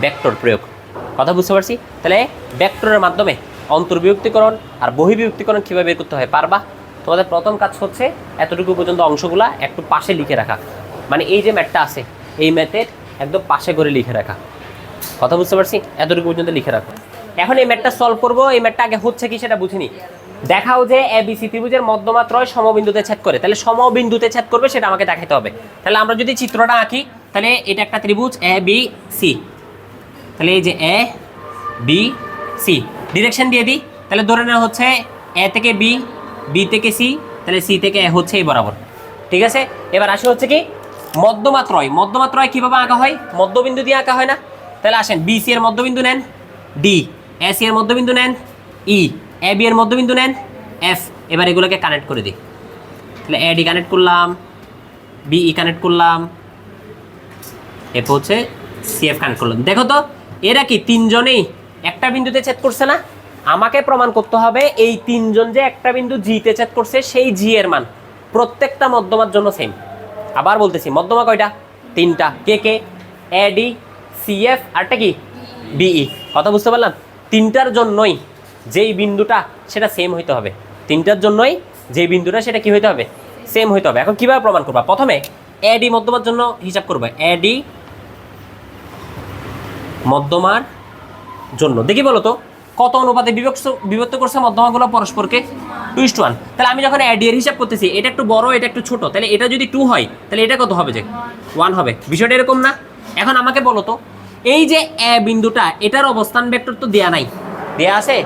ভেক্টর প্রয়োগ। কথা বুঝতে পারছি? তাহলে ভেক্টরের মাধ্যমে অন্তর্বিভক্তিকরণ আর বহির্বিভক্তিকরণ কীভাবে বের করতে হয় পারবা। তোমাদের প্রথম কাজ হচ্ছে এতটুকু পর্যন্ত অংশগুলা একটু পাশে লিখে রাখা, মানে এই যে ম্যাথটা আছে এই ম্যাথের একদম পাশে করে লিখে রাখা। কথা বুঝতে পারছি? এতটুকু পর্যন্ত লিখে রাখো। এখন এই ম্যাথটা সলভ করবো। এই ম্যাথটা আগে হচ্ছে কি সেটা বুঝিনি। দেখাও যে এবিসি ত্রিভুজের মধ্যমা ত্রয় সমবিন্দুতে ছেদ করে, তাহলে সমবিন্দুতে ছেদ করবে সেটা আমাকে দেখাতে হবে। তাহলে আমরা যদি চিত্রটা আঁকি, তাহলে এটা একটা ত্রিভুজ এ বি সি, তাহলে এই যে এ বি সি, ডিরেকশন দিয়ে দিই। তাহলে ধরে নেওয়া হচ্ছে এ থেকে বি, বি থেকে সি, তাহলে সি থেকে এ হচ্ছে এই বরাবর, ঠিক আছে। এবার আসে হচ্ছে কি মধ্যমা ত্রয়। মধ্যমা ত্রয় কীভাবে আঁকা হয়? মধ্যবিন্দু দিয়ে আঁকা হয় না? তাহলে আসেন বি সি এর মধ্যবিন্দু নেন ডি, এ সি এর মধ্যবিন্দু নেন ই, এ বি এর মধ্যবিন্দু নেন এফ। এবার এগুলোকে কানেক্ট করে দিই। তাহলে এ ডি কানেক্ট করলাম, বি ই কানেক্ট করলাম, এফ হচ্ছে সি এফ কানেক্ট করলাম। দেখো তো এরা কি তিনজনেই একটা বিন্দুতে ছেদ করছে না? আমাকে প্রমাণ করতে হবে এই তিনজন যে একটা বিন্দু জিতে ছেদ করছে সেই জি এর মান প্রত্যেকটা মধ্যমার জন্য সেম। আবার বলতেছি, মধ্যমা কয়টা? তিনটা। কে কে? এ ডি, সি এফ, আরটা কি বিই। কথা বুঝতে পারলাম? তিনটার জন্যই যেই বিন্দুটা সেটা সেম হইতে হবে। তিনটার জন্যই যেই বিন্দুটা সেটা কি হইতে হবে? সেম হইতে হবে। এখন কিভাবে প্রমাণ করবা? প্রথমে এ ডি মধ্যমার জন্য হিসাব করবে। এ ডি মধ্যমার জন্য দেখি বলো তো কত অনুপাতে বিভক্ত করছে মধ্যমাগুলো পরস্পরকে? 2:1। তাহলে আমি যখন এ ডি এর হিসাব করতেছি, এটা একটু বড় এটা একটু ছোট, তাহলে এটা যদি 2 হয় তাহলে এটা কত হবে? যে 1 হবে। বিষয়টা এরকম না? এখন আমাকে বলো তো এই যে এ বিন্দুটা, এটার অবস্থান ভেক্টর তো দেয়া নাই, দেয়া আছে?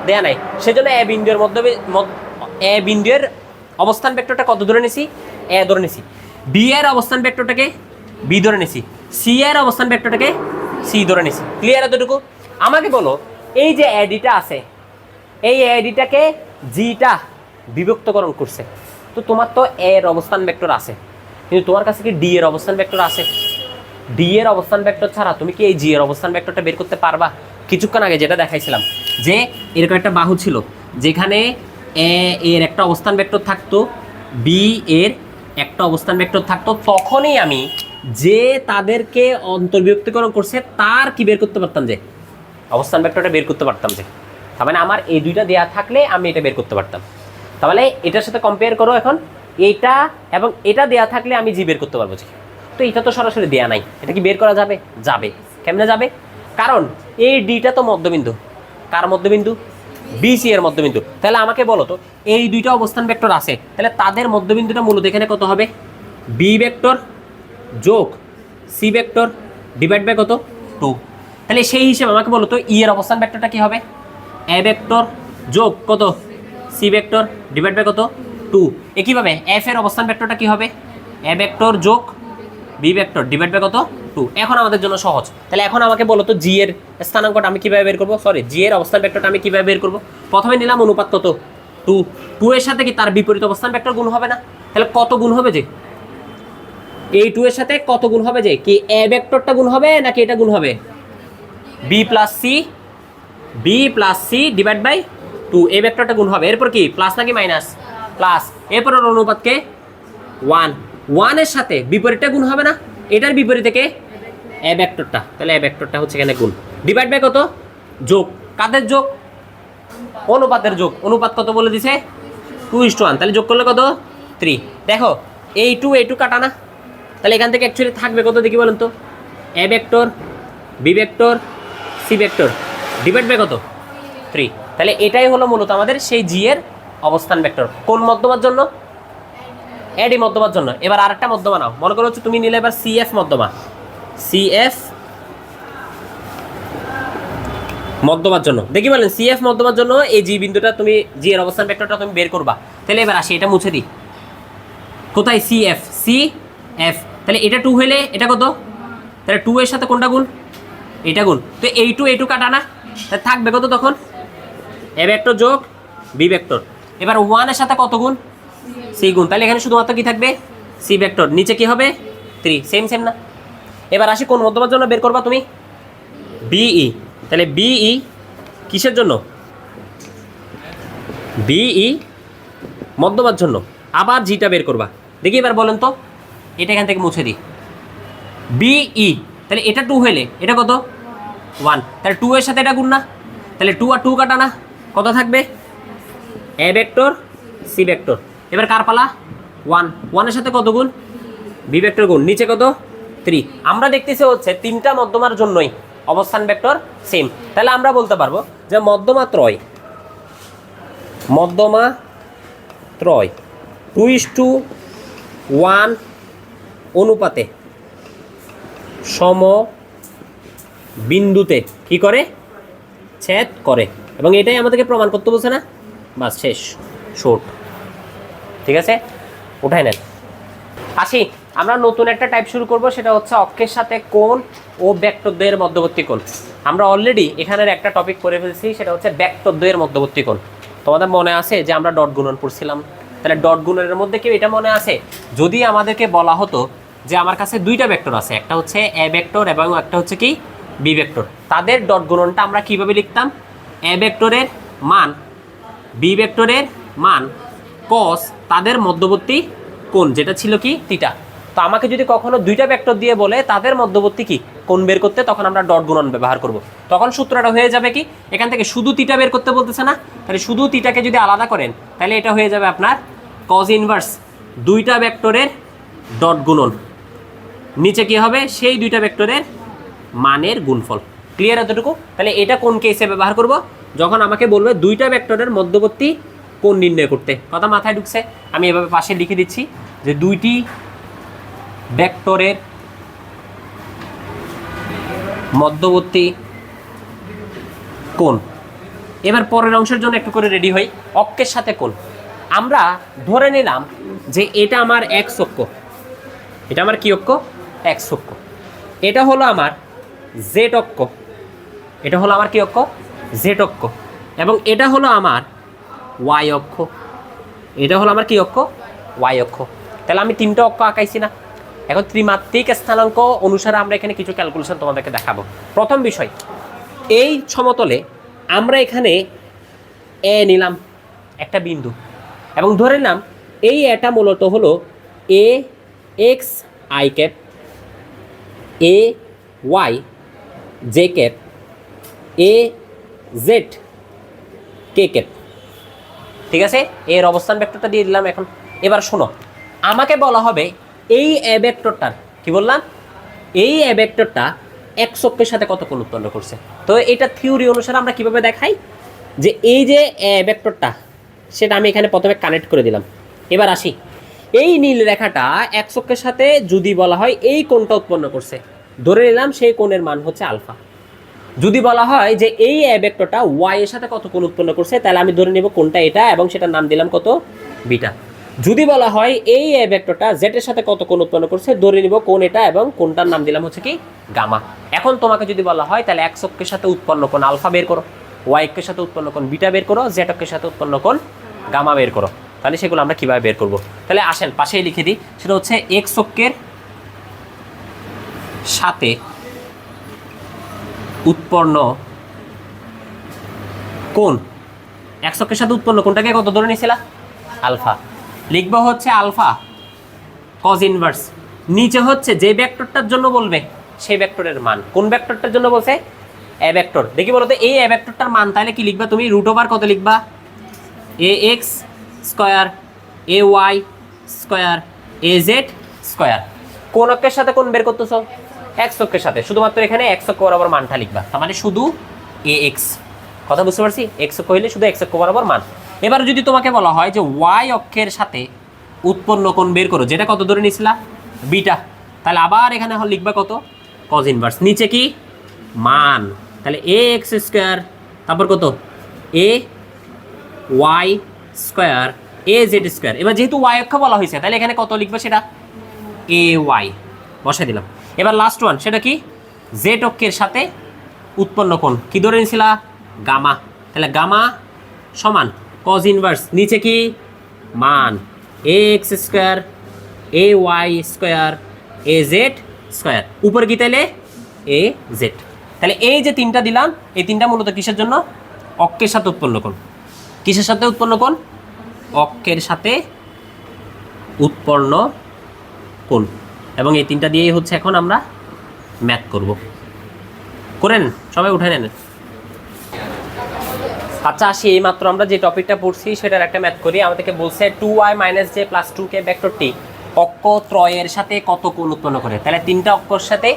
দেয়া নাই। সেজন্য এ বিন্দুর এ বিন্দুর অবস্থান ভেক্টরটা কত ধরে নিছি? এ ধরে নিছি। বি এর অবস্থান ভেক্টরটাকে বি ধরে নিছি। সি এর অবস্থান ভেক্টরটাকে সি ধরে নিছি। ক্লিয়ার এতটুকু? আমাকে বলো এই যে এডিটা আছে, এই এডিটাকে জিটা বিভক্তকরণ করছে, তো তোমার তো এর অবস্থান ভেক্টর আছে, কিন্তু তোমার কাছে কি ডি এর অবস্থান ভেক্টর আছে? ডি এর অবস্থান ভেক্টর ছাড়া তুমি কি এই জি এর অবস্থান ভেক্টরটা বের করতে পারবা? কিছুক্ষণ আগে যেটা দেখাইছিলাম যে এরকম একটা বাহু ছিল যেখানে এ এর একটা অবস্থান ভেক্টর থাকতো, বি এর একটা অবস্থান ভেক্টর থাকতো, তখনই আমি যে তাদেরকে অন্তর্বিভক্তিকরণ করছে তার কি বের করতে পারতাম? যে অবস্থান ভেক্টরটা বের করতে পারতাম। যে তার মানে আমার এই দুইটা দেয়া থাকলে আমি এটা বের করতে পারতাম। তাহলে এটার সাথে কম্পেয়ার করো এখন, এইটা এবং এটা দেয়া থাকলে আমি জি বের করতে পারবো। যে তো এটা তো সরাসরি দেয়া নাই, এটা কি বের করা যাবে? যাবে। কেমনে যাবে? কারণ এই ডিটা তো মধ্যবিন্দু। কার মধ্যবিন্দু? বিসি এর মধ্যবিন্দু। তাহলে আমাকে বলো তো এই দুইটা অবস্থান ভেক্টর আছে, তাহলে তাদের মধ্যবিন্দুটা মূলত এখানে কত হবে? বি ভেক্টর যোগ সি ভেক্টর ডিভাইড বাই কত? 2। তাহলে সেই হিসেবে আমাকে বলো তো ই এর অবস্থান ভেক্টরটা কি হবে? এ ভেক্টর যোগ কত? সি ভেক্টর ডিভাইড বাই কত? 2। একইভাবে এফ এর অবস্থান ভেক্টরটা কি হবে? এ ভেক্টর যোগ বি ভেক্টর ডিভাইড বাই কত? 2। এখন আমাদের জন্য সহজ। তাহলে এখন আমাকে বলো তো জি এর স্থানাঙ্কটা আমি কিভাবে বের করব? সরি, জি এর অবস্থান ভেক্টরটা আমি কিভাবে বের করব? প্রথমে নিলাম অনুপাত কত? 2। 2 এর সাথে কি তার বিপরীত অবস্থান ভেক্টর গুণ হবে না? তাহলে কত গুণ হবে? যে এই 2 এর সাথে কত গুণ হবে? যে কি এ ভেক্টরটা গুণ হবে নাকি এটা গুণ হবে? B plus C divide by 2, A ভেক্টরটা গুণ হবে। এরপর কি প্লাস নাকি মাইনাস? প্লাস। এরপর অনুপাতকে 1, 1 এর সাথে বিপরীতটা গুণ হবে না? এটার বিপরীতে কে? এ ভেক্টরটা। তাহলে এ ভেক্টরটা হচ্ছে এখানে গুণ, ডিভাইড বাই কত? যোগ। কাদের যোগ? অনুপাতের যোগ। অনুপাত কত বলে দিছে? 2:1। তাহলে যোগ করলে কত? 3। দেখো এই 2 কাটা না, তাহলে এখান থেকে অ্যাকচুয়ালি থাকবে কত দেখি বলেন তো? A vector, B vector, C vector divide by কত? 3। তাহলে এটাই হলো মূলত আমাদের সেই জি এর অবস্থান ভেক্টর। কোন মধ্যমার জন্য? এডি মধ্যমার জন্য। এবার আরেকটা মধ্যমা নাও, মনে করো হচ্ছে তুমি নিলে এবার সিএফ মধ্যমা, সিএফ মধ্যমার জন্য দেখি বলেন সিএফ মধ্যমার জন্য এই জি বিন্দুটা তুমি জি এর অবস্থান ভেক্টরটা তুমি বের করবা। তাহলে এবার আসি এটা মুছে দিই। কোথায়? CF, C F. তাহলে এটা 2 হইলে এটা কত? তাহলে 2 এর সাথে কোনটা গুণ? এটা গুণ। তো এই 2 কাটা না, তাহলে থাকবে কত তখন? এ ভেক্টর যোগ বি ভেক্টর। এবার 1 এর সাথে কত গুণ? সি গুণ। তাহলে এখানে শুধুমাত্র কি থাকবে? C vector. নিচে কি হবে? 3। সেম সেম না? এবার আসি কোন মধ্যমার জন্য বের করবা তুমি? বিই। তাহলে বিই কিসের জন্য? বিই মধ্যমার জন্য। আবার জিটা বের করবা। দেখি এবার বলেন তো, এটা এখান থেকে মুছে দিই। বিই তাহলে এটা 2 হইলে এটা কত? 1। তাহলে 2 এর সাথে এটা গুণ না, তাহলে 2 আর 2 কাটা না, কত থাকবে? A vector, C vector. এবার কার পালা? 1। 1 এর সাথে কত গুণ? বি ভেক্টর গুণ। নিচে কত? 3। আমরা দেখতেছি হচ্ছে তিনটা মধ্যমার জন্যই অবস্থান ভেক্টর সেম। তাহলে আমরা বলতে পারবো যে মধ্যমা ত্রয় 2:1 অনুপাতে সম বিন্দুতে কি করে ছেদ করে, এবং এটাই আমাদেরকে প্রমাণ করতে বলছে না, বাস শেষ, শর্ট। ঠিক আছে, উঠাই নেন। আসি, আমরা নতুন একটা টাইপ শুরু করব, সেটা হচ্ছে অক্ষের সাথে কোণ ও ভেক্টরদ্বয়ের মধ্যবর্তী কোণ। আমরা অলরেডি এখানের একটা টপিক পড়ে ফেলছি, সেটা হচ্ছে ভেক্টরদ্বয়ের মধ্যবর্তী কোণ। তোমাদের মনে আছে যে আমরা ডট গুণন পড়ছিলাম, তাহলে ডট গুণনের মধ্যে কি এটা মনে আছে? যদি আমাদেরকে বলা হতো যে আমার কাছে দুইটা ভেক্টর আছে, একটা হচ্ছে এ ভেক্টর এবং একটা হচ্ছে কি বি ভেক্টর, তাদের ডট গুণনটা আমরা কিভাবে লিখতাম? এ ভেক্টরের মান বি ভেক্টরের মান কস তাদের মধ্যবর্তী কোণ, যেটা ছিল কি থিটা। তো আমাকে যদি কখনো দুইটা ভেক্টর দিয়ে বলে তাদের মধ্যবর্তী কি কোণ বের করতে, তখন আমরা ডট গুণন ব্যবহার করব। তখন সূত্রটা হয়ে যাবে কি, এখান থেকে শুধু থিটা বের করতে বলতেছে না, তাহলে শুধু থিটাকে যদি আলাদা করেন তাহলে এটা হয়ে যাবে আপনার কজ ইনভার্স দুইটা ভেক্টরের ডট গুণন, নিচে কি হবে সেই দুইটা ভেক্টরের মানের গুণফল। ক্লিয়ার এতটুকু? তাহলে এটা কোন কেসে ব্যবহার করব? যখন আমাকে বলবে দুইটা ভেক্টরের মধ্যবর্তী কোণ নির্ণয় করতে। কথা মাথায় ঢুকছে? আমি এভাবে পাশে লিখে দিচ্ছি যে দুইটি ভেক্টরের মধ্যবর্তী কোণ। এবার পরের অংশের জন্য একটু করে রেডি হই। অক্ষের সাথে কোণ, আমরা ধরে নিলাম যে এটা আমার এক্স অক্ষ, এটা আমার কি অক্ষ? এক্স অক্ষ। এটা হলো আমার জেড অক্ষ, এটা হলো আমার কি অক্ষ? জেড অক্ষ। এবং এটা হলো আমার ওয়াই অক্ষ, এটা হলো আমার কি অক্ষ? ওয়াই অক্ষ। তাহলে আমি তিনটা অক্ষ আঁকাইছি না? এখন ত্রিমাত্রিক স্থানাঙ্ক অনুসারে আমরা এখানে কিছু ক্যালকুলেশন তোমাদেরকে দেখাবো। প্রথম বিষয়, এই সমতলে আমরা এখানে এ নিলাম একটা বিন্দু, এবং ধরে নিলাম এই এটা মূলত হলো A X I cap, A Y J cap, A Z K cap. ঠিক আছে, এর অবস্থান ভেক্টরটা দিয়ে দিলাম। এখন এবার শোনো, আমাকে বলা হবে এই এ ভেক্টরটার, কি বললাম, এই এ ভেক্টরটা এক্স অক্ষের সাথে কত কোণ উৎপন্ন করছে। তো এটা থিওরি অনুসারে আমরা কিভাবে দেখাই, যে এই যে এ ভেক্টরটা, সেটা আমি এখানে প্রথমে কানেক্ট করে দিলাম। এবার আসি, এই নীল রেখাটা এক্স অক্ষের সাথে যদি বলা হয় এই কোণটা উৎপন্ন করছে, ধরে নিলাম সেই কোণের মান হচ্ছে আলফা। যদি বলা হয় যে এই এ ভেক্টরটা ওয়াই এর সাথে কত কোণ উৎপন্ন করছে, তাহলে আমি ধরে নেব কোণটা এটা, এবং সেটার নাম দিলাম কত? বিটা। যদি বলা হয় এই এ ভেক্টরটা জেড এর সাথে কত কোণ উৎপন্ন করছে, ধরে নিব কোণ এটা, এবং কোণটার নাম দিলাম হচ্ছে কি গামা। এখন তোমাকে যদি বলা হয় তাহলে এক্স অক্ষের সাথে উৎপন্ন কোণ আলফা বের করো, ওয়াই অক্ষের সাথে উৎপন্ন কোণ বিটা বের করো, জেড অক্ষের সাথে উৎপন্ন কোণ গামা বের করো। তাহলে সেগুলো আমরা কিভাবে বের করব? তাহলে আসেন পাশেই লিখে দিই, সেটা হচ্ছে এক্স অক্ষের সাথে উৎপন্ন কোণ, এক্স অক্ষের সাথে উৎপন্ন কোণটাকে কত ধরে নিয়েছিলা? আলফা। লিখব হচ্ছে আলফা কজ ইনভার্স, নিচে হচ্ছে যে ভেক্টরটার জন্য বলবে সেই ভেক্টরের মান। কোন ভেক্টরটার জন্য বলছে? এ ভেক্টর। দেখি বলো তো, এই এ ভেক্টরটার মান তাহলে কি লিখবা তুমি? রুট ওভার কত লিখবা? A X square, A Y square, A Z square. কোন অক্ষের সাথে কোন বের করতেছো? এক্স অক্ষের সাথে। শুধুমাত্র এখানে এক্স অক্ষ বরাবর মানটা লিখবা, তার মানে শুধু এ এক্স। কথা বুঝতে পারছি? এক্স অক্ষ হইলে শুধু এক্স অক্ষ বরাবর মান। এবার যদি তোমাকে বলা হয় যে ওয়াই অক্ষের সাথে উৎপন্ন কোণ বের করো, যেটা কত ধরে নিয়েছিলা? বিটা। তাহলে আবার এখানে লিখবা কত? কজ ইনভার্স, নিচে কি মান, তাহলে এ এক্স স্কোয়ার, তারপর কত? A Y square, A Z square. এবার যেহেতু ওয়াই অক্ষ বলা হয়েছে, তাহলে এখানে কত লিখবে? সেটা এ ওয়াই বসাই দিলাম। এবার লাস্ট ওয়ান, সেটা কি? জেড অক্ষের সাথে উৎপন্ন কোণ কি ধরে নিয়েছিলা? গামা। তাহলে গামা সমান কজ ইনভার্স, নিচে কি মান, A X square, A Y square, A Z square, উপরে কি তাহলে এ জেড। তাহলে এই যে তিনটা দিলাম, এই তিনটা মূলত কিসের জন্য? অক্ষের সাথে উৎপন্ন কোণ। কিসের সাথে উৎপন্ন কোণ? অক্ষের সাথে উৎপন্ন কোণ। এবং এই তিনটা দিয়েই হচ্ছে এখন আমরা ম্যাথ করব। করেন সবাই, উঠে নেন। আচ্ছা আসি, এই মাত্র আমরা যে টপিকটা পড়ছি সেটার একটা ম্যাথ করি। আমাদেরকে বলছে 2y - j + 2k ভেক্টরটি অক্ষ ত্রয়ের সাথে কত কোণ উৎপন্ন করে। তাহলে তিনটা অক্ষর সাথে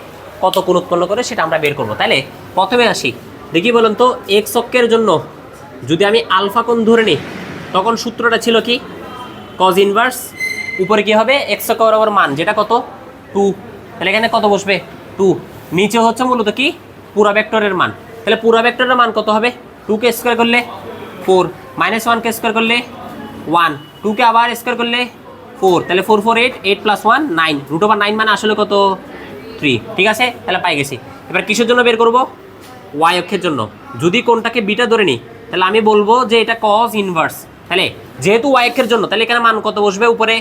কত কোণ উৎপন্ন করে সেটা আমরা বের করবো। তাহলে প্রথমে আসি, দেখি বলুন তো এক্স অক্ষের জন্য যদি আমি আলফা কোণ ধরে নিই তখন সূত্রটা ছিল কি কজ ইনভার্স, উপরে কি হবে এক্স অক্ষ বরাবর মান যেটা কত 2, তাহলে এখানে কত বসবে 2, নিচে হচ্ছে মূলত কি পুরা ভেক্টরের মান, তাহলে পুরা ভেক্টরের মান কত হবে 2 কে স্কোয়ার করলে 4, -1 কে স্কোয়ার করলে 1, 2 কে আবার স্কোয়ার করলে 4, তাহলে 4 4 8, 8 + 1 9, √9 মানে আসলে কত 3, ঠিক আছে তাহলে পাই গেছি। এবার কিসের জন্য বের করব ওয়াই অক্ষের জন্য, যদি কোনটাকে বিটা ধরে নিই তাহলে আমি বলবো যে এটা কজ ইনভার্স, তাহলে যেহেতু ওয়াই অক্ষের জন্য তাহলে এখানে মান কত বসবে উপরে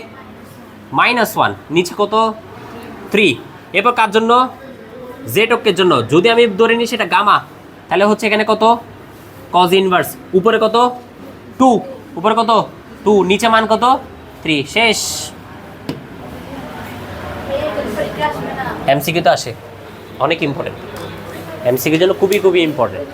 -1, নিচে কত 3, এরপর কার জন্য জেড অক্ষের জন্য যদি আমি ধরে নিই সেটা গামা, তাহলে হচ্ছে এখানে কত কজ ইনভার্স, উপরে কত 2, উপরে কত 2, নিচে মান কত 3, শেষ। এমসিকিউ তো আসে, অনেক ইম্পর্টেন্ট, এমসিকিউর জন্য খুবই খুবই ইম্পর্টেন্ট।